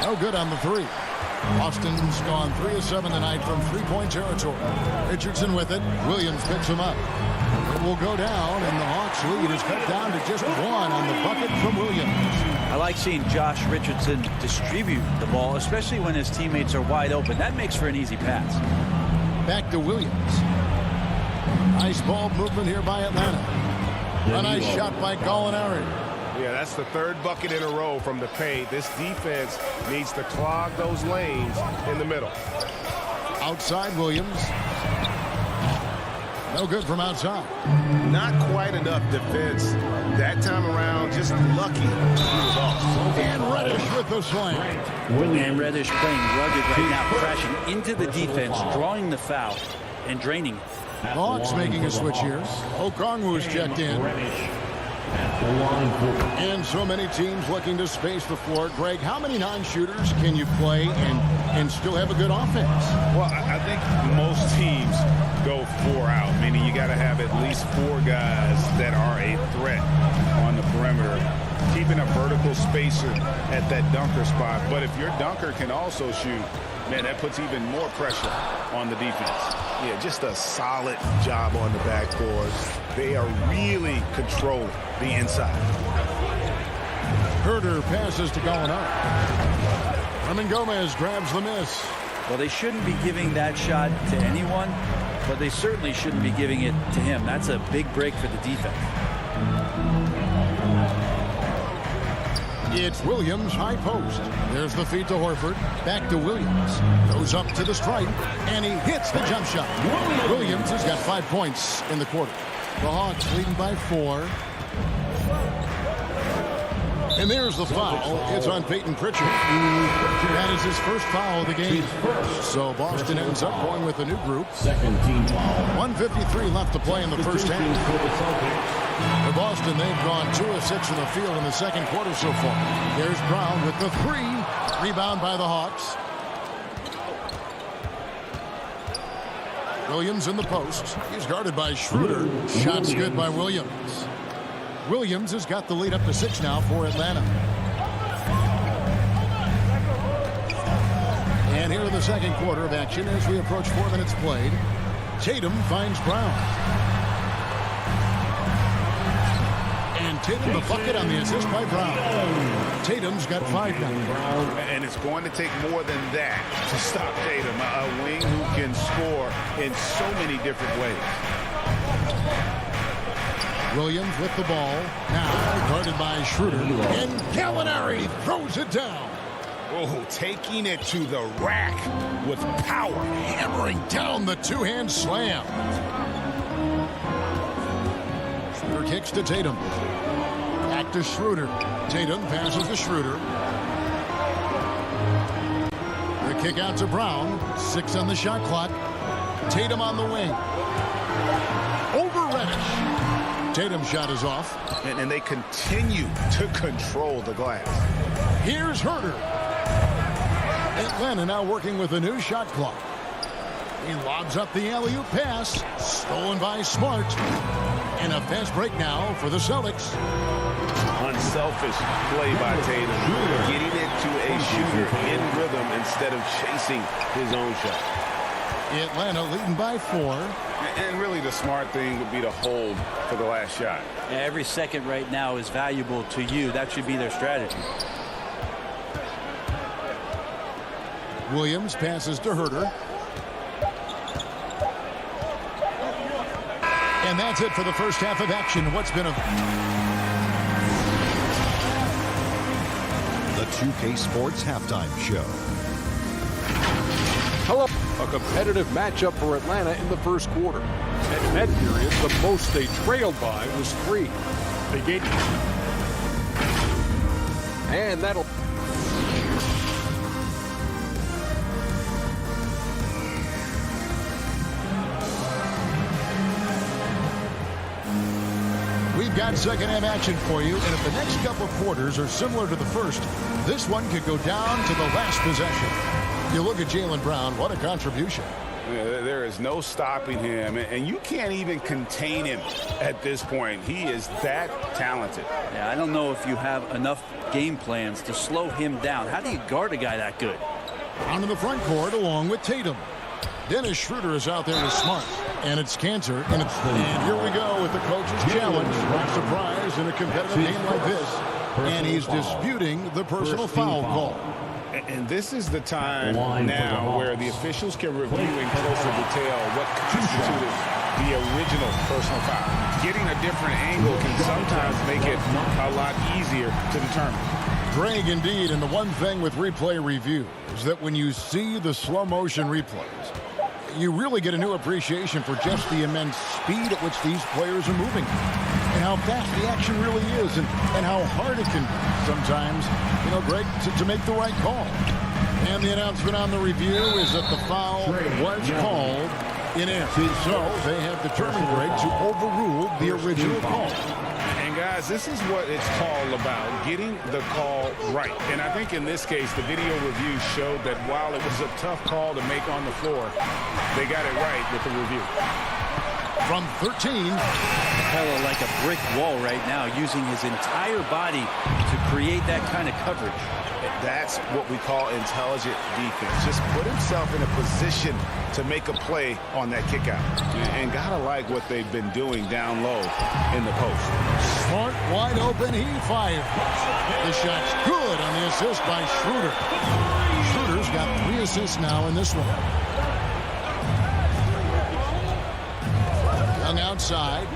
No good on the three. Austin's gone 3 of 7 tonight from three-point territory. Richardson with it. Williams picks him up. It will go down, and the Hawks lead is cut down to just 1 on the bucket from Williams. I like seeing Josh Richardson distribute the ball, especially when his teammates are wide open. That makes for an easy pass. Back to Williams. Nice ball movement here by Atlanta. A nice shot by Gallinari. Yeah, that's the third bucket in a row from the paint. This defense needs to clog those lanes in the middle. Outside Williams. No good from outside. Not quite enough defense that time around. Just lucky he was off. And Reddish with the slam. And Reddish playing rugged right now, crashing into the defense, drawing the foul, and draining it. The Hawks making a switch here. Okongwu's checked in. And so many teams looking to space the floor. Greg, how many non-shooters can you play and still have a good offense? Well, I think most teams go 4 out, meaning you got to have at least 4 guys that are a threat on the perimeter, keeping a vertical spacer at that dunker spot. But if your dunker can also shoot, man, that puts even more pressure on the defense. Yeah, just a solid job on the backboard. They are really controlling the inside. Herder passes to Gallinari. Herman Gomez grabs the miss. Well, they shouldn't be giving that shot to anyone, but they certainly shouldn't be giving it to him. That's a big break for the defense. It's Williams, high post. There's the feed to Horford. Back to Williams. Goes up to the stripe, and he hits the jump shot. Williams has got 5 points in the quarter. The Hawks leading by 4. And there's the foul. It's on Peyton Pritchard. That is his first foul of the game. So Boston ends up going with a new group. Second team foul. 1:53 left to play in the first half. For Boston, they've gone 2 of 6 from the field in the second quarter so far. There's Brown with the 3. Rebound by the Hawks. Williams in the post. He's guarded by Schroeder. Shots good by Williams. Williams has got the lead up to 6 now for Atlanta. And here in the second quarter of action as we approach 4 minutes played. Tatum finds Brown. And Tatum the bucket on the assist by Brown. Tatum's got 5 now. And it's going to take more than that to stop Tatum, a wing who can score in so many different ways. Williams with the ball. Now guarded by Schroeder. And Gallinari throws it down. Oh, taking it to the rack with power. Hammering down the two-hand slam. Schroeder kicks to Tatum. Back to Schroeder. Tatum passes to Schroeder. The kick out to Brown. 6 on the shot clock. Tatum on the wing. Over Reddish. Tatum's shot is off. And they continue to control the glass. Here's Herter. Atlanta now working with a new shot clock. He lobs up the alley-oop pass. Stolen by Smart. And a fast break now for the Celtics. Unselfish play by Tatum. Getting it to a shooter in rhythm instead of chasing his own shot. Atlanta leading by 4. And really the smart thing would be to hold for the last shot. Yeah, every second right now is valuable to you. That should be their strategy. Williams passes to Herter. And that's it for the first half of action. What's been a... The 2K Sports Halftime Show. Hello. A competitive matchup for Atlanta in the first quarter. At that period, the most they trailed by was 3. They gave... And that'll... We've got second half action for you, and if the next couple of quarters are similar to the first, this one could go down to the last possession. You look at Jaylen Brown, what a contribution. Yeah, there is no stopping him, and you can't even contain him at this point. He is that talented. Yeah, I don't know if you have enough game plans to slow him down. How do you guard a guy that good? Onto the front court along with Tatum. Dennis Schroeder is out there with Smart. And it's Cantor. And here we go with the coach's challenge. Not surprise in a competitive game like this. And he's disputing the personal foul call. And this is the time now where the officials can review in closer detail what constituted the original personal foul. Getting a different angle can sometimes make it a lot easier to determine. Greg, indeed, and the one thing with replay review is that when you see the slow motion replays, you really get a new appreciation for just the immense speed at which these players are moving and how fast the action really is and how hard it can be sometimes, Greg, to make the right call. And the announcement on the review is that the foul was called in air. So they have determined, Greg, to overrule the original call. And guys, this is what it's all about, getting the call right. And I think in this case, the video review showed that while it was a tough call to make on the floor, they got it right with the review. From 13. Capella like a brick wall right now, using his entire body to create that kind of coverage. That's what we call intelligent defense. Just put himself in a position to make a play on that kick out. And gotta like what they've been doing down low in the post. Smart wide open, he fires. The shot's good on the assist by Schroeder. Schroeder's got 3 assists now in this one. Young outside.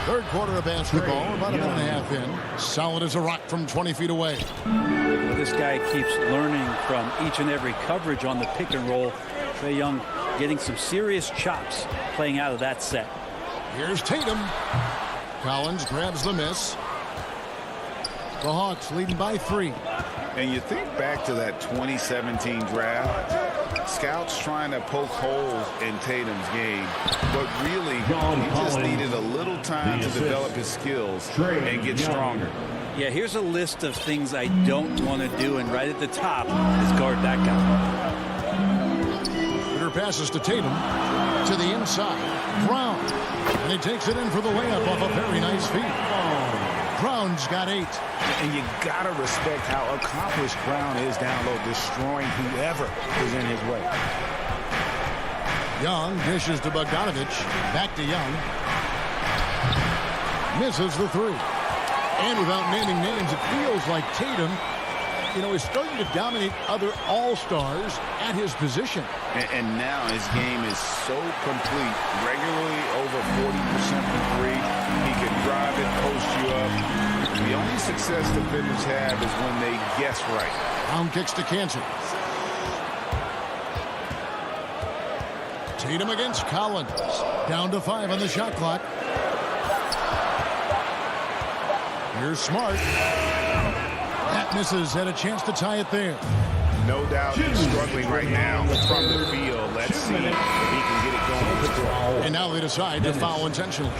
Third quarter of basketball, about a minute and a half in. Solid as a rock from 20 feet away. Well, this guy keeps learning from each and every coverage on the pick and roll. Trae Young getting some serious chops playing out of that set. Here's Tatum. Collins grabs the miss. The Hawks leading by 3. And you think back to that 2017 draft, scouts trying to poke holes in Tatum's game, but really he just needed a little time to develop his skills and get stronger. Yeah, here's a list of things I don't want to do, and right at the top is guard that guy. Shooter passes to Tatum to the inside. Brown, and he takes it in for the layup off a very nice feed. Brown's got 8. And you gotta respect how accomplished Brown is down low, destroying whoever is in his way. Young dishes to Bogdanovich. Back to Young. Misses the three. And without naming names, it feels like Tatum, is starting to dominate other all-stars at his position. And now his game is so complete. Regularly over 40% from three. He can drive it, post you up. The only success defenders have is when they guess right. Pound kicks to Cantor. Tatum against Collins. Down to 5 on the shot clock. Here's Smart. That misses. Had a chance to tie it there. No doubt he's struggling right now from the field. Let's see if he can get it going. And now they decide to foul intentionally.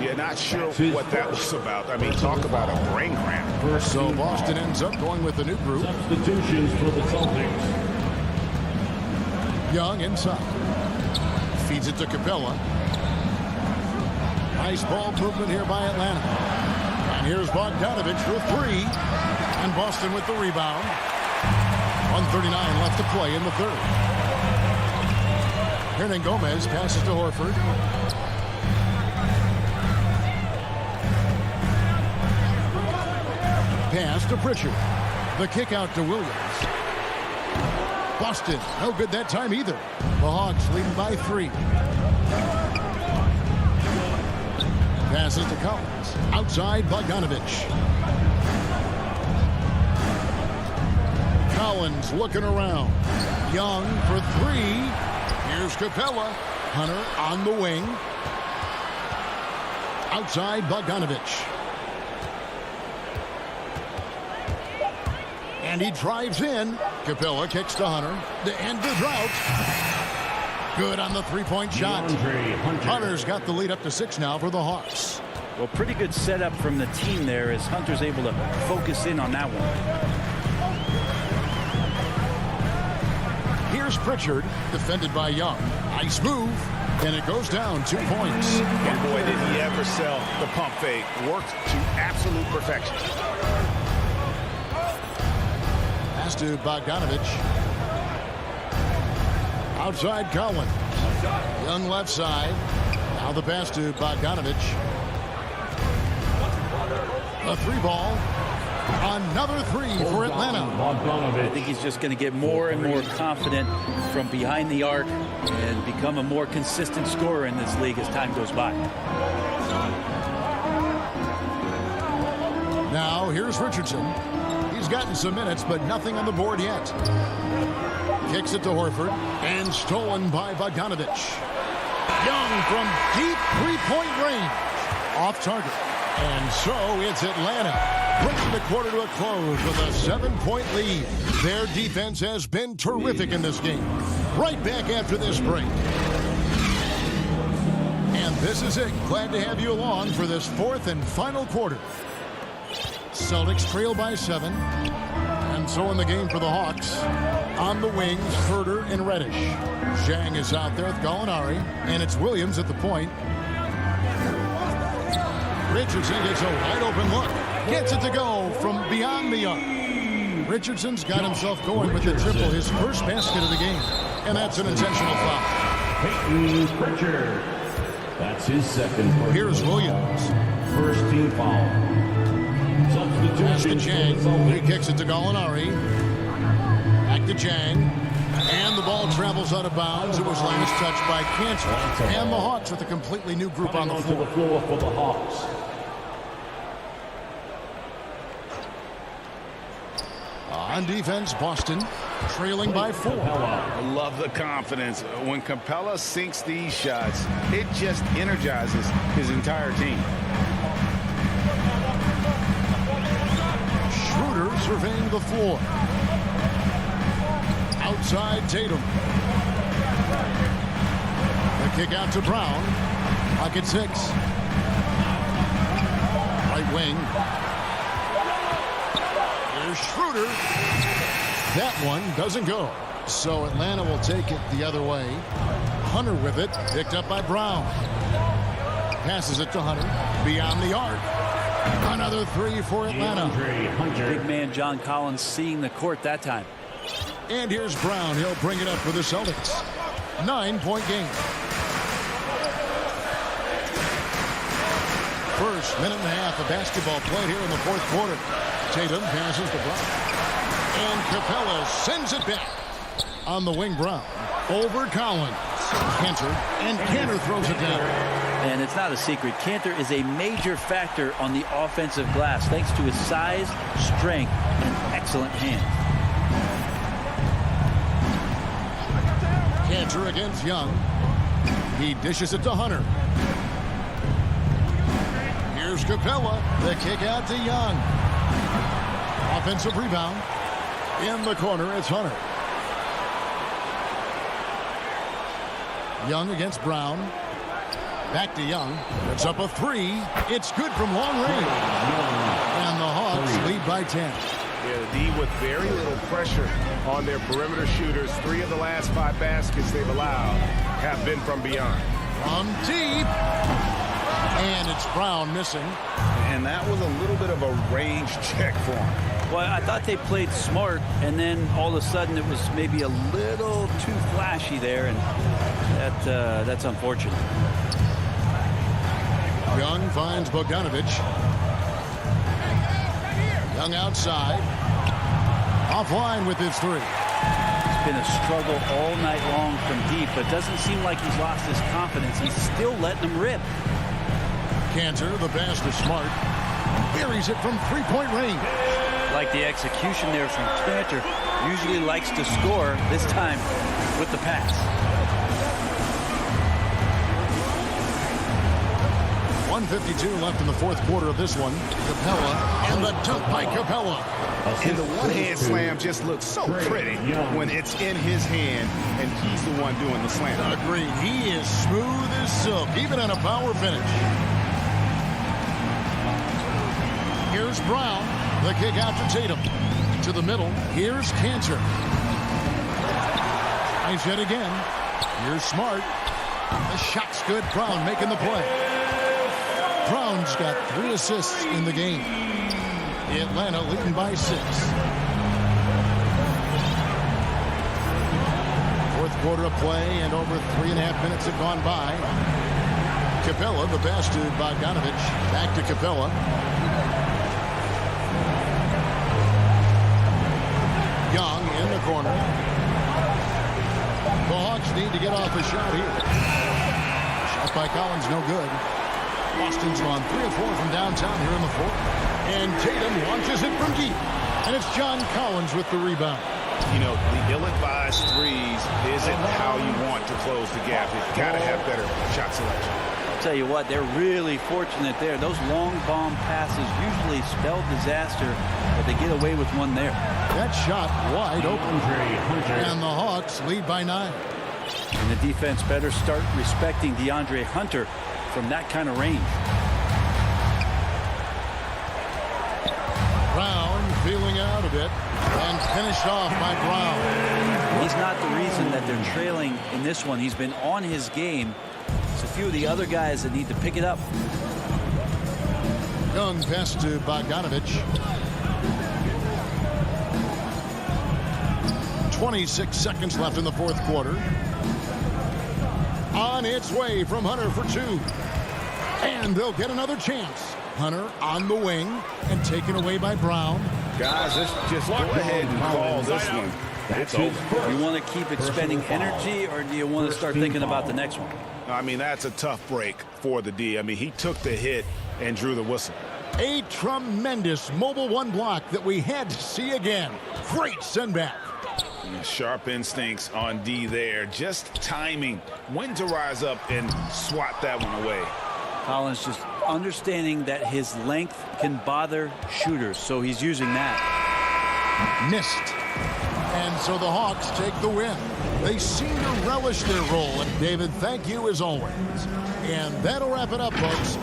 Yeah, not sure what that was about. I mean, talk about a brain cramp. So Boston ends up going with the new group. Substitutions for the Celtics. Young inside. Feeds it to Capella. Nice ball movement here by Atlanta. And here's Bogdanovich for 3. And Boston with the rebound. 1:39 left to play in the third. Hernan Gomez passes to Horford. Pass to Pritchard. The kick out to Williams. Boston, no good that time either. The Hawks leading by 3. Passes to Collins. Outside Bogdanovich. Collins looking around. Young for 3. Here's Capella. Hunter on the wing. Outside Bogdanovich. And he drives in. Capella kicks to Hunter. To end the drought. Good on the three-point shot. Hunter's got the lead up to 6 now for the Hawks. Well, pretty good setup from the team there as Hunter's able to focus in on that one. Here's Pritchard, defended by Young. Nice move, and it goes down 2 points. And boy, did he ever sell the pump fake. Worked to absolute perfection. Pass to Bogdanovich. Outside Collins. Young left side. Now the pass to Bogdanovich. A 3 ball. Another 3 for Atlanta. I think he's just going to get more and more confident from behind the arc and become a more consistent scorer in this league as time goes by. Now here's Richardson. He's gotten some minutes, but nothing on the board yet. Kicks it to Horford and stolen by Bogdanovich. Young from deep 3-point range. Off target. And so it's Atlanta bringing the quarter to a close with a 7-point lead. Their defense has been terrific in this game. Right back after this break. And this is it. Glad to have you along for this 4th and final quarter. Celtics trail by 7. And so in the game for the Hawks. On the wings, Herter and Reddish. Zhang is out there with Gallinari. And it's Williams at the point. Richardson gets a wide open look. Gets it to go from beyond the arc. Richardson's got himself going with the triple, his first basket of the game. And that's an intentional foul. Peyton Pritchard. That's his second. Here's Williams. First team foul. Pass to Zhang. He kicks it to Gallinari. Back to Zhang. And the ball travels out of bounds. It was last touched by Cantor. And the Hawks with a completely new group on the floor. For the Hawks. On defense, Boston trailing by 4. I love the confidence. When Capella sinks these shots, it just energizes his entire team. Schroeder surveying the floor. Outside Tatum. The kick out to Brown. Pocket 6. Right wing. Here's Schroeder. That one doesn't go. So Atlanta will take it the other way. Hunter with it. Picked up by Brown. Passes it to Hunter. Beyond the arc. Another 3 for Atlanta. Big man John Collins seeing the court that time. And here's Brown. He'll bring it up for the Celtics. 9-point game. First minute and a half of basketball played here in the fourth quarter. Tatum passes to Brown. And Capella sends it back. On the wing, Brown. Over Collins. Cantor. And Cantor throws it down. And it's not a secret. Cantor is a major factor on the offensive glass thanks to his size, strength, and excellent hands. Cantor against Young. He dishes it to Hunter. Here's Capella. The kick out to Young. Offensive rebound. In the corner, it's Hunter. Young against Brown. Back to Young. It's up a three. It's good from long range. And the Hawks lead by 10. Yeah, the D with very little pressure on their perimeter shooters. 3 of the last 5 baskets they've allowed have been from beyond. From deep. And it's Brown missing. And that was a little bit of a range check for him. Well, I thought they played smart, and then all of a sudden it was maybe a little too flashy there, and that's unfortunate. Young finds Bogdanovich. Young outside. Offline with his three. It's been a struggle all night long from deep, but doesn't seem like he's lost his confidence. He's still letting them rip. Cantor, the pass to Smart. Buries it from three-point range. Like the execution there from Cantor. Usually likes to score, this time with the pass. 1:52 left in the fourth quarter of this one. Capella, and the dunk by Capella. And the one-hand slam just looks so pretty when it's in his hand, and he's the one doing the slam. Agreed. He is smooth as silk, even in a power finish. Here's Brown. The kick out to Tatum. To the middle. Here's Cantor. Nice hit again. Here's Smart. The shot's good. Brown making the play. Brown's got 3 assists in the game. Atlanta leading by 6. Fourth quarter of play, and over 3.5 minutes have gone by. Capella, the pass to Bogdanovich. Back to Capella. Young in the corner. The Hawks need to get off a shot here. Shot by Collins, no good. Boston's gone 3 of 4 from downtown here in the fourth. And Tatum launches it from deep. And it's John Collins with the rebound. You know, the ill-advised threes isn't how you want to close the gap. You've got to have better shot selection. I'll tell you what, they're really fortunate there. Those long bomb passes usually spell disaster, but they get away with one there. That shot wide open. And the Hawks lead by 9. And the defense better start respecting DeAndre Hunter from that kind of range. Brown feeling out a bit and finished off by Brown. He's not the reason that they're trailing in this one. He's been on his game. It's a few of the other guys that need to pick it up. Young pass to Bogdanovich. 26 seconds left in the fourth quarter. On its way from Hunter for 2. And they'll get another chance. Hunter on the wing and taken away by Brown. Guys, let's just go ahead and call this one. It's over. You want to keep expending energy, or do you want to start thinking about the next one? I mean, that's a tough break for the D. I mean, he took the hit and drew the whistle. A tremendous mobile 1 block that we had to see again. Great send back. Sharp instincts on D there. Just timing when to rise up and swat that one away. Collins just understanding that his length can bother shooters, so he's using that. Missed. And so the Hawks take the win. They seem to relish their role. And David, thank you as always. And that'll wrap it up, folks.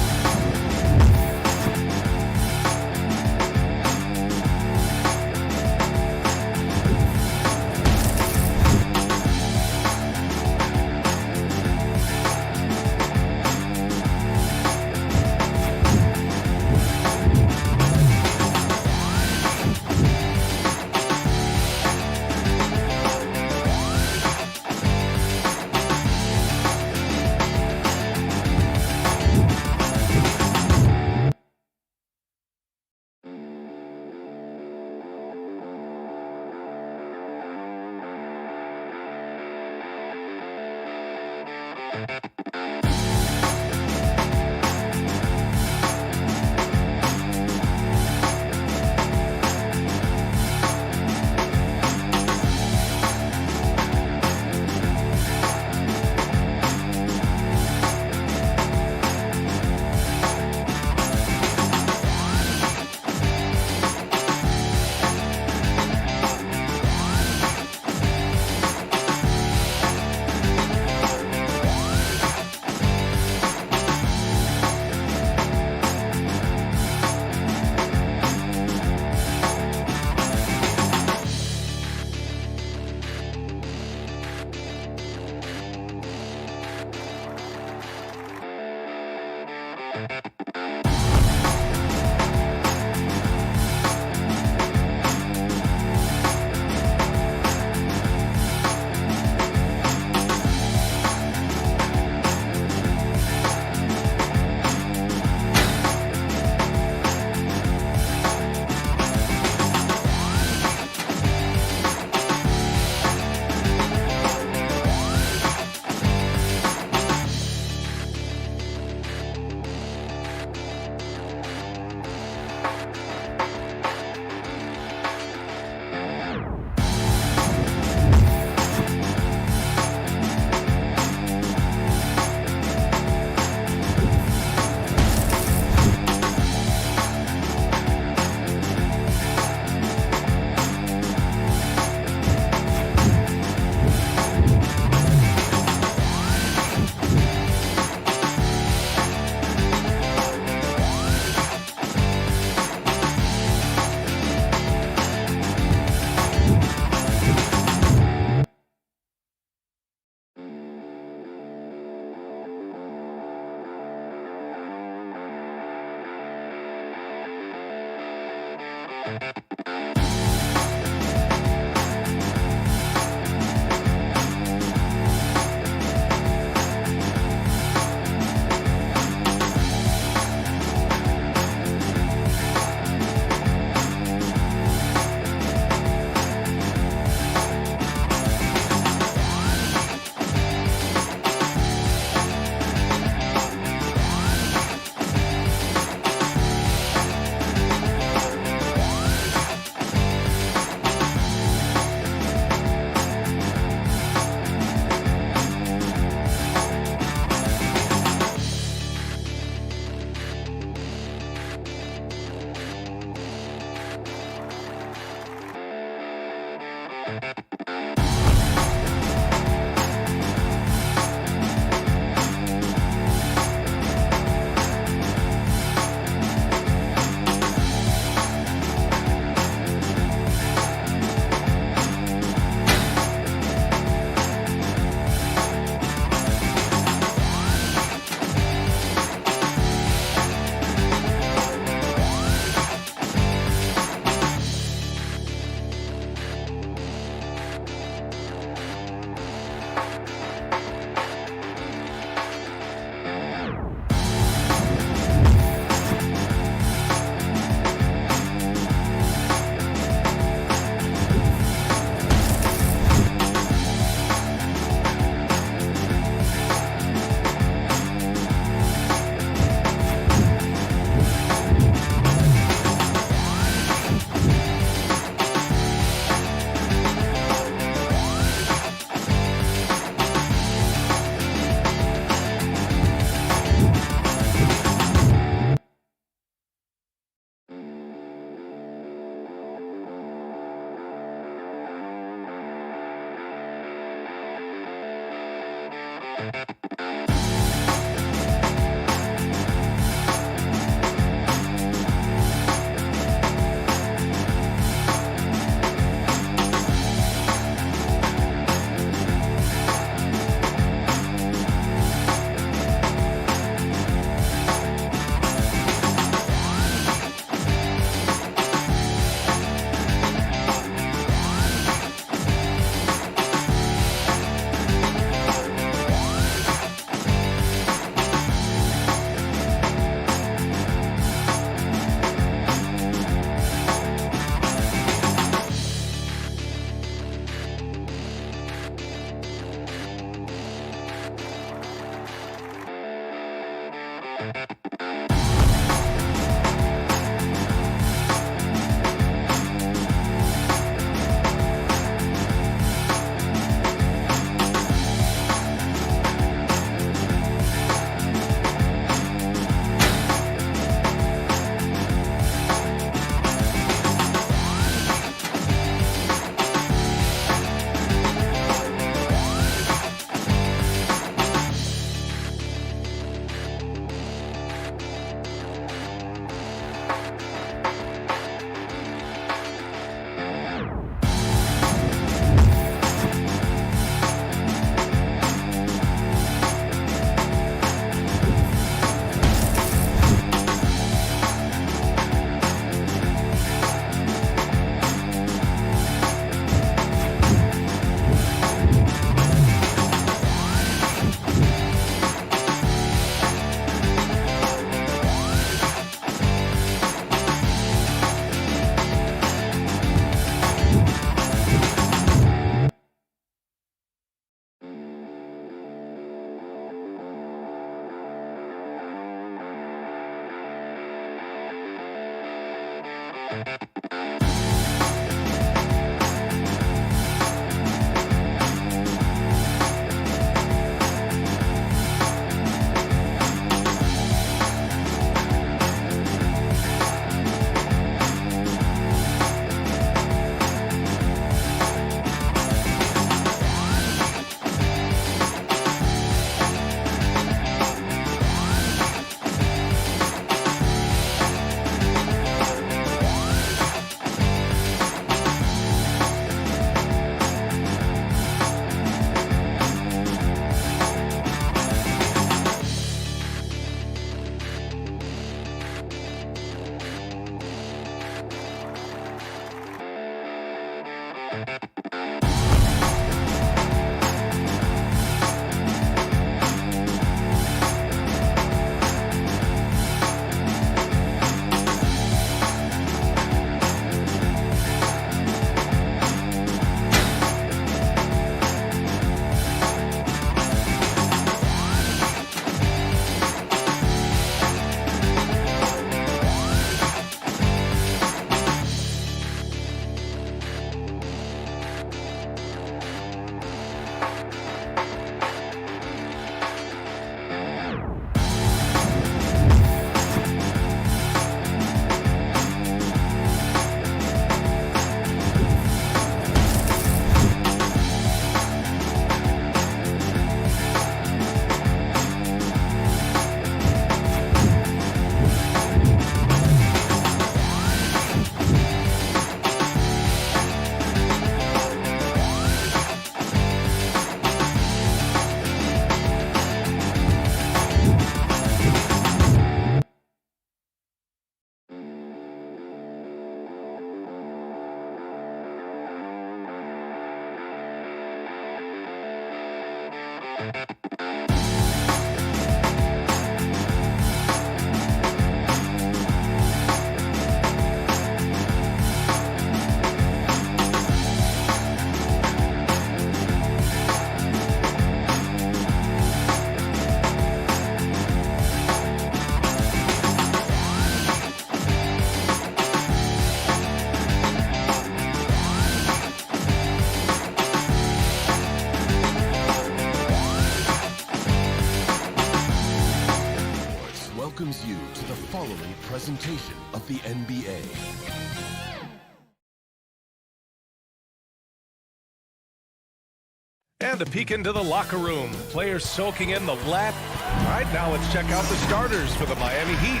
And a peek into the locker room. Players soaking in the lap. All right, now let's check out the starters for the Miami Heat.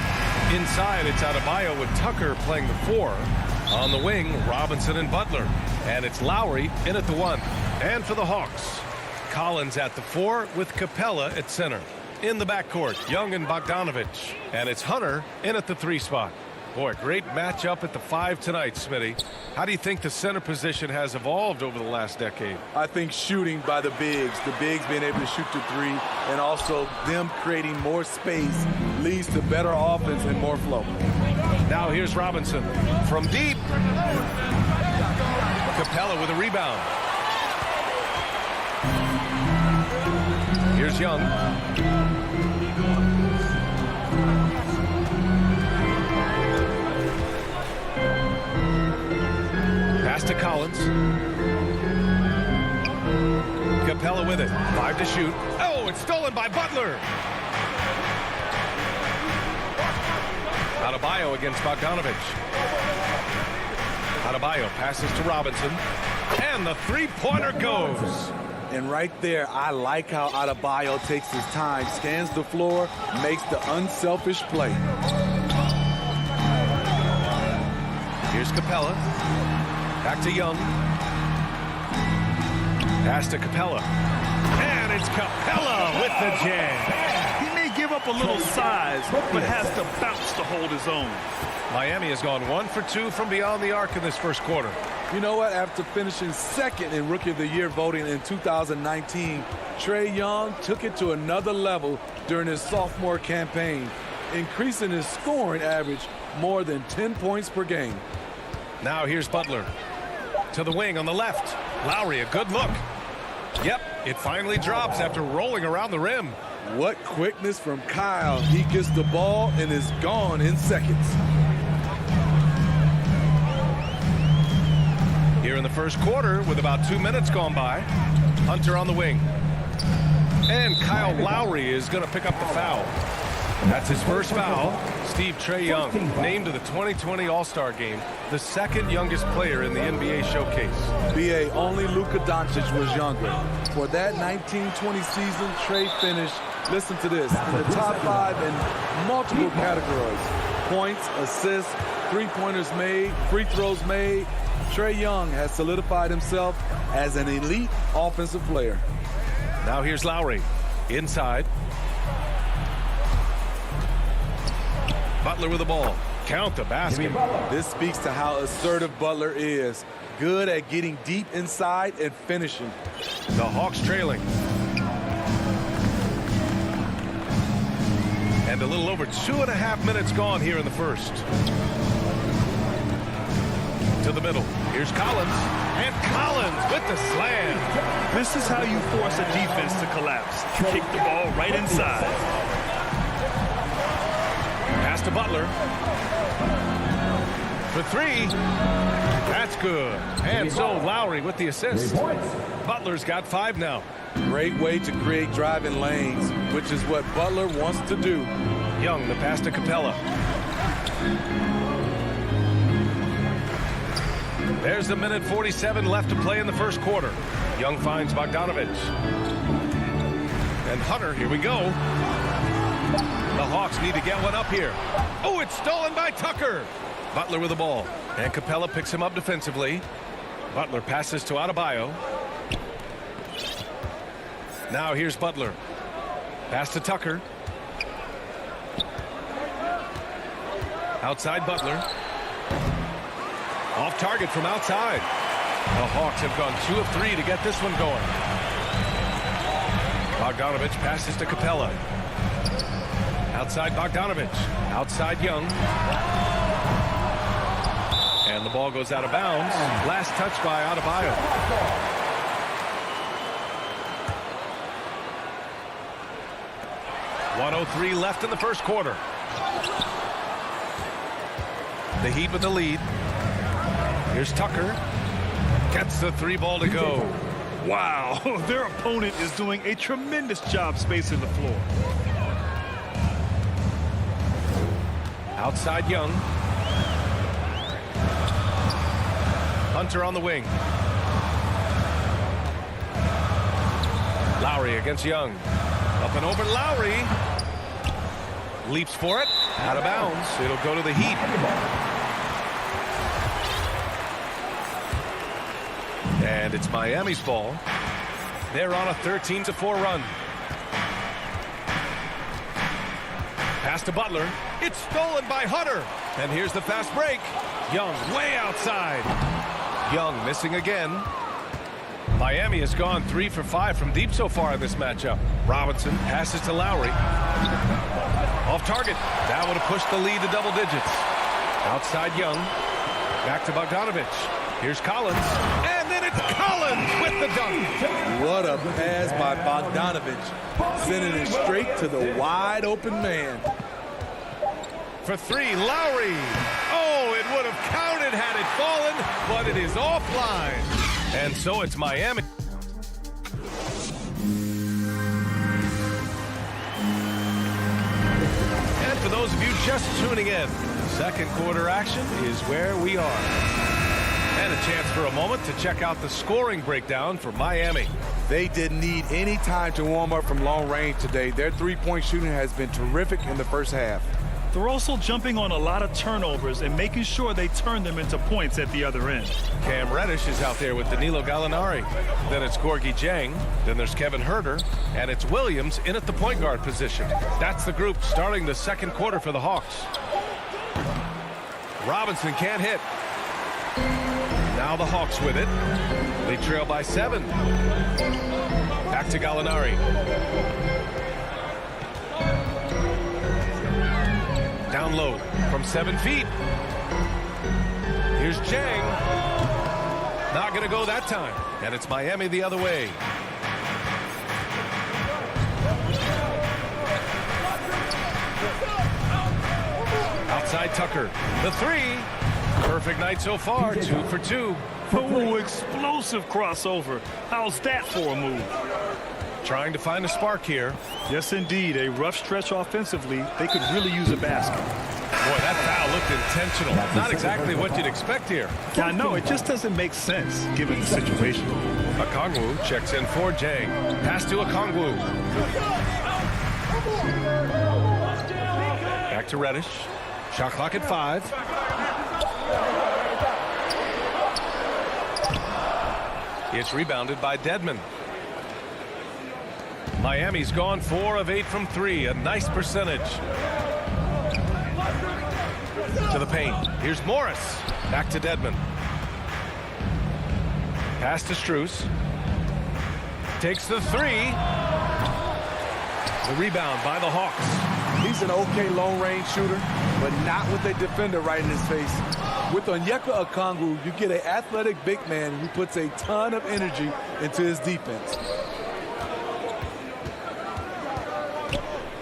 Inside, it's Adebayo with Tucker playing the 4. On the wing, Robinson and Butler. And it's Lowry in at the 1. And for the Hawks, Collins at the 4 with Capella at center. In the backcourt, Young and Bogdanovich. And it's Hunter in at the 3 spot. Boy, great matchup at the 5 tonight, Smitty. How do you think the center position has evolved over the last decade? I think shooting by the bigs being able to shoot the 3, and also them creating more space leads to better offense and more flow. Now here's Robinson from deep. Capella with a rebound. Here's Young. Pass to Collins. Capella with it. 5 to shoot. Oh, it's stolen by Butler. Adebayo against Bogdanovich. Adebayo passes to Robinson. And the 3-pointer goes. And right there, I like how Adebayo takes his time, scans the floor, makes the unselfish play. Here's Capella. Back to Young. Pass to Capella. And it's Capella with the jam. He may give up a little size, but has to bounce to hold his own. Miami has gone 1 for 2 from beyond the arc in this first quarter. You know what? After finishing second in Rookie of the Year voting in 2019, Trae Young took it to another level during his sophomore campaign, increasing his scoring average more than 10 points per game. Now here's Butler. To the wing on the left. Lowry, a good look. Yep, it finally drops after rolling around the rim. What quickness from Kyle. He gets the ball and is gone in seconds. Here in the first quarter, with about 2 minutes gone by, Hunter on the wing. And Kyle Lowry is going to pick up the foul. That's his first foul. Steve Trae Young, named to the 2020 All-Star Game, the second youngest player in the NBA showcase. B.A. only Luka Doncic was younger. For that 1920 season, Trae finished, listen to this, in the top 5 in multiple categories. Points, assists, three-pointers made, free throws made. Trae Young has solidified himself as an elite offensive player. Now here's Lowry. Inside. Butler with the ball. Count the basket. This speaks to how assertive Butler is. Good at getting deep inside and finishing. The Hawks trailing. And a little over 2.5 minutes gone here in the first. To the middle. Here's Collins. And Collins with the slam. This is how you force a defense to collapse. Kick the ball right inside. Pass to Butler. For 3. That's good. And so Lowry with the assist. Butler's got 5 now. Great way to create driving lanes, which is what Butler wants to do. Young, the pass to Capella. There's the 1:47 left to play in the first quarter. Young finds Bogdanovich. And Hunter, here we go. The Hawks need to get one up here. Oh, it's stolen by Tucker. Butler with the ball. And Capella picks him up defensively. Butler passes to Adebayo. Now here's Butler. Pass to Tucker. Outside Butler. Off target from outside. The Hawks have gone 2 of 3 to get this one going. Bogdanovich passes to Capella. Outside Bogdanovich. Outside Young. And the ball goes out of bounds. Last touch by Adebayo. .103 left in the first quarter. The Heat with the lead. Here's Tucker. Gets the 3 ball to go. Wow, their opponent is doing a tremendous job spacing the floor. Outside Young. Hunter on the wing. Lowry against Young. Up and over Lowry. Leaps for it. Out of bounds. It'll go to the Heat. And it's Miami's ball. They're on a 13-4 run. Pass to Butler. It's stolen by Hunter. And here's the fast break. Young way outside. Young missing again. Miami has gone 3 for 5 from deep so far in this matchup. Robinson passes to Lowry. Off target. That would have pushed the lead to double digits. Outside Young. Back to Bogdanovich. Here's Collins. And then it's Collins with the dunk. What a pass by Bogdanovich. Sending it straight to the wide open man. For 3, Lowry. Oh, it would have counted had it fallen, but it is offline. And so it's Miami. And for those of you just tuning in, second quarter action is where we are. And a chance for a moment to check out the scoring breakdown for Miami. They didn't need any time to warm up from long range today. Their three-point shooting has been terrific in the first half. They're also jumping on a lot of turnovers and making sure they turn them into points at the other end. Cam Reddish is out there with Danilo Gallinari. Then it's Gorgui Dieng. Then there's Kevin Huerter. And it's Williams in at the point guard position. That's the group starting the second quarter for the Hawks. Robinson can't hit. Now the Hawks with it. They trail by 7. Back to Gallinari. Down low from 7 feet. Here's Dieng. Not going to go that time. And it's Miami the other way. Outside Tucker. The 3. Perfect night so far. 2 for 2. Oh, explosive crossover. How's that for a move? Trying to find a spark here. Yes, indeed. A rough stretch offensively. They could really use a basket. Boy, that foul looked intentional. Not exactly what you'd expect here. I know. It just doesn't make sense given the situation. Okongwu checks in for Dieng. Pass to Okongwu. Back to Reddish. Shot clock at 5. It's rebounded by Dedmon. Miami's gone 4 of 8 from 3. A nice percentage. To the paint. Here's Morris. Back to Dedmon. Pass to Strus. Takes the 3. The rebound by the Hawks. He's an okay long-range shooter, but not with a defender right in his face. With Onyeka Okongwu, you get an athletic big man who puts a ton of energy into his defense.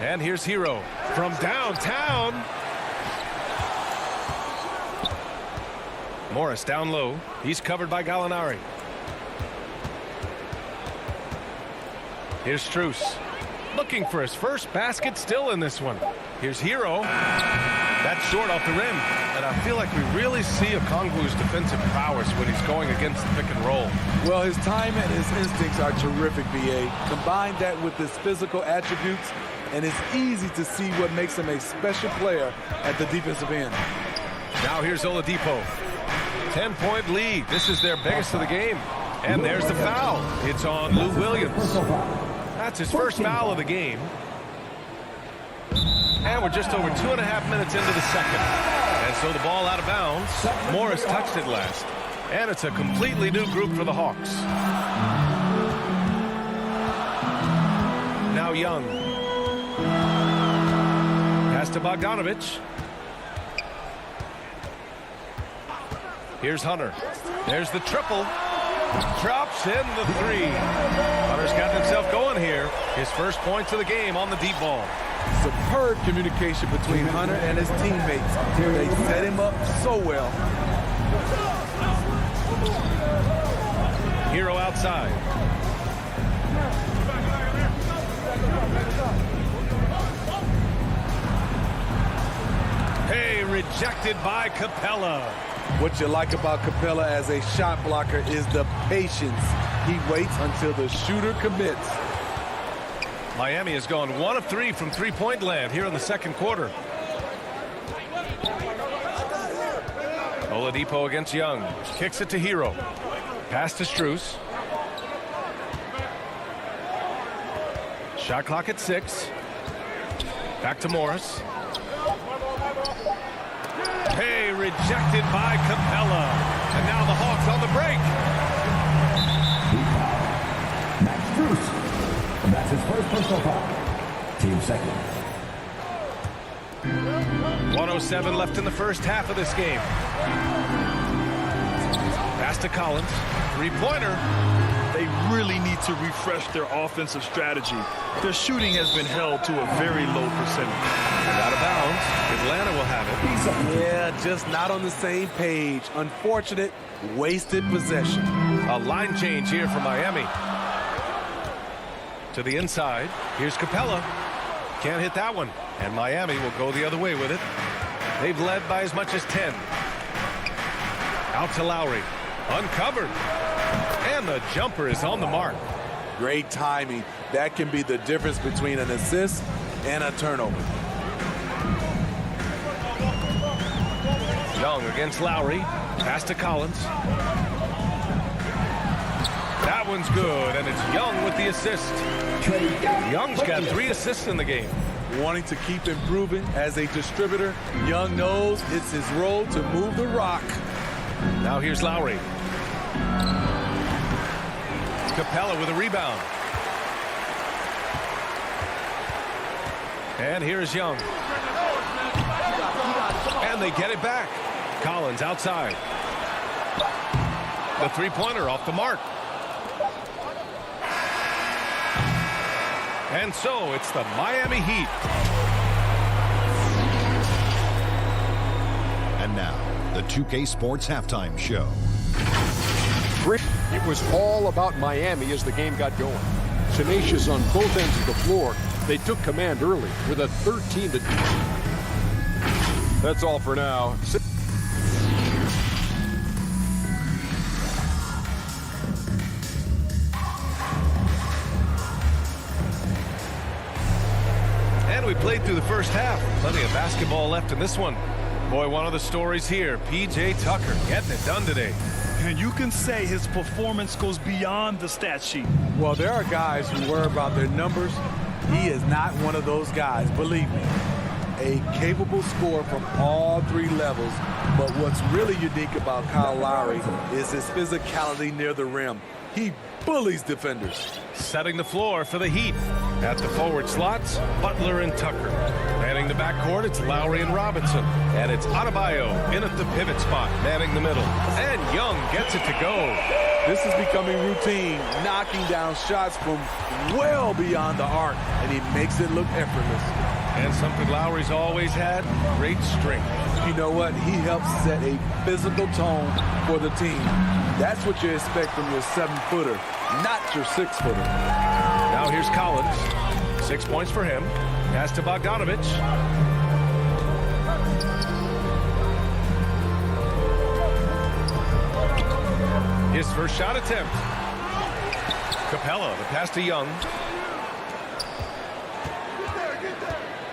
And here's Hero from downtown. Morris down low. He's covered by Gallinari. Here's Strus. Looking for his first basket still in this one. Here's Hero. That's short off the rim. And I feel like we really see Okongwu's defensive prowess when he's going against the pick and roll. Well, his time and his instincts are terrific, B.A. Combine that with his physical attributes, and it's easy to see what makes him a special player at the defensive end. Now here's Oladipo. 10-point lead. This is their biggest of the game. And there's the foul. It's on Lou Williams. That's his first foul of the game. And we're just over 2.5 minutes into the second. And so the ball out of bounds. Morris touched it last. And it's a completely new group for the Hawks. Now Young. Pass to Bogdanovich. Here's Hunter. There's the triple. Drops in the 3. Hunter's got himself going here. His first points of the game on the deep ball. Superb communication between Hunter and his teammates. They set him up so well. Hero outside. Hey, rejected by Capella. What you like about Capella as a shot blocker is the patience. He waits until the shooter commits. Miami has gone 1 of 3 from three-point land here in the second quarter. Oladipo against Young. Kicks it to Hero. Pass to Strus. Shot clock at 6. Back to Morris. Hey, rejected by Capella. And now the Hawks on the break. Max Strus. And that's his first personal foul. Team second. 1:07 left in the first half of this game. Pass to Collins. Three-pointer. They really need to refresh their offensive strategy. Their shooting has been held to a very low percentage. And out of bounds. Atlanta will have it. Yeah, just not on the same page. Unfortunate, wasted possession. A line change here for Miami. To the inside. Here's Capella. Can't hit that one. And Miami will go the other way with it. They've led by as much as 10. Out to Lowry. Uncovered. And the jumper is on the mark. Great timing. That can be the difference between an assist and a turnover. Young against Lowry. Pass to Collins. That one's good, and it's Young with the assist. Young's got 3 assists in the game. Wanting to keep improving as a distributor, Young knows it's his role to move the rock. Now here's Lowry. Capella with a rebound. And here's Young. And they get it back. Collins outside. The three-pointer off the mark. And so it's the Miami Heat. And now, the 2K Sports Halftime Show. It was all about Miami as the game got going. Tenacious on both ends of the floor. They took command early with a 13-2. That's all for now. And we played through the first half. Plenty of basketball left in this one. Boy, one of the stories here, P.J. Tucker getting it done today. And you can say his performance goes beyond the stat sheet. Well, there are guys who worry about their numbers. He is not one of those guys, believe me. A capable scorer from all 3 levels. But what's really unique about Kyle Lowry is his physicality near the rim. He bullies defenders. Setting the floor for the Heat. At the forward slots, Butler and Tucker. Manning the backcourt, it's Lowry and Robinson. And it's Adebayo in at the pivot spot, manning the middle. And Young gets it to go. This is becoming routine, knocking down shots from well beyond the arc, and he makes it look effortless. And something Lowry's always had, great strength. You know what? He helps set a physical tone for the team. That's what you expect from your 7-footer, not your 6-footer. Now here's Collins. 6 points for him. Pass to Bogdanovich. His first shot attempt. Capella, the pass to Young.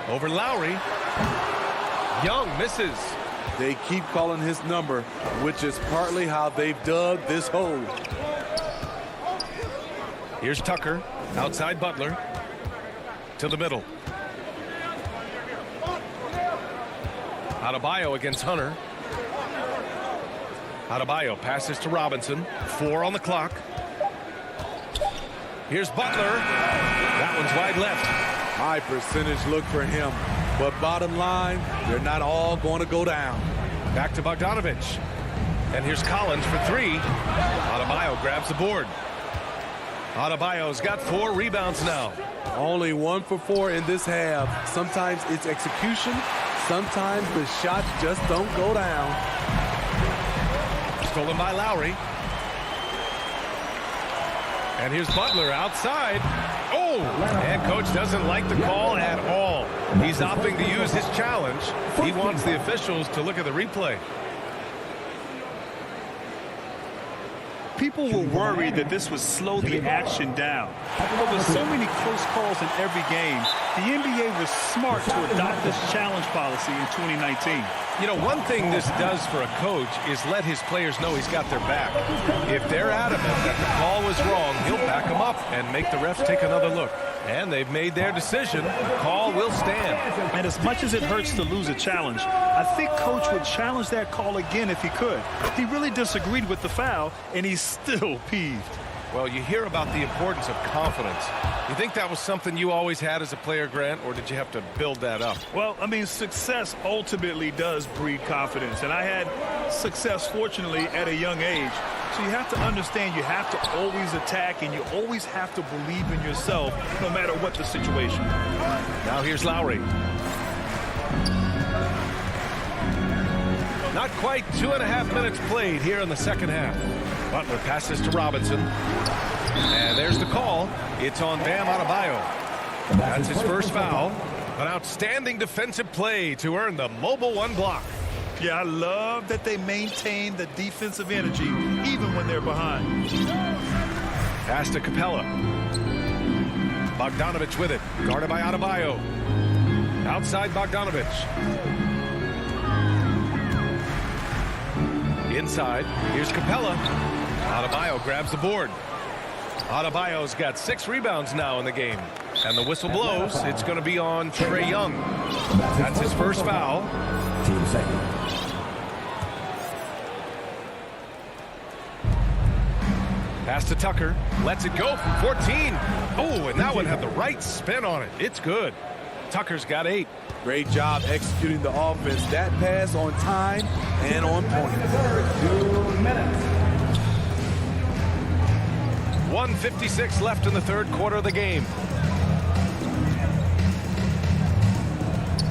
Over Lowry. Young misses. They keep calling his number, which is partly how they've dug this hole. Here's Tucker, outside Butler. To the middle. Adebayo against Hunter. Adebayo passes to Robinson. 4 on the clock. Here's Butler. That one's wide left. High percentage look for him. But bottom line, they're not all going to go down. Back to Bogdanovich. And here's Collins for 3. Adebayo grabs the board. Adebayo's got 4 rebounds now. Only 1 for 4 in this half. Sometimes it's execution. Sometimes the shots just don't go down. Stolen by Lowry. And here's Butler outside. Oh, and coach doesn't like the call at all. He's opting to use his challenge. He wants the officials to look at the replay. People were worried that this would slow the action down. But with so many close calls in every game, the NBA was smart to adopt this challenge policy in 2019. You know, one thing this does for a coach is let his players know he's got their back. If they're adamant that the call was wrong, he'll back them up and make the refs take another look. And they've made their decision. The call will stand. And as much as it hurts to lose a challenge, I think Coach would challenge that call again if he could. He really disagreed with the foul, and he's still peeved. Well, you hear about the importance of confidence. You think that was something you always had as a player, Grant, or did you have to build that up? Well, I mean, success ultimately does breed confidence, and I had success, fortunately, at a young age. So you have to understand you have to always attack, and you always have to believe in yourself no matter what the situation. Now here's Lowry. Not quite 2.5 minutes played here in the second half. Butler passes to Robinson. And there's the call. It's on Bam Adebayo. That's his first foul. An outstanding defensive play to earn the mobile one block. Yeah, I love that they maintain the defensive energy even when they're behind. Pass to Capella. Bogdanovich with it. Guarded by Adebayo. Outside Bogdanovich. Inside. Here's Capella. Adebayo grabs the board. Adebayo's got 6 rebounds now in the game. And the whistle blows. It's going to be on Trae Young. That's his first foul. Team second. Pass to Tucker. Lets it go from 14. Oh, and that one had the right spin on it. It's good. Tucker's got 8. Great job executing the offense. That pass on time and on point. 2 minutes. 1:56 left in the third quarter of the game.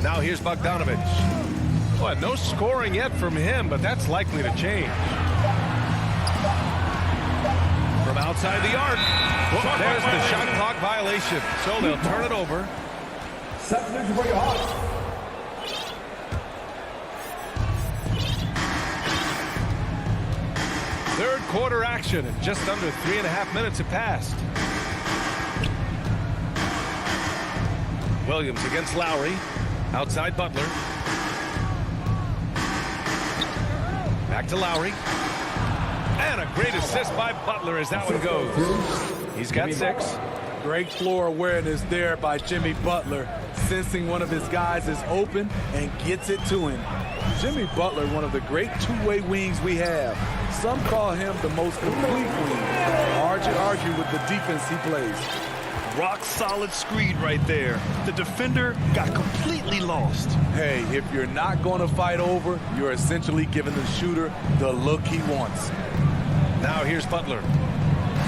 Now here's Bogdanovich. Well, no scoring yet from him, but that's likely to change. From outside the arc. There's the shot clock violation. So they'll turn it over. Third quarter action, and just under 3.5 minutes have passed. Williams against Lowry. Outside Butler. Back to Lowry. And a great assist by Butler as that one goes. He's got 6. Great floor awareness there by Jimmy Butler, sensing one of his guys is open and gets it to him. Jimmy Butler, one of the great two-way wings we have. Some call him the most complete wing. Hard to argue with the defense he plays. Rock solid screen right there. The defender got completely lost. Hey, if you're not going to fight over, you're essentially giving the shooter the look he wants. Now here's Butler.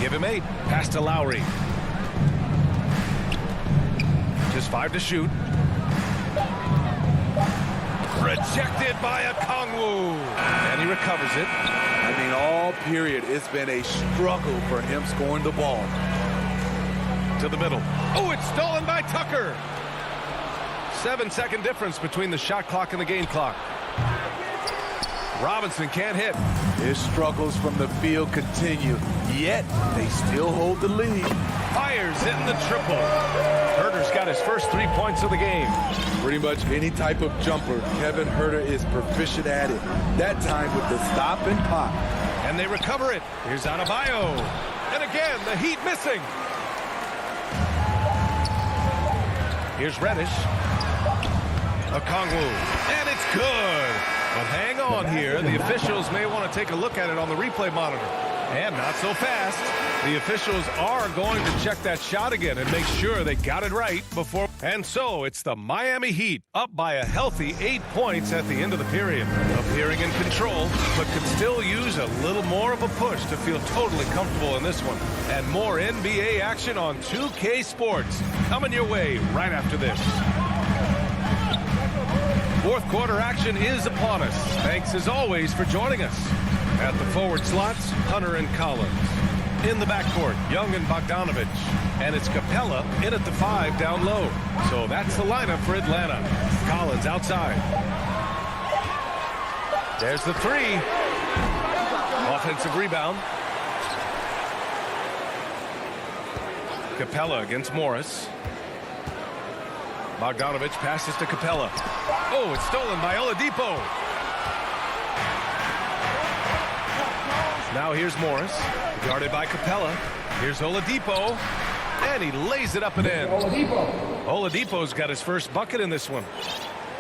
Give him 8. Pass to Lowry. Just 5 to shoot. Rejected by Okongwu. And he recovers it. I mean, all period, it's been a struggle for him scoring the ball. To the middle. Oh, it's stolen by Tucker. 7-second difference between the shot clock and the game clock. Robinson can't hit. His struggles from the field continue, yet they still hold the lead. Fires in the triple. Huerter's got his first 3 points of the game. Pretty much any type of jumper, Kevin Huerter is proficient at it. That time with the stop and pop. And they recover it. Here's Adebayo. And again, the Heat missing. Here's Reddish. Okongwu. And it's good. But hang on here. The officials may want to take a look at it on the replay monitor. And not so fast. The officials are going to check that shot again and make sure they got it right before. And so it's the Miami Heat up by a healthy 8 points at the end of the period. Appearing in control, but could still use a little more of a push to feel totally comfortable in this one. And more NBA action on 2K Sports coming your way right after this. Fourth quarter action is upon us. Thanks as always for joining us. At the forward slots, Hunter and Collins. In the backcourt, Young and Bogdanovich. And it's Capella in at the 5 down low. So that's the lineup for Atlanta. Collins outside. There's the 3. Offensive rebound. Capella against Morris. Bogdanovich passes to Capella. Oh, it's stolen by Oladipo. Now here's Morris, guarded by Capella. Here's Oladipo, and he lays it up and in. Oladipo's got his first bucket in this one.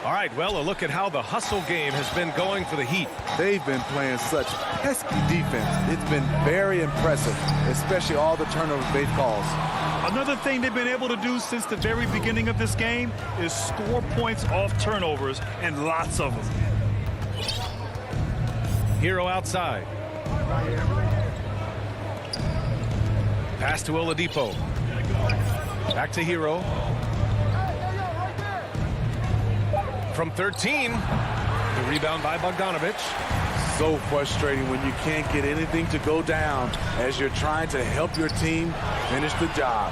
All right, well, a look at how the hustle game has been going for the Heat. They've been playing such pesky defense. It's been very impressive, especially all the turnovers they've caused. Another thing they've been able to do since the very beginning of this game is score points off turnovers, and lots of them. Hero outside. Pass to Oladipo. Back to Hero. From 13. The rebound by Bogdanovich. So frustrating when you can't get anything to go down as you're trying to help your team finish the job.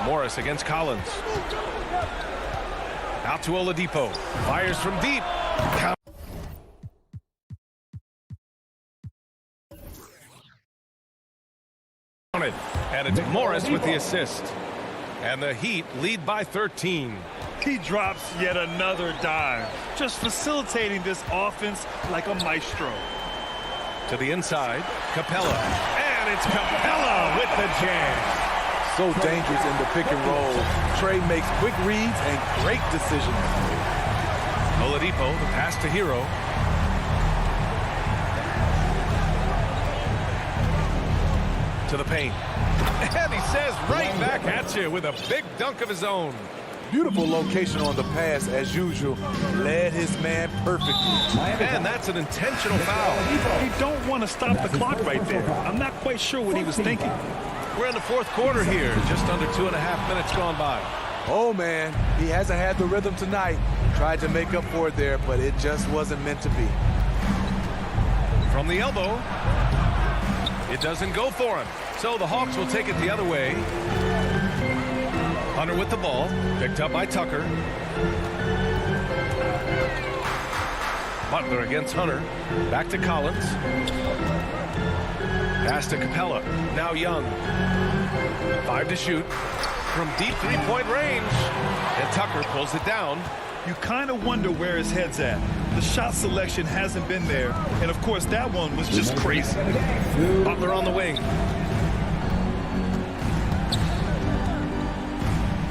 Morris against Collins. Out to Oladipo. Fires from deep. And it's Morris with the assist. And the Heat lead by 13. He drops yet another dime, just facilitating this offense like a maestro. To the inside, Capella. And it's Capella with the jam. So dangerous in the pick and roll. Trey makes quick reads and great decisions. Oladipo, the pass to Hero. To the paint. And he says right back at you with a big dunk of his own. Beautiful location on the pass as usual. Led his man perfectly. And that's an intentional foul. You don't want to stop the clock right there. I'm not quite sure what he was thinking. We're in the fourth quarter here. Just under 2.5 minutes gone by. Oh, man. He hasn't had the rhythm tonight. Tried to make up for it there, but it just wasn't meant to be. From the elbow. It doesn't go for him. So the Hawks will take it the other way. Hunter with the ball. Picked up by Tucker. Butler against Hunter. Back to Collins. Pass to Capella. Now Young. 5 to shoot. From deep three-point range. And Tucker pulls it down. You kind of wonder where his head's at. The shot selection hasn't been there. And, of course, that one was just crazy. Butler on the wing.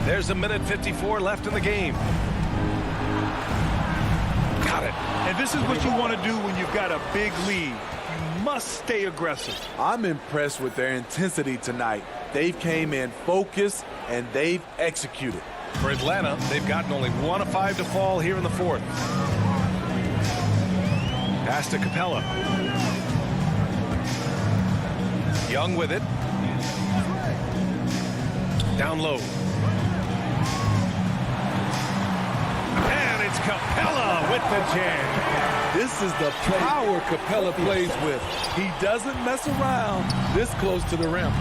There's 1:54 left in the game. Got it. And this is what you want to do when you've got a big lead. You must stay aggressive. I'm impressed with their intensity tonight. They've came in focused, and they've executed. For Atlanta, they've gotten only 1 of 5 to fall here in the fourth. Pass to Capella. Young with it. Down low. And it's Capella with the jam. This is the power Capella plays with. He doesn't mess around this close to the rim.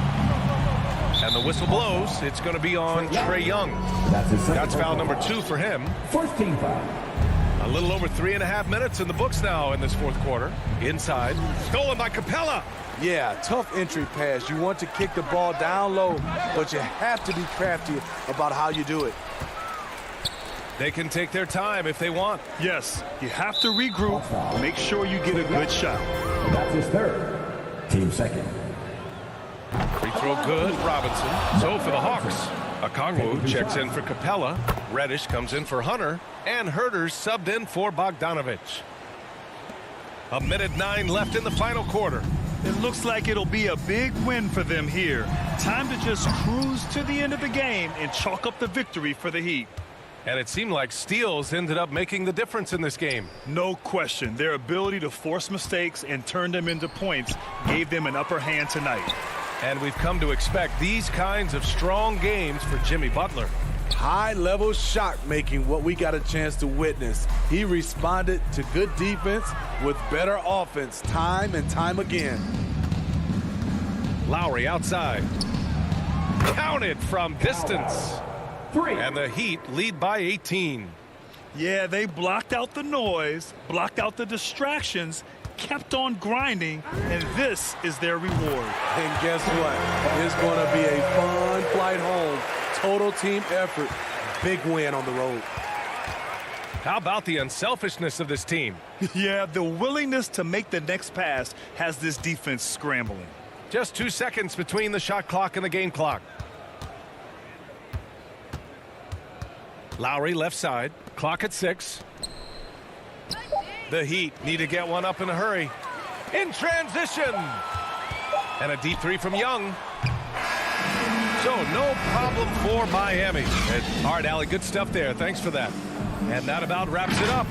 And the whistle blows. It's going to be on Trae Young. That's foul number 2 for him. First team foul. A little over 3.5 minutes in the books now in this fourth quarter. Inside. Stolen by Capella. Yeah, tough entry pass. You want to kick the ball down low, but you have to be crafty about how you do it. They can take their time if they want. Yes, you have to regroup. Make sure you get a good shot. That's his third. Team second. Free throw good, Robinson. So for the Hawks, Okongwu checks in for Capella. Reddish comes in for Hunter. And Herter's subbed in for Bogdanovich. 1:09 left in the final quarter. It looks like it'll be a big win for them here. Time to just cruise to the end of the game and chalk up the victory for the Heat. And it seemed like steals ended up making the difference in this game. No question. Their ability to force mistakes and turn them into points gave them an upper hand tonight. And we've come to expect these kinds of strong games for Jimmy Butler. High-level shot making, what we got a chance to witness. He responded to good defense with better offense time and time again. Lowry outside. Counted from distance. And the Heat lead by 18. Yeah, they blocked out the noise, blocked out the distractions, kept on grinding, and this is their reward. And guess what? It's going to be a fun flight home. Total team effort. Big win on the road. How about the unselfishness of this team? Yeah, the willingness to make the next pass has this defense scrambling. Just 2 seconds between the shot clock and the game clock. Lowry left side. Clock at 6. The Heat need to get one up in a hurry. In transition. And a deep three from Young. So no problem for Miami. And, all right, Allie, good stuff there. Thanks for that. And that about wraps it up.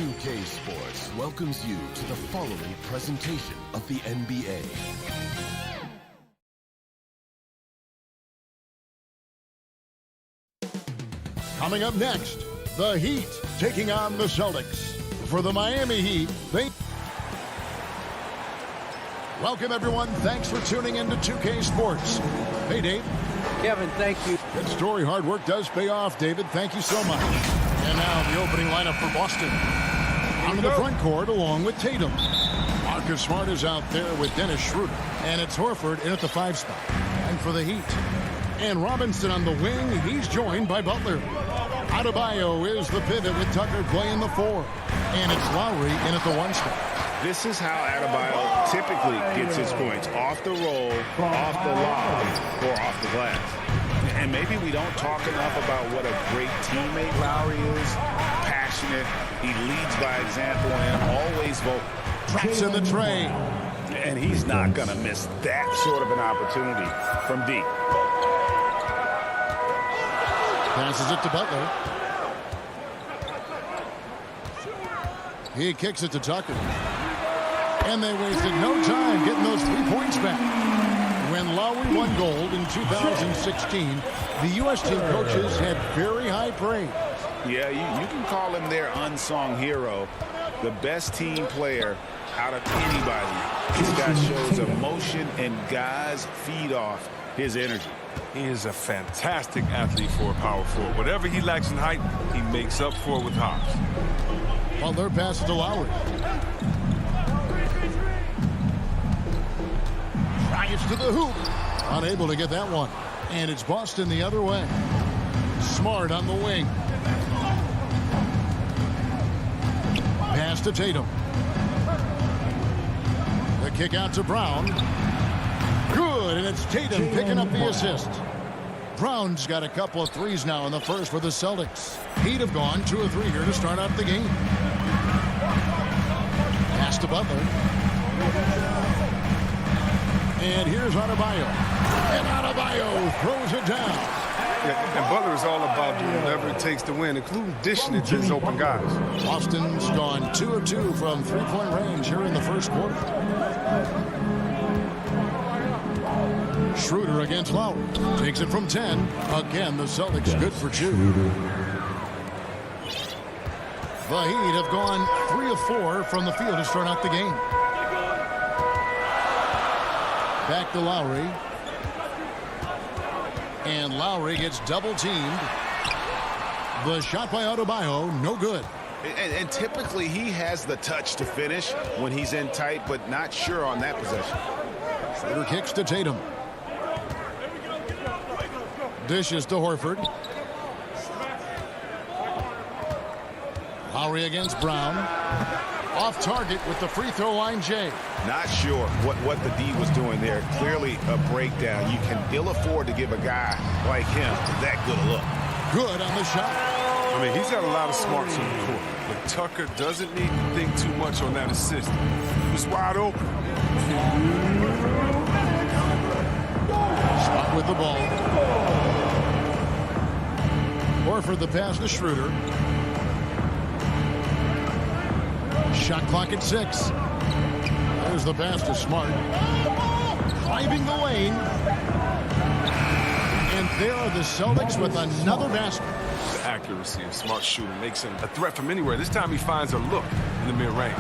2K Sports welcomes you to the following presentation of the NBA. Coming up next, the Heat taking on the Celtics. For the Miami Heat, welcome everyone. Thanks for tuning in to 2K Sports. Hey, Dave. Kevin, thank you. Good story. Hard work does pay off, David. Thank you so much. And now the opening lineup for Boston. On the front court along with Tatum. Marcus Smart is out there with Dennis Schroeder. And it's Horford in at the 5 spot. And for the Heat. And Robinson on the wing. He's joined by Butler. Adebayo is the pivot with Tucker playing the 4. And it's Lowry in at the 1 spot. This is how Adebayo typically gets his points. Off the roll, off the lob, or off the glass. And maybe we don't talk enough about what a great teammate Lowry is. Passionate. He leads by example and always vocal. Traps in the tray. And he's not going to miss that sort of an opportunity from deep. Passes it to Butler. He kicks it to Tucker. And they wasted no time getting those 3 points back. When Lowry won gold in 2016, the U.S. team coaches had very high praise. Yeah, you can call him their unsung hero, the best team player out of anybody. This guy shows emotion, and guys feed off his energy. He is a fantastic athlete for a power forward. Whatever he lacks in height, he makes up for it with hops. Butler passes to Lowry. Tries to the hoop. Unable to get that one. And it's Boston the other way. Smart on the wing. Pass to Tatum. The kick out to Brown. Good, and it's Tatum picking up the assist. Brown's got a couple of threes now in the first for the Celtics. He'd have gone 2 or 3 here to start out the game. Pass to Butler. And here's Adebayo. And Adebayo throws it down. Yeah, and Butler is all about doing whatever it takes to win, including dishing it to his open guys. Boston's gone 2 of 2 from 3-point range here in the first quarter. Schroeder against Lowry. Takes it from 10. Again, the Celtics good for 2. The Heat have gone 3 of 4 from the field to start out the game. Back to Lowry. And Lowry gets double teamed. The shot by Adebayo, no good. And typically he has the touch to finish when he's in tight, but not sure on that possession. Schroeder kicks to Tatum. Dishes to Horford. Lowry against Brown. Off target with the free throw line, Jay. Not sure what the D was doing there. Clearly a breakdown. You can ill afford to give a guy like him that good a look. Good on the shot. I mean, he's got a lot of smarts on the court, but Tucker doesn't need to think too much on that assist. He was wide open. Spot with the ball. Horford the pass to Schroeder. Shot clock at 6. There's the pass to Smart. Driving the lane. And there are the Celtics with another basket. The accuracy of Smart's shooting makes him a threat from anywhere. This time he finds a look in the mid-range.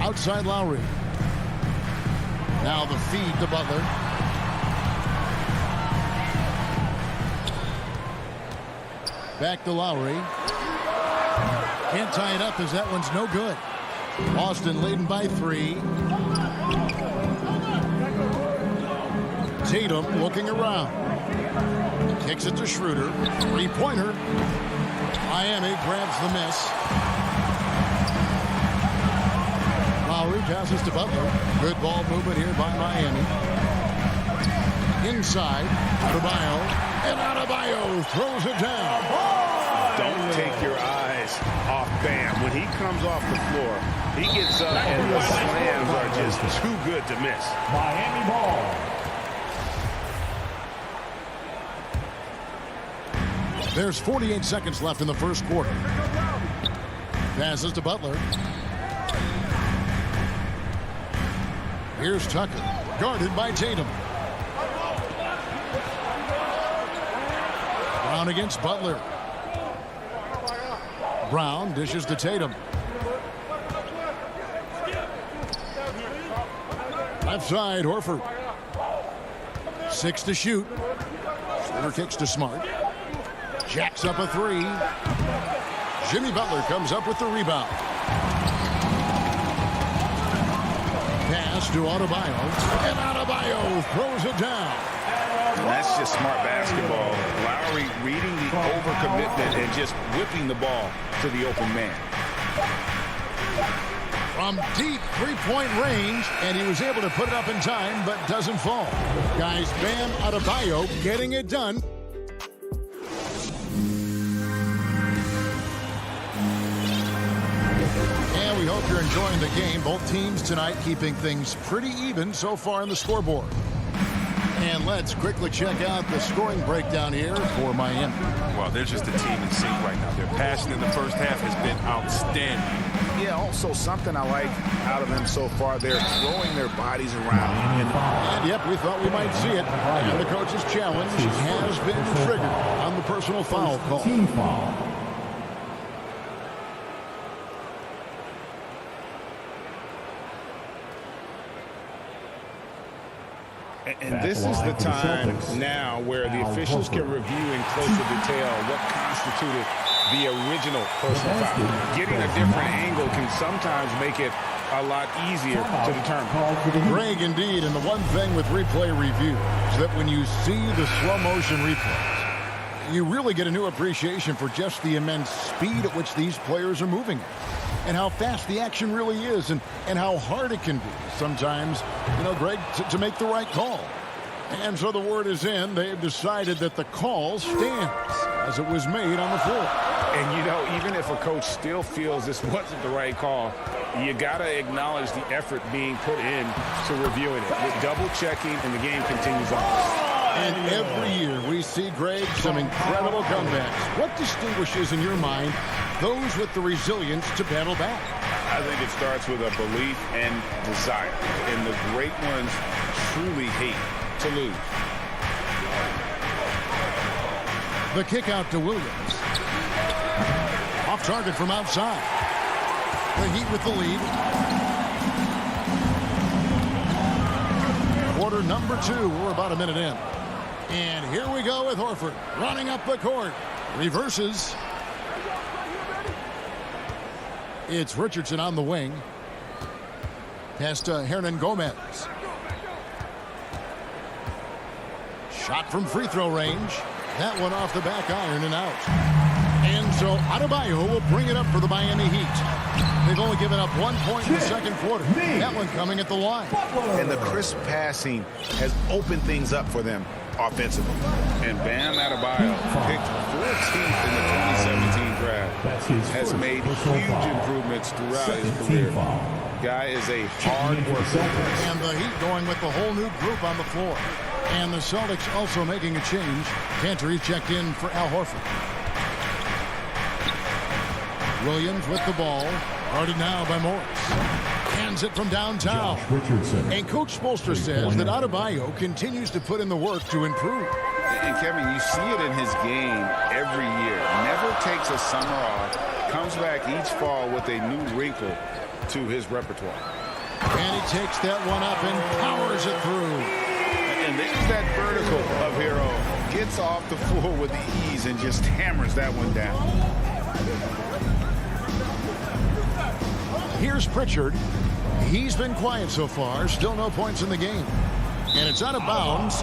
Outside Lowry. Now the feed to Butler. Back to Lowry. Can't tie it up as that one's no good. Boston leading by 3. Tatum looking around. Kicks it to Schroeder. 3-pointer. Miami grabs the miss. Lowry passes to Butler. Good ball movement here by Miami. Inside. Adebayo. And Adebayo throws it down. Don't take your eyes off Bam. When he comes off the floor, he gets up and the slams are just too good to miss. Miami ball. There's 48 seconds left in the first quarter. Passes to Butler. Here's Tucker, guarded by Tatum. Brown against Butler. Brown dishes to Tatum. Left side, Horford. 6 to shoot. Shoulder kicks to Smart. Jacks up a 3. Jimmy Butler comes up with the rebound. Pass to Adebayo. And Adebayo throws it down. And that's just smart basketball. Lowry reading the overcommitment and just whipping the ball to the open man. From deep three-point range, and he was able to put it up in time, but doesn't fall. Guys, Bam Adebayo getting it done. And we hope you're enjoying the game. Both teams tonight keeping things pretty even so far in the scoreboard. And let's quickly check out the scoring breakdown here for Miami. Well, they're just a team in sync right now. Their passion in the first half has been outstanding. Yeah, also something I like out of them so far, they're throwing their bodies around. And yep, we thought we might see it. And the coach's challenge has been triggered on the personal foul call. Team foul. And this is the time now where the officials can review in closer detail what constituted the original personal foul. Getting a different angle can sometimes make it a lot easier to determine. Greg, indeed, and the one thing with replay review is that when you see the slow motion replays, you really get a new appreciation for just the immense speed at which these players are moving and how fast the action really is and how hard it can be sometimes, Greg, to make the right call. And so the word is in. They've decided that the call stands as it was made on the floor. And, even if a coach still feels this wasn't the right call, you got to acknowledge the effort being put in to reviewing it. With double checking, and the game continues on. And every year we see, Greg, some incredible comebacks. What distinguishes, in your mind, those with the resilience to battle back? I think it starts with a belief and desire. And the great ones truly hate to lose. The kick out to Williams. Off target from outside. The Heat with the lead. Quarter number 2. We're about a minute in. And here we go with Horford running up the court. Reverses. It's Richardson on the wing. Pass to Hernan Gomez. Shot from free throw range. That one off the back iron and out. And so Adebayo will bring it up for the Miami Heat. They've only given up 1 point in the second quarter. That one coming at the line. And the crisp passing has opened things up for them offensively. And Bam Adebayo picked 14th in the 2017 draft. Has made huge improvements throughout his career. Guy is a hard worker. And the Heat going with the whole new group on the floor. And the Celtics also making a change. Cantor checked in for Al Horford. Williams with the ball. Guarded now by Morris. Hands it from downtown. And Coach Spoelstra says that Adebayo continues to put in the work to improve. And Kevin, you see it in his game every year. Never takes a summer off. Comes back each fall with a new wrinkle to his repertoire. And he takes that one up and powers it through. And there's that vertical of Hero. Gets off the floor with ease and just hammers that one down. Here's Pritchard. He's been quiet so far. Still no points in the game. And it's out of bounds.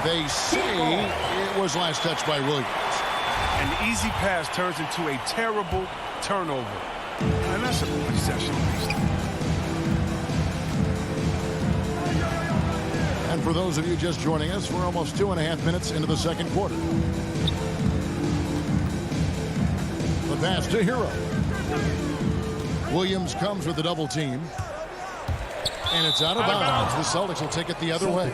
They say it was last touched by Williams. An easy pass turns into a terrible turnover. And that's a possession. And for those of you just joining us, we're almost 2.5 minutes into the second quarter. The pass to Hero. Williams comes with a double team. And it's out of bounds. The Celtics will take it the other way.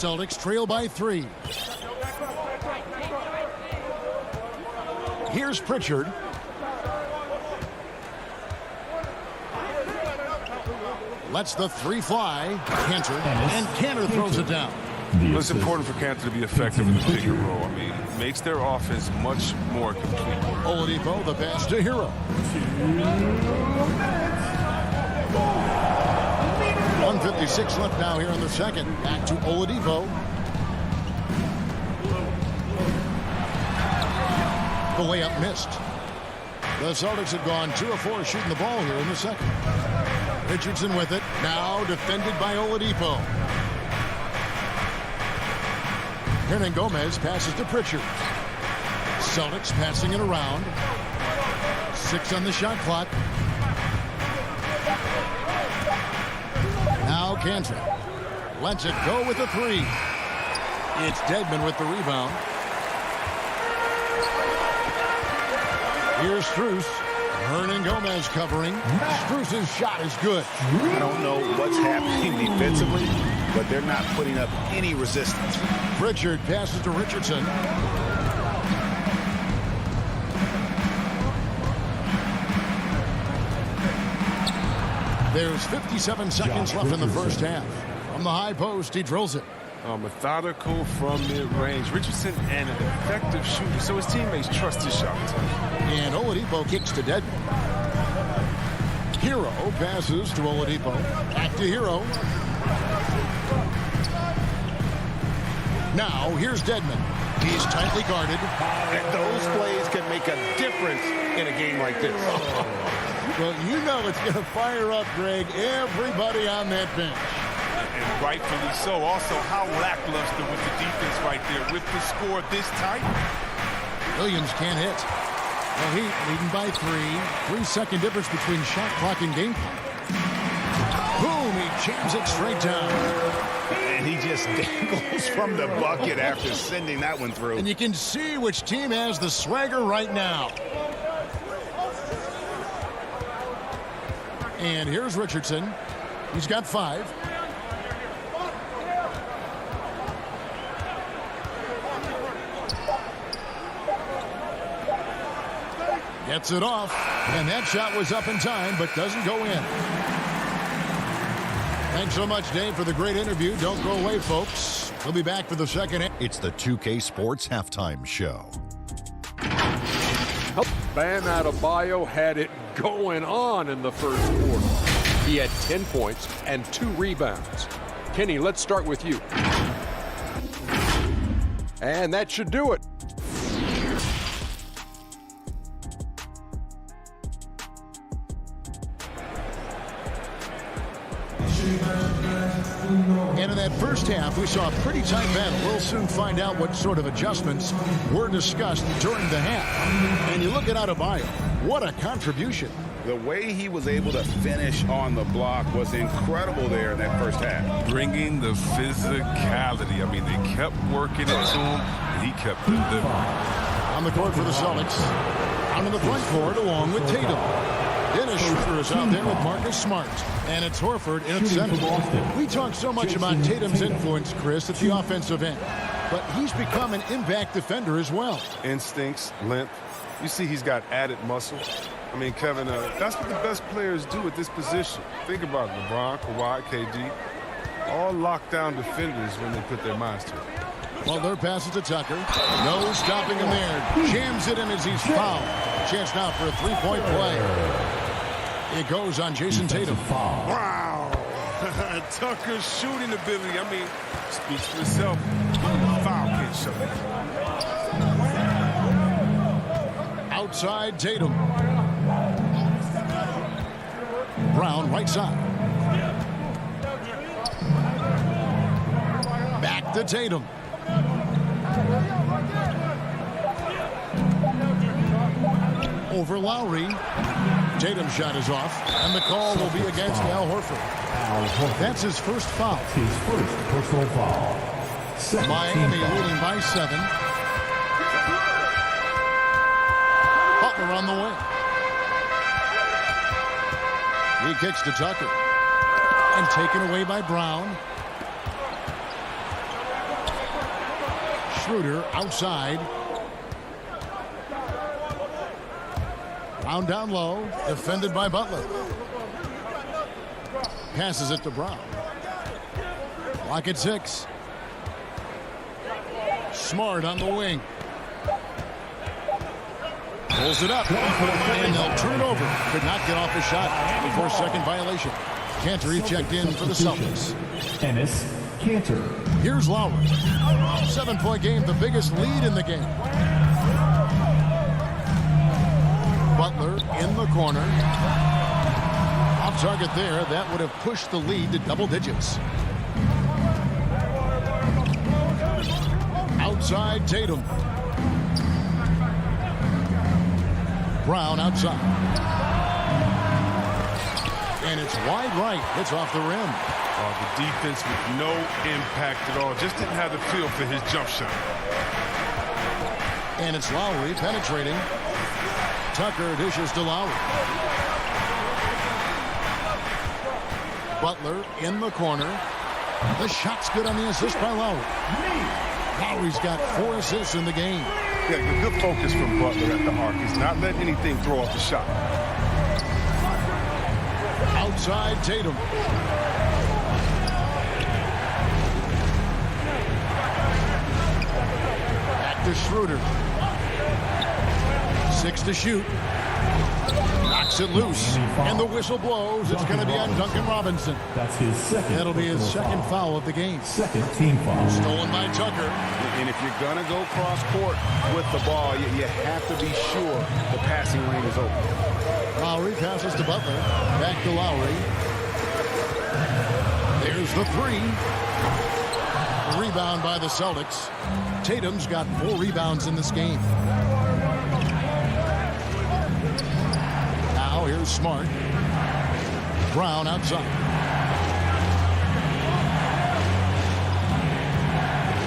Celtics trail by 3. Here's Pritchard. Lets the 3 fly. Cantor. And Cantor throws it down. Well, it's important for Cantor to be effective in the pick and roll. I mean, makes their offense much more complete. Oladipo, the pass to Hero. 1:56 left now here in the second. Back to Oladipo. The layup missed. The Celtics have gone 2 of 4 shooting the ball here in the second. Richardson with it. Now defended by Oladipo. Hernan Gomez passes to Pritchard. Celtics passing it around. 6 on the shot clock. Now Cantor lets it go with the 3. It's Dedmon with the rebound. Here's Strus. Hernan Gomez covering. Strus's shot is good. I don't know what's happening defensively, but they're not putting up any resistance. Pritchard passes to Richardson. There's 57 seconds left in the first half. From the high post, he drills it. Methodical from mid-range. Richardson and an effective shooter, so his teammates trust his shot. And Oladipo kicks to Dedmon. Hero passes to Oladipo. Back to Hero. Now, here's Dedmon. He's tightly guarded. And those plays can make a difference in a game like this. Well, you know it's going to fire up, Greg, everybody on that bench. And rightfully so. Also, how lackluster was the defense right there with the score this tight? Williams can't hit. The Heat leading by 3. 3-second difference between shot clock and game clock. Boom, he jams it straight down. And he just dangles from the bucket after sending that one through. And you can see which team has the swagger right now. And here's Richardson. He's got 5. Gets it off. And that shot was up in time, but doesn't go in. Thanks so much, Dave, for the great interview. Don't go away, folks. We'll be back for the second half. It's the 2K Sports Halftime Show. Bam Adebayo had it going on in the first quarter. He had 10 points and 2 rebounds. Kenny, let's start with you. And that should do it. And in that first half, we saw a pretty tight battle. We'll soon find out what sort of adjustments were discussed during the half. And you look at Adebayo, what a contribution. The way he was able to finish on the block was incredible there in that first half. Bringing the physicality. I mean, they kept working it to him, and he kept delivering. On the court for the Celtics. Out in the front court along with Tatum. Dennis Schroeder is out there with Marcus Smart. And it's Horford in center. We talk so much about Tatum's influence, Chris, at the offensive end. But he's become an impact defender as well. Instincts, length. You see he's got added muscle. I mean, Kevin, that's what the best players do at this position. Think about it. LeBron, Kawhi, KD. All lockdown defenders when they put their minds to it. Well, their passes to Tucker. No stopping him there. Jams it in as he's fouled. Chance now for a three-point play. It goes on Jason Tatum. Wow. Tucker's shooting ability, I mean, speaks for itself. Foul can't show that. Outside Tatum. Brown right side. Back to Tatum. Over Lowry. Tatum's shot is off, and the call will be against Al Horford. That's his first foul. His first personal foul. Miami leading by 7. Butler on the way. He kicks to Tucker. And taken away by Brown. Schroeder outside. Brown down low, defended by Butler. Passes it to Brown. Clock at 6. Smart on the wing. Pulls it up. And they'll turn it over. Could not get off the shot before second violation. Cantor checked in for the Celtics. Enes Kanter. Here's Lowry. 7-point game, the biggest lead in the game. Butler in the corner. Off target there. That would have pushed the lead to double digits. Outside Tatum. Brown outside. And it's wide right. It's off the rim. The defense with no impact at all. Just didn't have the feel for his jump shot. And it's Lowry penetrating. Tucker dishes to Lowry. Butler in the corner. The shot's good on the assist by Lowry. Lowry's got 4 assists in the game. Yeah, good focus from Butler at the arc. He's not letting anything throw off the shot. Outside Tatum. Back to Schroeder. 6 to shoot. Knocks it loose. And the whistle blows. It's going to be on Duncan Robinson. That's his second. That'll be his second foul of the game. Second team foul. Stolen by Tucker. And if you're going to go cross court with the ball, you have to be sure the passing lane is open. Lowry passes to Butler. Back to Lowry. There's the 3. Rebound by the Celtics. Tatum's got 4 rebounds in this game. Now here's Smart. Brown outside.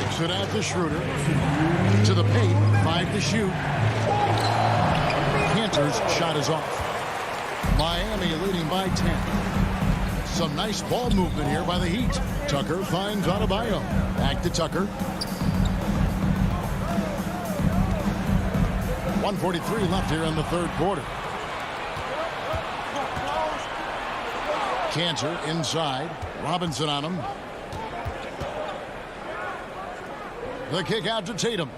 Kicks it out to Schroeder. To the paint. 5 to shoot. Cantor's shot is off. Miami leading by 10. Some nice ball movement here by the Heat. Tucker finds Adebayo. Back to Tucker. 1:43 left here in the third quarter. Cantor inside. Robinson on him. The kick out to Tatum.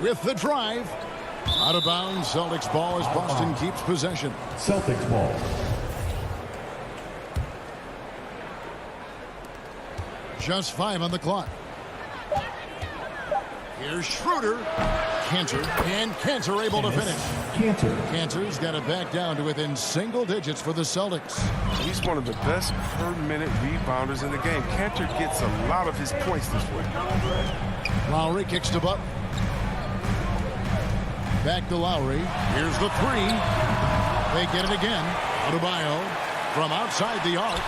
With the drive. Out of bounds. Celtics ball as Boston keeps possession. Celtics ball. Just 5 on the clock. Here's Schroeder. Cantor. And Cantor able to finish. Cantor's got it back down to within single digits for the Celtics. He's one of the best per-minute rebounders in the game. Cantor gets a lot of his points this way. Lowry kicks to Butler. Back to Lowry. Here's the 3. They get it again. Adebayo from outside the arc.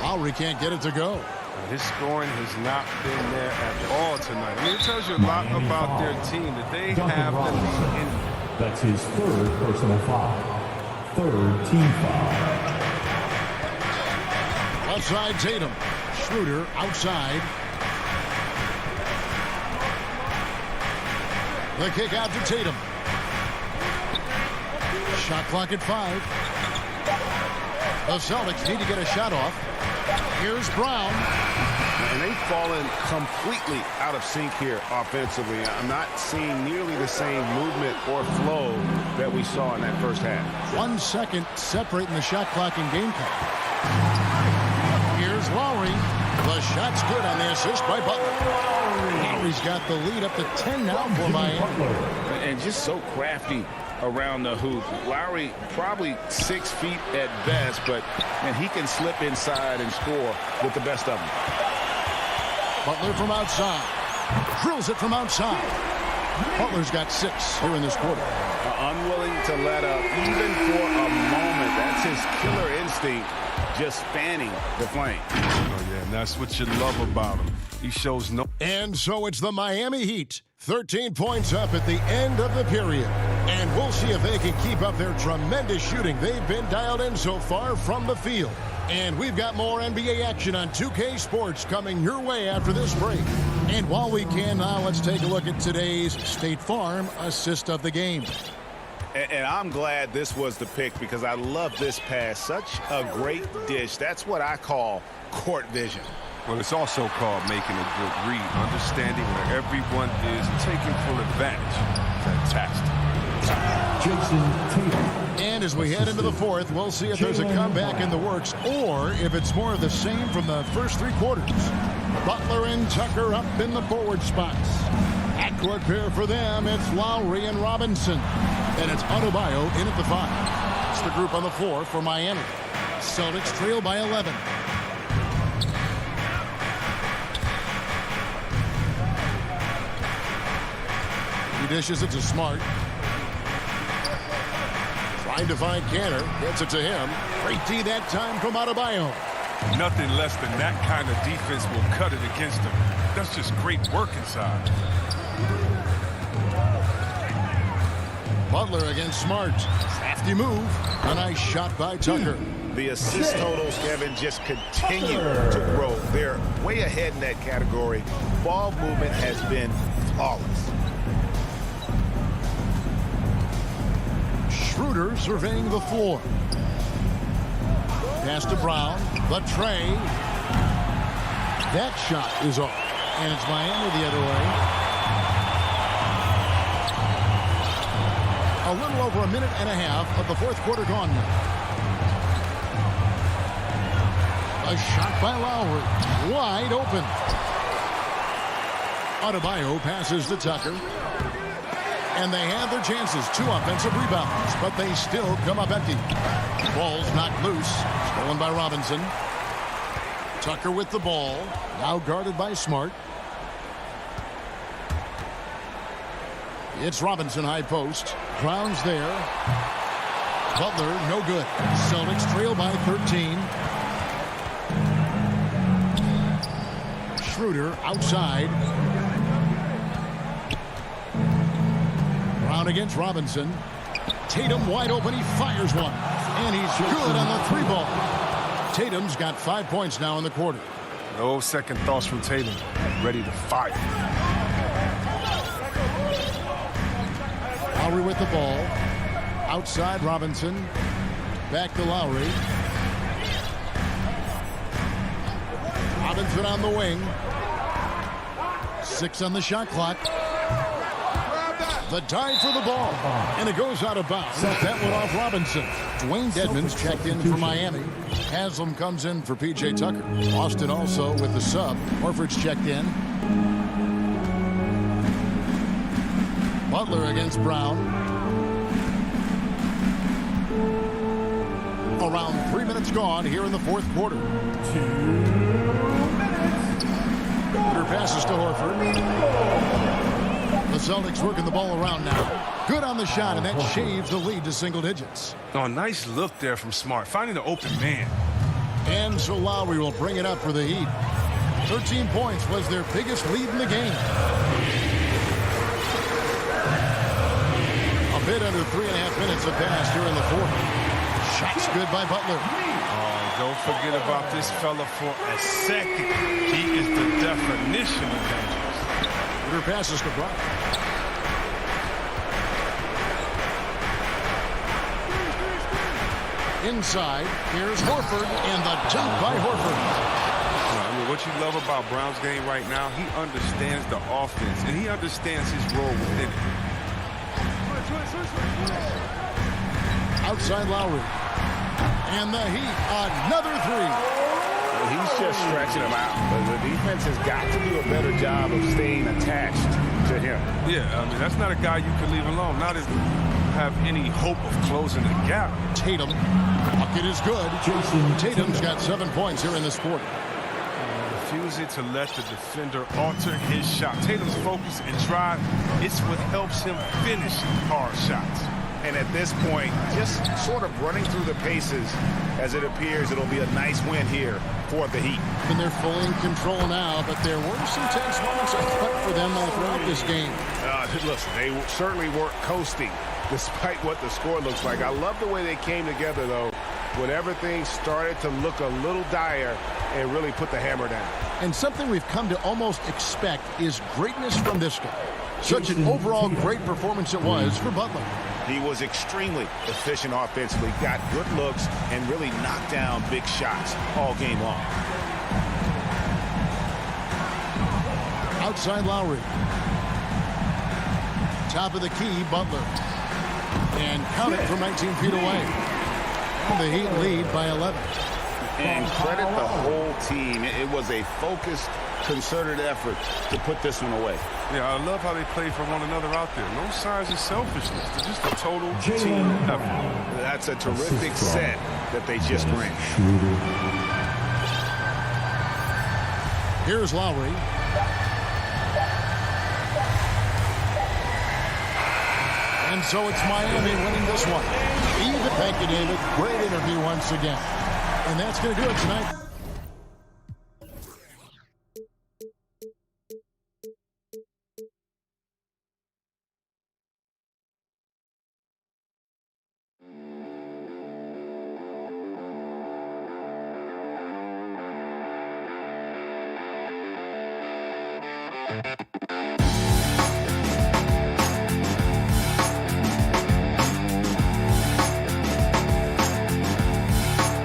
Lowry can't get it to go. His scoring has not been there at all tonight. I mean, it tells you a lot about their team that they have the lead in. That's his 3rd personal foul. 3rd team foul. Outside Tatum. Schroeder outside. The kick out to Tatum. Shot clock at 5. The Celtics need to get a shot off. Here's Brown. And they've fallen completely out of sync here offensively. I'm not seeing nearly the same movement or flow that we saw in that first half. 1 second separating the shot clock and game clock. Here's Lowry. The shot's good on the assist by Butler. Lowry's got the lead up to 10 now for Miami. And just so crafty around the hoop. Lowry probably 6 feet at best, but man, he can slip inside and score with the best of them. Butler from outside. Drills it from outside. Butler's got 6 here in this quarter. Unwilling to let up even for a moment. That's his killer instinct, just fanning the flame. Oh, yeah, and that's what you love about him. He shows no... And so it's the Miami Heat. 13 points up at the end of the period. And we'll see if they can keep up their tremendous shooting they've been dialed in so far from the field. And we've got more NBA action on 2K Sports coming your way after this break. And while we can now, let's take a look at today's State Farm assist of the game. And I'm glad this was the pick because I love this pass. Such a great dish. That's what I call court vision. Well, it's also called making a good read, understanding where everyone is taking full advantage. Fantastic. And as we head into the fourth, we'll see if there's a comeback in the works or if it's more of the same from the first three quarters. Butler and Tucker up in the forward spots. Backcourt pair for them, it's Lowry and Robinson. And it's Adebayo in at the 5. It's the group on the floor for Miami. Celtics trail by 11. He dishes it to Smart. Trying to find Canner. Gets it to him. Great D that time from Adebayo. Nothing less than that kind of defense will cut it against them. That's just great work inside. Butler against Smart. Crafty move. A nice shot by Tucker. The assist totals, Kevin, just continue to grow. They're way ahead in that category. Ball movement has been flawless. Schroeder surveying the floor. Pass to Brown. The tray. That shot is off. And it's Miami the other way. A little over a minute and a half of the fourth quarter gone now. A shot by Lowry. Wide open. Adebayo passes to Tucker. And they have their chances. 2 offensive rebounds. But they still come up empty. Ball's knocked loose. Stolen by Robinson. Tucker with the ball. Now guarded by Smart. It's Robinson high post. Brown's there. Butler, no good. Celtics trail by 13. Schroeder outside. Brown against Robinson. Tatum wide open. He fires one. And he's good on the 3 ball. Tatum's got 5 points now in the quarter. No second thoughts from Tatum. Ready to fire. Lowry with the ball. Outside Robinson. Back to Lowry. Robinson on the wing. 6 on the shot clock. The dive for the ball. And it goes out of bounds. That went off Robinson. Dwayne Dedmon's checked in for Miami. Haslam comes in for P.J. Tucker. Austin also with the sub. Horford's checked in. Butler against Brown. Around 3 minutes gone here in the fourth quarter. 2 minutes. Her passes to Horford. The Celtics working the ball around now. Good on the shot, and that shaves the lead to single digits. Oh, nice look there from Smart, finding the open man. And so Lowry will bring it up for the Heat. 13 points was their biggest lead in the game. A bit under 3.5 minutes have passed here in the fourth. Shots good by Butler. Oh, don't forget about this fella for a second. He is the definition of dangerous. Her passes to Brown. Inside, here's Horford, and the jump by Horford. I mean, what you love about Brown's game right now, he understands the offense, and he understands his role within it. Outside Lowry. And the Heat, another 3. He's just stretching him out. But the defense has got to do a better job of staying attached to him. Yeah, I mean, that's not a guy you can leave alone. Not as have any hope of closing the gap. Tatum. Bucket is good. Tatum's got 7 points here in this quarter. Refusing to let the defender alter his shot. Tatum's focus and drive, it's what helps him finish hard shots. And at this point, just sort of running through the paces as it appears it'll be a nice win here for the Heat. And they're fully in control now, but there were some tense moments I thought for them all throughout this game. Listen, they certainly weren't coasting despite what the score looks like. I love the way they came together, though, when everything started to look a little dire and really put the hammer down. And something we've come to almost expect is greatness from this guy. Such an overall great performance it was for Butler. He was extremely efficient offensively, got good looks, and really knocked down big shots all game long. Outside Lowry. Top of the key, Butler. And count it from 19 feet away. And the Heat lead by 11. And credit the whole team. It was a focused, concerted effort to put this one away. Yeah, I love how they play for one another out there. No signs of selfishness. It's just a total team effort. That's a terrific set that they just ran. Here's Lowry. And so it's Miami winning this one. Even. Thank you, David. Great interview once again. And that's going to do it tonight.